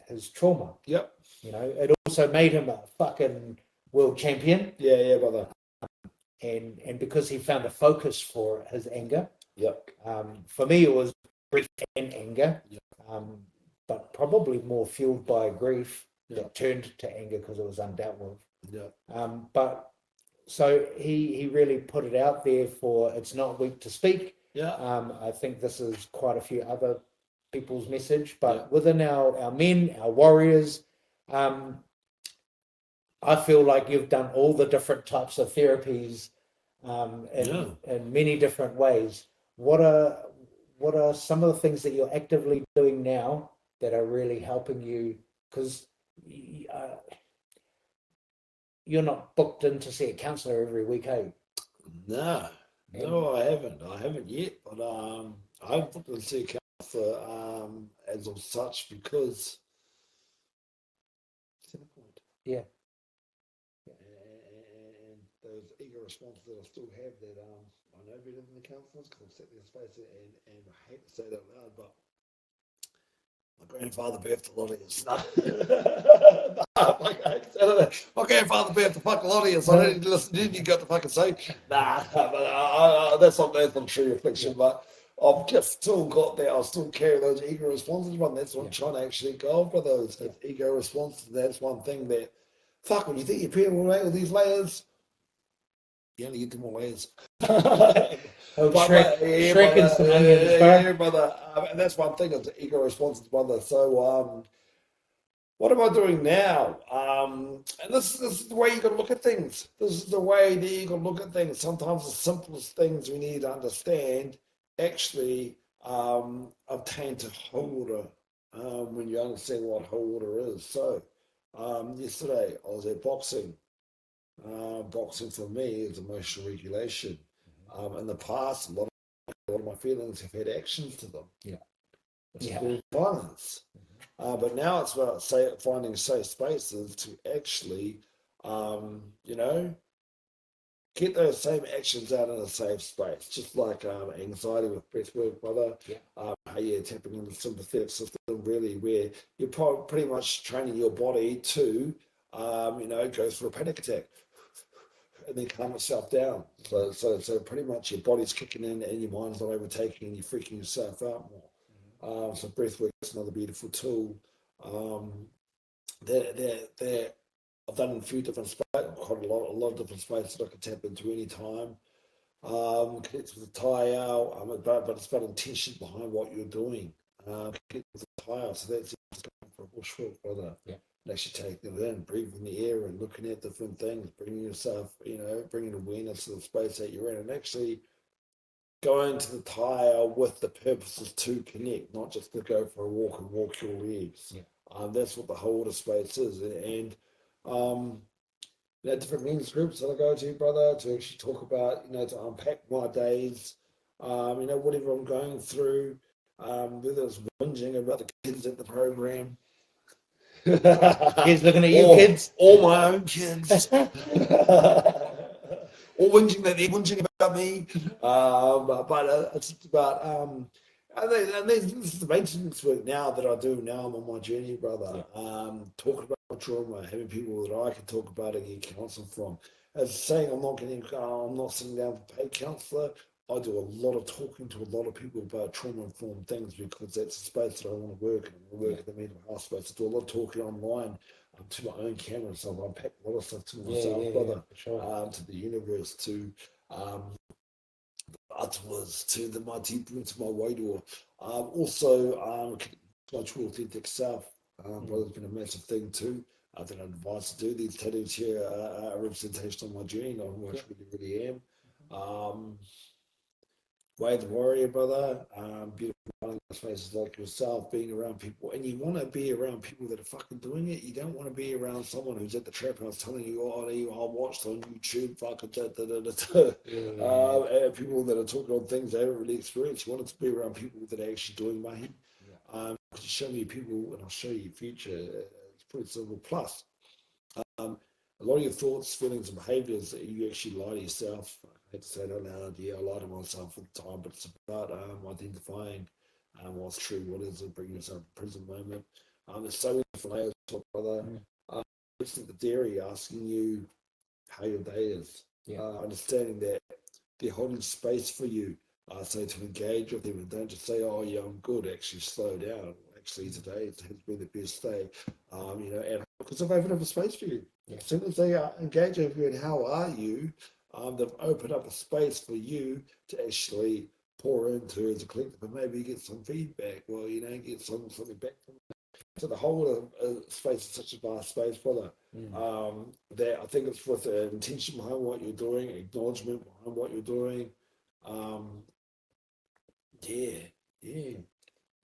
his trauma. Yep. You know, it also made him a fucking world champion. Yeah, brother. And because he found a focus for his anger. Yep. For me, it was grief and anger, Yep. but probably more fueled by grief Yep. that turned to anger because it was undealt with. Yeah. But so he really put it out there for it's not weak to speak. Yeah. I think this is quite a few other people's message, but Yeah. within our men, our warriors, I feel like you've done all the different types of therapies in many different ways. What are some of the things that you're actively doing now that are really helping you? Because you're not booked in to see a counsellor every week, hey? No, I haven't yet. But I haven't booked in to see a counsellor as of such because it's the point. Yeah. And those ego responses that I still have that I know better than the counsellors because I've sat there in space and I hate to say that out loud, but my grandfather birthed a lot of us. My grandfather birthed a fuck a lot of us. I don't need to listen to you got to fucking say. But that's not true reflection. But I've just still got that. I still carry those ego responses. But that's what I'm trying to actually go for those ego responses. That's one thing that, fuck, when you think you're peeling away with these layers, you only get 2 more layers. Shrek and some onions, yeah, brother. And that's one thing, is the ego responses, brother. So, what am I doing now? And this is the way you got to look at things. This is the way that you got to look at things. Sometimes the simplest things we need to understand actually obtain to holder when you understand what holder is. So, yesterday I was at boxing. Boxing for me is emotional regulation. In the past, a lot of my feelings have had actions to them. Yeah. It's called violence. But now it's about finding safe spaces to actually, get those same actions out in a safe space. Just like anxiety with breath work, brother. Yeah. Tapping into the sympathetic system, really, where you're pretty much training your body to, go through a panic attack and then calm itself down. So pretty much your body's kicking in and your mind's not overtaking and you're freaking yourself out more. So breathwork is another beautiful tool. That I've done in a few different spaces, quite a lot of different spaces that I can tap into any time. Connect with the tile, but it's about intention behind what you're doing. Connect with the tile, so that's just going for a bushwalk, brother. Yeah. And actually taking it in, breathing in the air and looking at different things, bringing yourself, bringing awareness to the space that you're in, and actually going to the tile with the purposes to connect, not just to go for a walk and walk your legs. Yeah. That's what the holder space is, and different men's groups that I go to, brother, to actually talk about, to unpack my days, whatever I'm going through, whether it's whinging about the kids at the program. Kids looking at you, kids. All my own kids. Or whinging that they're whinging about me. But it's about, this is the maintenance work now that I do. Now I'm on my journey, brother. Talking about my trauma, having people that I can talk about and get counsel from. As saying, I'm not sitting down for paid counsellor. I do a lot of talking to a lot of people about trauma-informed things because that's the space that I want to work in. I work in the mental health space. I do a lot of talking online to my own camera, so I unpack a lot of stuff to myself, brother, to the universe, to upwards, to my deeper into my wairua. Also, my true authentic self, brother, has been a massive thing too. I think I'm advised to do these tattoos here, a representation of my journey, of who I really am. Way the warrior, brother. Beautiful spaces like yourself, being around people, and you want to be around people that are fucking doing it. You don't want to be around someone who's at the trap house telling you, I watched on YouTube, fucking and people that are talking on things they haven't really experienced. You want to be around people that are actually doing mahi. Show me people, and I'll show you future. It's pretty simple. Plus, a lot of your thoughts, feelings, and behaviors that you actually lie to yourself. I hate to say it out loud, yeah, I lie to myself all the time, but it's about identifying what's true, what isn't, bringing yourself to the present moment. There's so many different layers to it, brother. Listening to Dairy asking you how your day is, understanding that they're holding space for you. So to engage with them and don't just say, "Oh, yeah, I'm good." Actually, slow down. Actually, today has been the best day. And because they've opened up a space for you. As soon as they engage with you and how are you, they've opened up a space for you to actually pour into as a collective and maybe get some feedback. Well, get something back from. So the whole space is such a vast space, brother. That I think it's with the intention behind what you're doing, acknowledgement behind what you're doing. Yeah.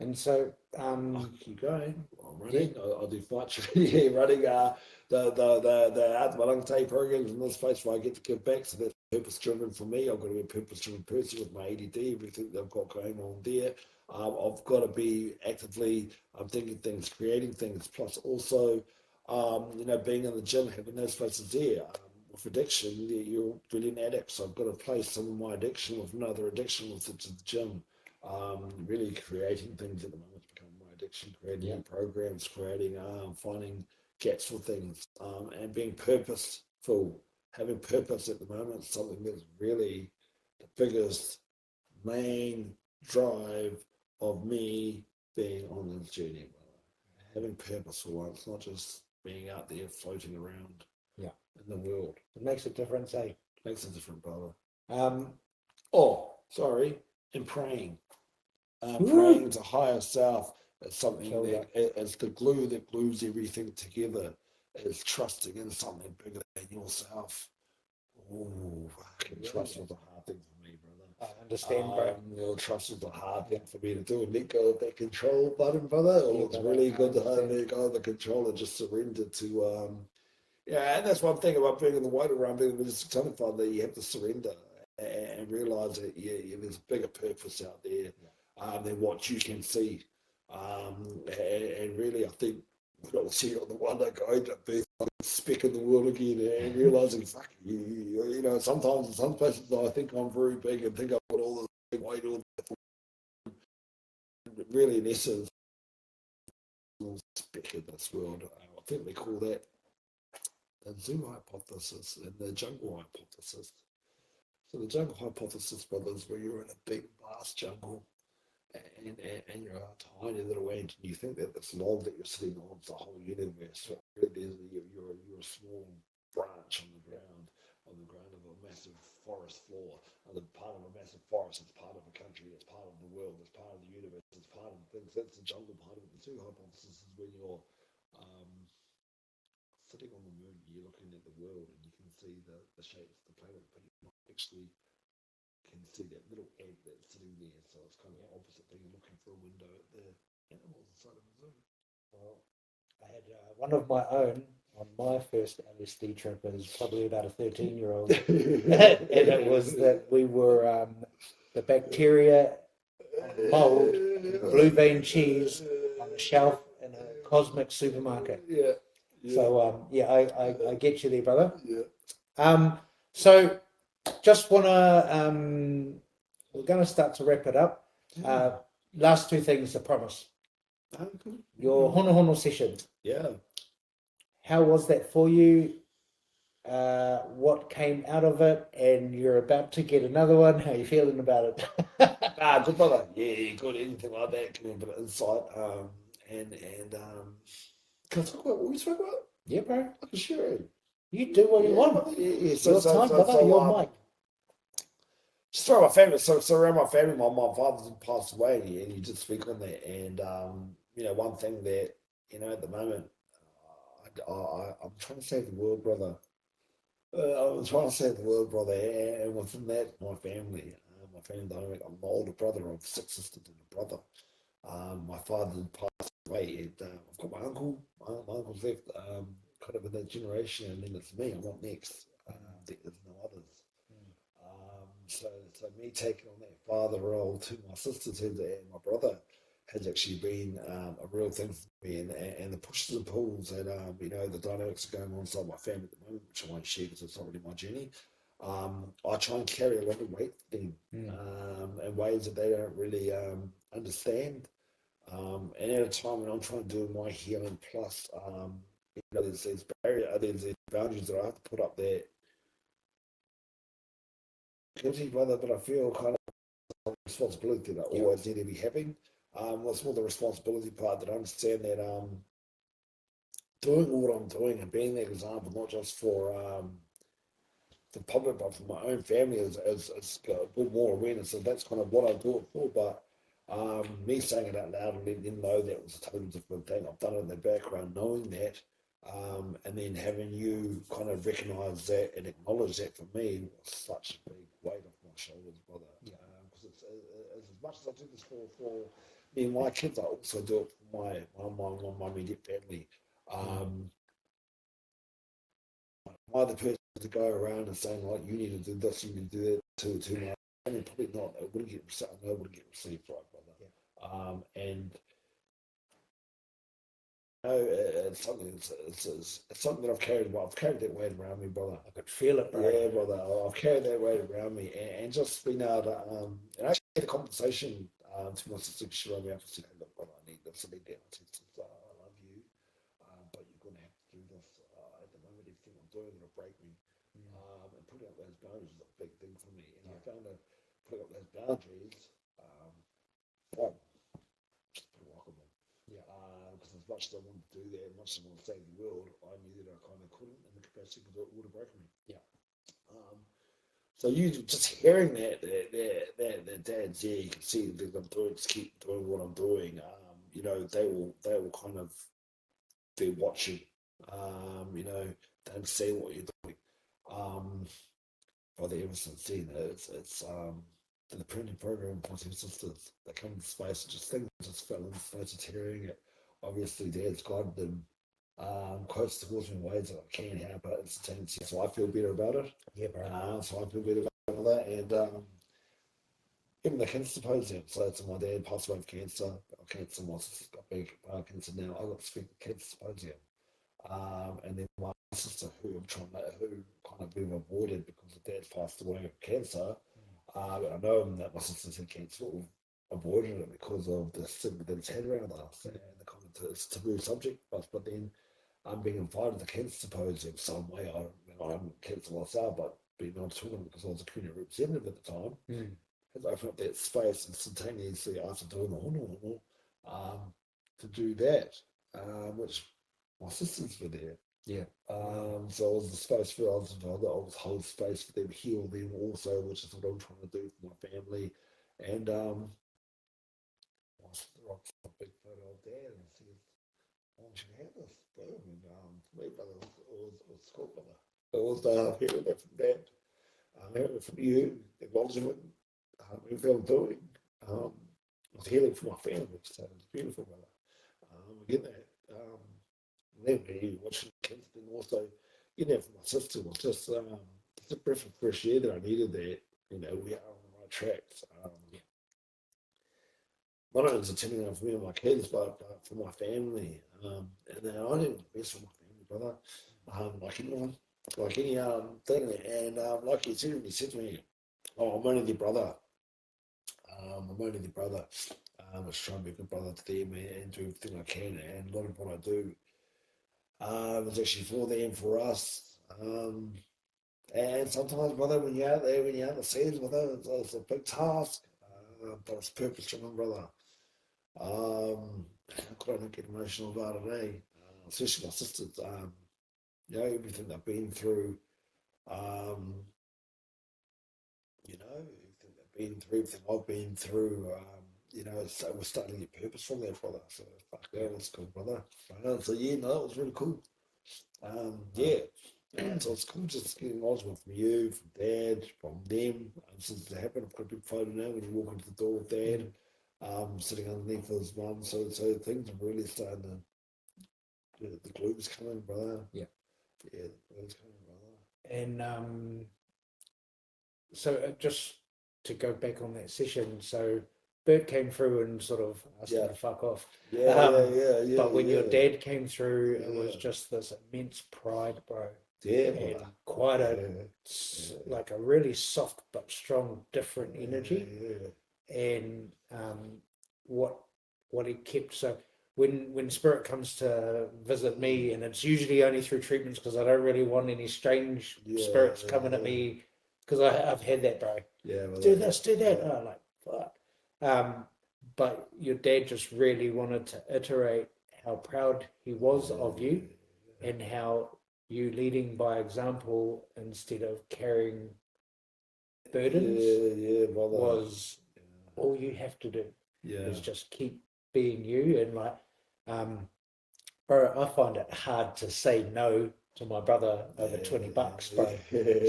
And so, I'll keep going. I'm running. I'll do fight training. Running. The Atmarangtai programs in this place where I get to give back. So that's purpose driven for me. I've got to be a purpose driven person with my ADD, everything that I've got going on there. I've got to be actively thinking things, creating things, plus also, being in the gym, having those places there. With addiction, you're really an addict, so I've got to place some of my addiction with another addiction with it to the gym. Really creating things at the moment has become my addiction, creating new programs, finding gaps for things, and being purposeful. Having purpose at the moment is something that's really the biggest main drive of me being on this journey. Having purpose for once, not just being out there floating around in the world. It makes a difference, eh? Makes a difference, brother. Um, And praying. Praying to higher self is something that is the glue that glues everything together. Is trusting in something bigger than yourself. Oh, fucking trust was a hard thing for me, brother. I understand, bro. Trust was a hard thing for me to do. And let go of that control button, brother. It's really good to let go of the control and just surrender to. And that's one thing about being in the white around being a Majestical Taniwha, that you have to surrender and realize that there's a bigger purpose out there than what you can see. And really, I think we don't see it on the one that going to be speck in the world again and realizing, fuck, sometimes in some places I think I'm very big and think I've got all this big weight, really in essence, speck in this world. I think they call that the zoo hypothesis and the jungle hypothesis. So the jungle hypothesis, brothers, where you're in a big, vast jungle and you're a tiny little ant, and you think that this log that you're sitting on is the whole universe. So really, you're a small branch on the ground of a massive forest floor. And part of a massive forest, it's part of a country, it's part of the world, it's part of the universe, it's part of things. That's the jungle part of it. The zoo hypothesis is when you're sitting on the moon, you're looking at the world and you can see the shapes of the planet, but you actually can see that little ant that's sitting there. So it's kind of the opposite thing. You're looking through a window at the animals inside of the zoo. Well, I had one of my own on my first LSD trip. It was probably about a 13-year-old. And it was that we were the bacteria, mold, blue vein cheese on a shelf in a cosmic supermarket. So I get you there, brother. So just wanna we're gonna start to wrap it up. Last two things, I promise. Your hono hono session. How was that for you? What came out of it? And you're about to get another one. How are you feeling about it? Good, brother. Yeah, good. Anything like that, give me a bit of insight. Can I talk about what we spoke about? Yeah, bro. I can share it. You do what you want. Yeah. Your time, brother. Your mic. Just around my family. So around my family, my father passed away, and you just speak on that. And one thing that at the moment, I'm trying to save the world, brother. I'm trying to save the world, brother, and within that, my family. My family dynamic. I'm the older brother of 6 sisters and a brother. My father passed away, and I've got my uncle. My uncle's left, kind of in that generation, and then it's me. I'm not next. There's no others. So me taking on that father role to my sisters and my brother has actually been a real thing for me, and the pushes and pulls and the dynamics are going on inside my family at the moment, which I won't share because it's not really my journey. I try and carry a lot of weight for them in ways that they don't really understand. And at a time when I'm trying to do my healing plus, there's these barriers, there's these boundaries that I have to put up there. Guilty, brother, but I feel kind of responsibility that I always need to be having. What's more the responsibility part that I understand that doing what I'm doing and being that example, not just for the public, but for my own family, is a bit more awareness. So that's kind of what I do it for. But me saying it out loud and letting them know that was a totally different thing. I've done it in the background, knowing that, and then having you kind of recognise that and acknowledge that for me was such a big weight off my shoulders, brother. Because it's as much as I do this for me and my kids, I also do it for my immediate family. I'm the person to go around and saying like, you need to do this, you need to do that to my family. Probably not. It wouldn't get received. I know it wouldn't get received right, brother. And it's something. It's something that I've carried. Well, I've carried that weight around me, brother. I could feel it, bro. Yeah, brother. I've carried that weight around me, and just being able to, and I actually had a conversation to my sister. She rang me up and said, "Hey, look, brother, I need this. I need that." I said, "Sister, I love you, but you're going to have to do this. At the moment, everything I'm doing will break me." And putting up those boundaries is a big thing for me. And I found that putting up those boundaries, well, just pretty remarkable. Because as much as I wanted to do that, as much as I wanted to save the world, I knew that I kind of couldn't in the capacity because it would have broken me. So you just hearing that dad's there, you can see that I'm doing, just keep doing what I'm doing. They will kind of be watching. They understand what you're doing. By the ever since then, it's the printing program, Positive Sisters, they come into space and just things just fell into space, just hearing it. Obviously, Dad's guided them close towards me in ways that I can't help but instantaneously. So I feel better about it. Yeah, bro. So I feel better about that. And even the cancer symposium. So my dad passed away of cancer. Cancer, my sister's got big cancer now. I got to speak at the cancer symposium. And then my sister, who kind of been avoided because her dad passed away of cancer. I know that my sister's had cancer, avoided it because of the stigma that it's had around us and the kind of it's a taboo subject. But then I'm being invited to the cancer symposium some way. I'm cancer myself, but being on talking because I was a community representative at the time, has opened up that space instantaneously after doing the hono to do that, which my sisters were there. Yeah. So it was the space for us, I was hold space for them, heal them also, which is what I'm trying to do for my family. And my sister rocks a big photo of Dad and says, "I want you to have this, bro." And me, brother, it was cool, brother. It was hearing that from Dad, hearing it from you, acknowledging everything I'm doing. It was healing for my family, so it was beautiful, brother. Again, that. Then me watching the kids, and also, for my sister was just a breath of fresh air that I needed there. We are on the right tracks. Not only is it turning out for me and my kids, but for my family. And then I need the best for my family, brother. Like anyone, like any thing. And like you said to me, "Oh, I'm only their brother. I'm only their brother. I was trying to be a good brother to them and do everything I can. And a lot of what I do was actually for them, for us. And sometimes, brother, when you're out there, when you're out in the seas, brother, it's a big task, but it's purpose driven, brother. I don't get emotional about it, eh? Especially my sisters, everything they've been through, everything they've been through, everything I've been through, so we're starting to get purpose from that, brother. So, fuck that, was cool, brother. So, yeah, no, it was really cool. So it's cool just getting acknowledgement from you, from Dad, from them. Since it happened, I've got a big photo now when you walk into the door with Dad, sitting underneath his mum. So things are really starting to, the glue's coming, brother. Yeah. Yeah, the glue's coming, brother. And so just to go back on that session, so Bert came through and sort of asked him to fuck off. But when your yeah. dad came through, it was just this immense pride, bro. Yeah, And brother. quite like a really soft but strong, different energy. And what he kept, so when spirit comes to visit me, and it's usually only through treatments because I don't really want any strange spirits coming at me, because I've had that, bro. Do this, do that. Oh, like fuck. But your dad just really wanted to iterate how proud he was of you, and how you leading by example instead of carrying burdens brother. was all you have to do is just keep being you. And like, bro, I find it hard to say no to my brother over $20, bro.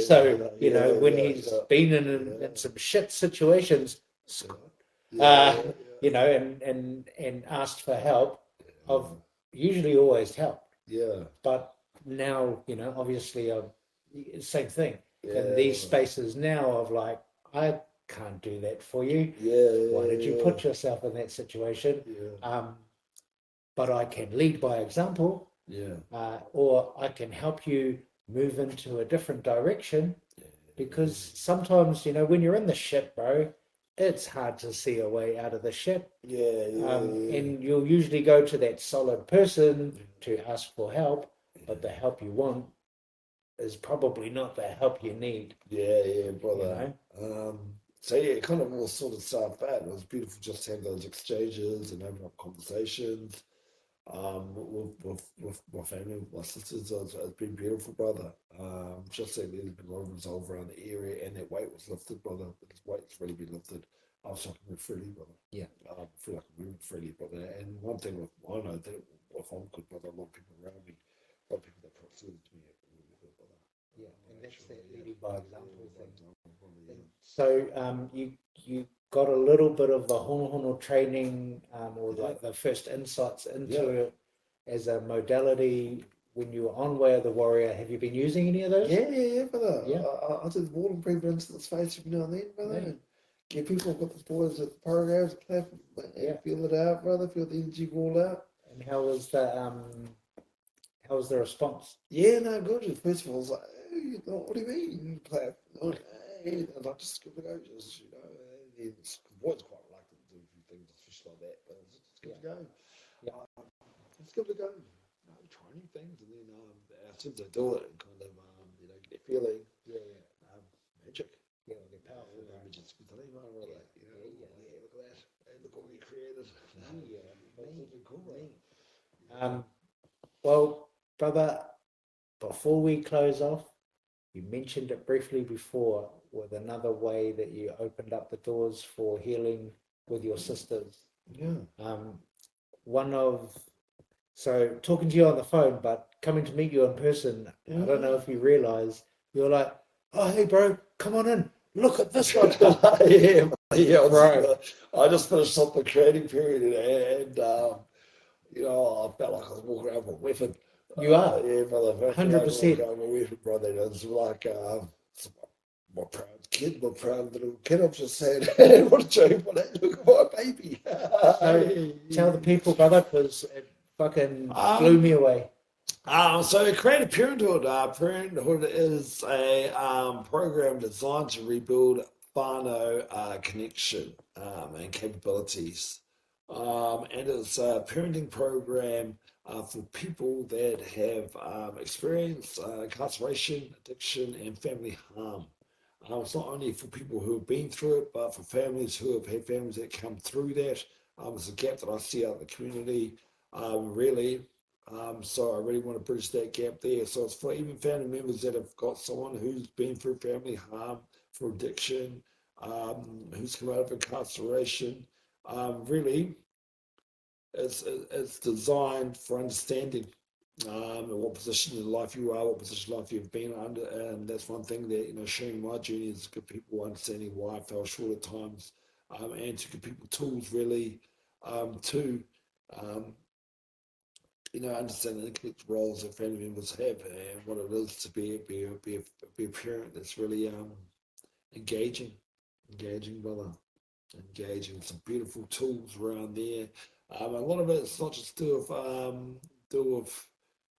So you know, when he's been in some shit situations, you know, and asked for help, I've usually always helped. But now, you know, obviously, same thing. In these spaces now of like, I can't do that for you. Why did you put yourself in that situation? But I can lead by example, or I can help you move into a different direction, because sometimes, you know, when you're in the shit, bro, it's hard to see a way out of the shit. And you'll usually go to that solid person to ask for help, but the help you want is probably not the help you need. Brother. So it kind of all sort of started that. It was beautiful just to have those exchanges and having up conversations. With my family, with my sisters, it's been beautiful, brother. Just that there's been a lot of resolve around the area, and that weight was lifted, brother. This weight's really been lifted. I was talking with freely, brother. I feel like I'm moving freely, brother. And one thing with I know that if I'm good, brother, a lot of people around me, a lot of people that proximity to me, brother. And that's that leading by example thing. So you got a little bit of the hono training, or like the first insights into it as a modality when you were on Way of the Warrior. Have you been using any of those? Brother. I did water and breathe into the space every now and then, brother. And get people, got the boys at the programs, feel it out, brother. Feel the energy roll out. And how was the response? No, good. First of all, I was like, hey, what do you mean? You play, hey, I'd like to give it a go, just, you know. And it's boys quite reluctant to do a few things, especially like that, but it's good to go. Let's give it a go. You know, try new things, and then as soon as I do it, and kind of, you know, get a feeling. Magic. They're powerful. Majestical Taniwha, right? You know, look at that. Hey, look what we created. Cool. Well, brother, before we close off, you mentioned it briefly before with another way that you opened up the doors for healing with your sisters. So talking to you on the phone, but coming to meet you in person, I don't know if you realize, you're like, oh, hey, bro, come on in. Look at this one. Bro. I just finished up the creating period, and you know, I felt like I was walking around with a weapon. You are? Brother. 100%. I'm a weapon, brother. It's like my proud little kid. I'm just saying, hey, what a joke! Look at my baby. So tell the people, brother, because it fucking blew me away. So Creative Parenthood. Parenthood is a program designed to rebuild whānau connection and capabilities. And it's a parenting program for people that have experienced incarceration, addiction, and family harm. It's not only for people who have been through it, but for families who have had families that come through that. There's a gap that I see out in the community, really. So I really want to bridge that gap there. So it's for even family members that have got someone who's been through family harm, for addiction, who's come out of incarceration. Really, it's designed for understanding what position in life you are, what position in life you've been under, and that's one thing that, you know, sharing my journey is to give people understanding why I fell short at times, and to give people tools really to you know, understand the incorrect roles that family members have and what it is to be a parent that's really engaging, brother. engaging some beautiful tools around there. A lot of it's not just do with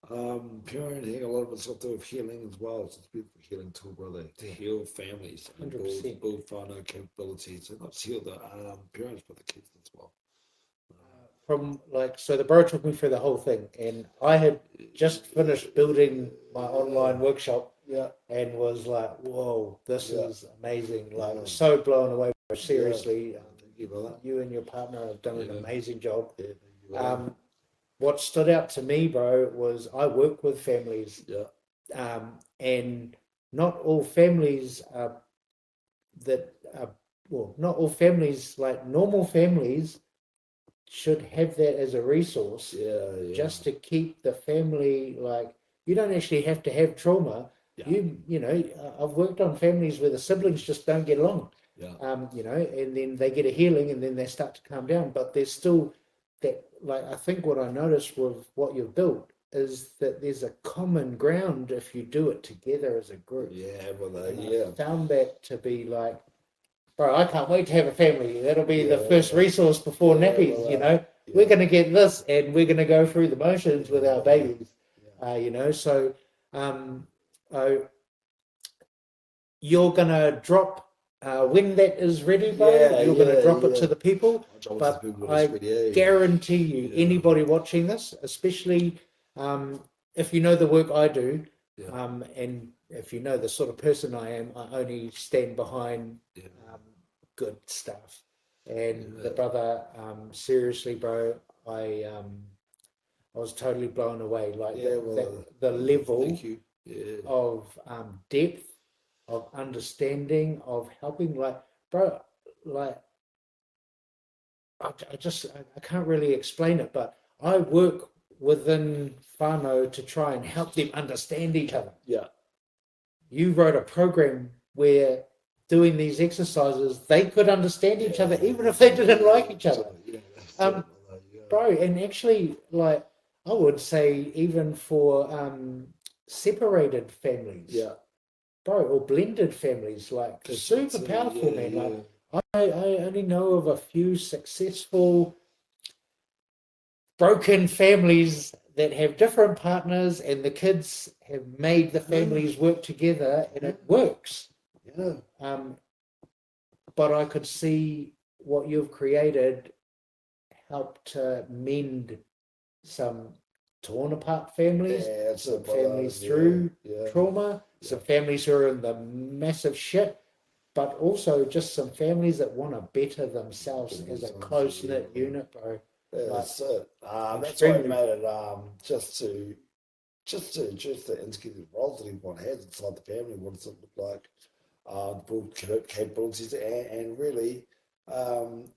parenting. A lot of it's got to do with healing as well. It's a beautiful healing tool, brother, to heal families and 100%. build whānau capabilities, and not just heal the parents but the kids as well. From like, so the bro took me through the whole thing, and I had just finished building my online workshop, Yeah, and was like, whoa, this Yeah. is amazing. Like, Yeah. so blown away. Seriously, thank you, brother. you and your partner have done an Yeah. amazing job. Yeah, thank you, brother. What stood out to me, bro, was I work with families, Yeah, and not all families are that are, well, not all families, like normal families, should have that as a resource, yeah. just to keep the family, like, you don't actually have to have trauma. Yeah. You know, I've worked on families where the siblings just don't get along. Yeah. You know, and then they get a healing and then they start to calm down. But there's still that, like, I think what I noticed with what you've built is that there's a common ground if you do it together as a group. Yeah, brother. And Yeah. I found that to be like, bro, I can't wait to have a family. That'll be the Yeah. first resource before Yeah, nappies, well, you know. yeah. We're going to get this and we're going to go through the motions with our babies, Yeah. you know. So uh, you're going to drop, when that is ready, bro, Yeah, you're going to yeah, drop it yeah. to the people. My job is But to people with I this video. guarantee you, Yeah. anybody watching this, especially if you know the work I do, Yeah. and if you know the sort of person I am, I only stand behind Yeah. good stuff. And Yeah. the brother, seriously, bro, I was totally blown away. Like Yeah, well, the level Thank you. Yeah. of depth, of understanding, of helping. Like, bro, like I can't really explain it, but I work within whānau to try and help them understand each other. Yeah. You wrote a program where doing these exercises, they could understand each other, even if they didn't like each other. Yeah. Bro, and actually, like, I would say even for separated families, Yeah. bro, or blended families, like, super powerful, man. Like, I only know of a few successful broken families that have different partners, and the kids have made the families work together, and it works. Yeah. But I could see what you've created help to mend some torn apart families, Yeah, some families through trauma, some families who are in the massive shit, but also just some families that want to better themselves as a close knit unit, bro. Yeah, Like, that's it. That's why I extremely- made it just to indicate the roles that everyone has inside the family. What does it look like? Build capabilities, and really,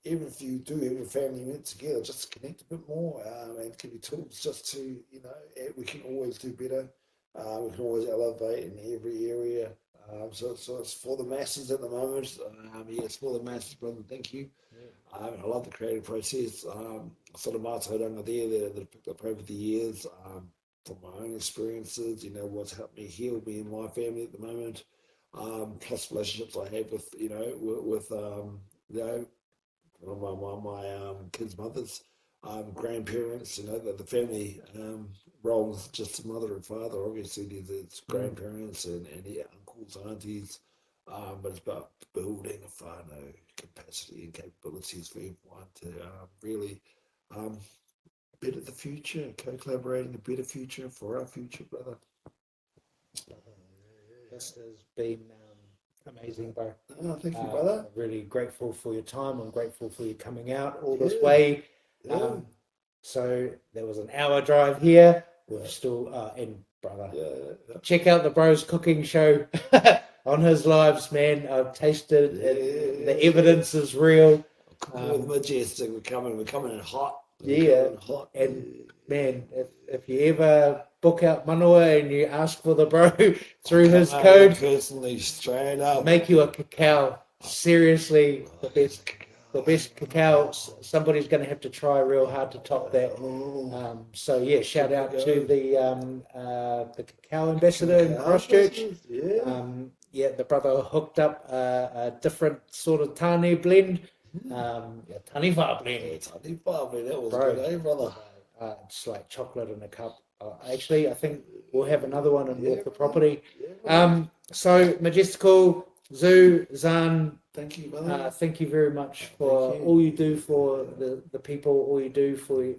even if you do have a family unit together, just connect a bit more, and give you tools just to, you know, we can always do better. We can always elevate in every area. So it's for the masses at the moment. Yes, for the masses, brother. Thank you. I love the creative process. Sort of mātauranga there that I've picked up over the years, from my own experiences. You know, what's helped me heal me and my family at the moment. Plus relationships I have with, you know, with you know, my kids' mothers, grandparents. You know, the family role is just mother and father. Obviously, there's grandparents and uncles, aunties, but it's about building a whānau capacity and capabilities for everyone to really better the future, co-collaborating a better future for our future, brother. This has been amazing, bro. Oh, thank you, brother. Really grateful for your time. I'm grateful for you coming out all this way. Yeah. So there was an hour drive here. We've still, and brother, check out the Bros Cooking Show on his lives, man. I've tasted it. The evidence is real. With Majestic, we're coming in hot. Hot. And man, if you ever book out Manawa and you ask for the bro through his code, personally, straight up, make you a cacao. Seriously, the best cacao. Somebody's going to have to try real hard to top that. So yeah, shout out to the cacao ambassador in Christchurch. The brother hooked up a different sort of tane blend Yeah, Taniwha blend. Taniwha, man, that was Bro. good, eh, brother? It's like chocolate in a cup. Actually, I think we'll have another one and walk the brother. property. Yeah, So Majestical, Zoo, Zahn, thank you, brother. thank you very much for all you do for the people, all you do for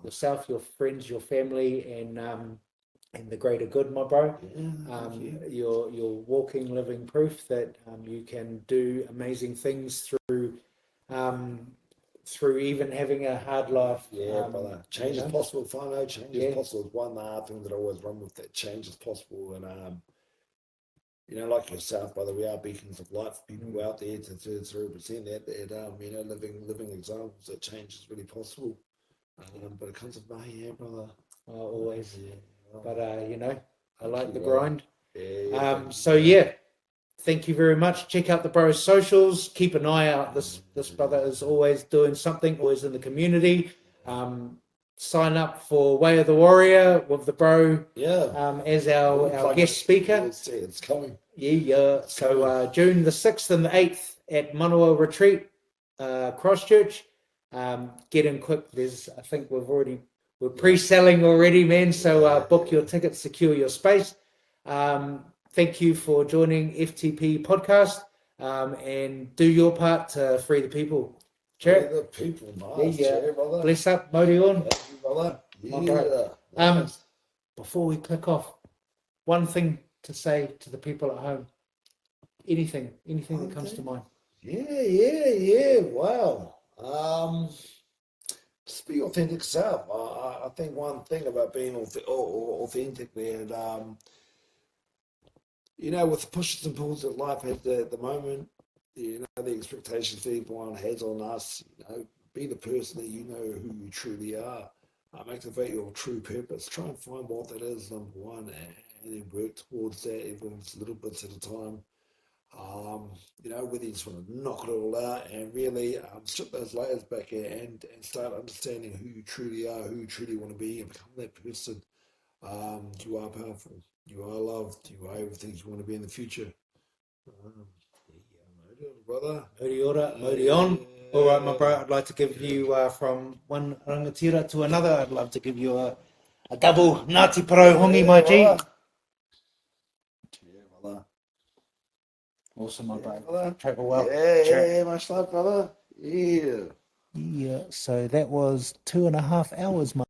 yourself, your friends, your family, and the greater good, my bro. You're walking, living proof that you can do amazing things through even having a hard life. Brother. Change is possible, whānau. Change is possible. It's one thing that I always run with, that change is possible. And, like yourself, brother, we are beacons of light for people out there to represent that, living examples that change is really possible. But it comes with mahi, brother. Always. But, I like the you, grind. So, thank you very much. Check out the bro's socials. Keep an eye out. This brother is always doing something, always in the community. Sign up for Way of the Warrior with the bro as our guest speaker. It's coming. Yeah. So June the 6th and the 8th at Manawa Retreat, Christchurch. Get in quick. I think we're pre-selling already, man. So book your tickets, secure your space. Thank you for joining FTP podcast, and do your part to free the people. Free the people, nice. Brother. Bless up, Modi on. Thank you, brother. Nice. Before we click off, one thing to say to the people at home. Anything that comes to mind. Wow. Just be authentic self. I think one thing about being authentic, man, with the pushes and pulls that life has at the moment, the expectations that everyone has on us, be the person that you know who you truly are. Activate your true purpose. Try and find what that is, number one, and then work towards that, even if it's little bits at a time. Whether you just want to knock it all out and really strip those layers back and start understanding who you truly are, who you truly want to be, and become that person. You are powerful. You are loved. You are everything you want to be in the future. Brother. Modi on. All right, my bro. I'd like to give you from one rangatira to another. I'd love to give you a double Ngāti Parau hongi, my G. Brother. Awesome, my bro. Brother. Travel well. Much love, brother. So that was 2.5 hours, my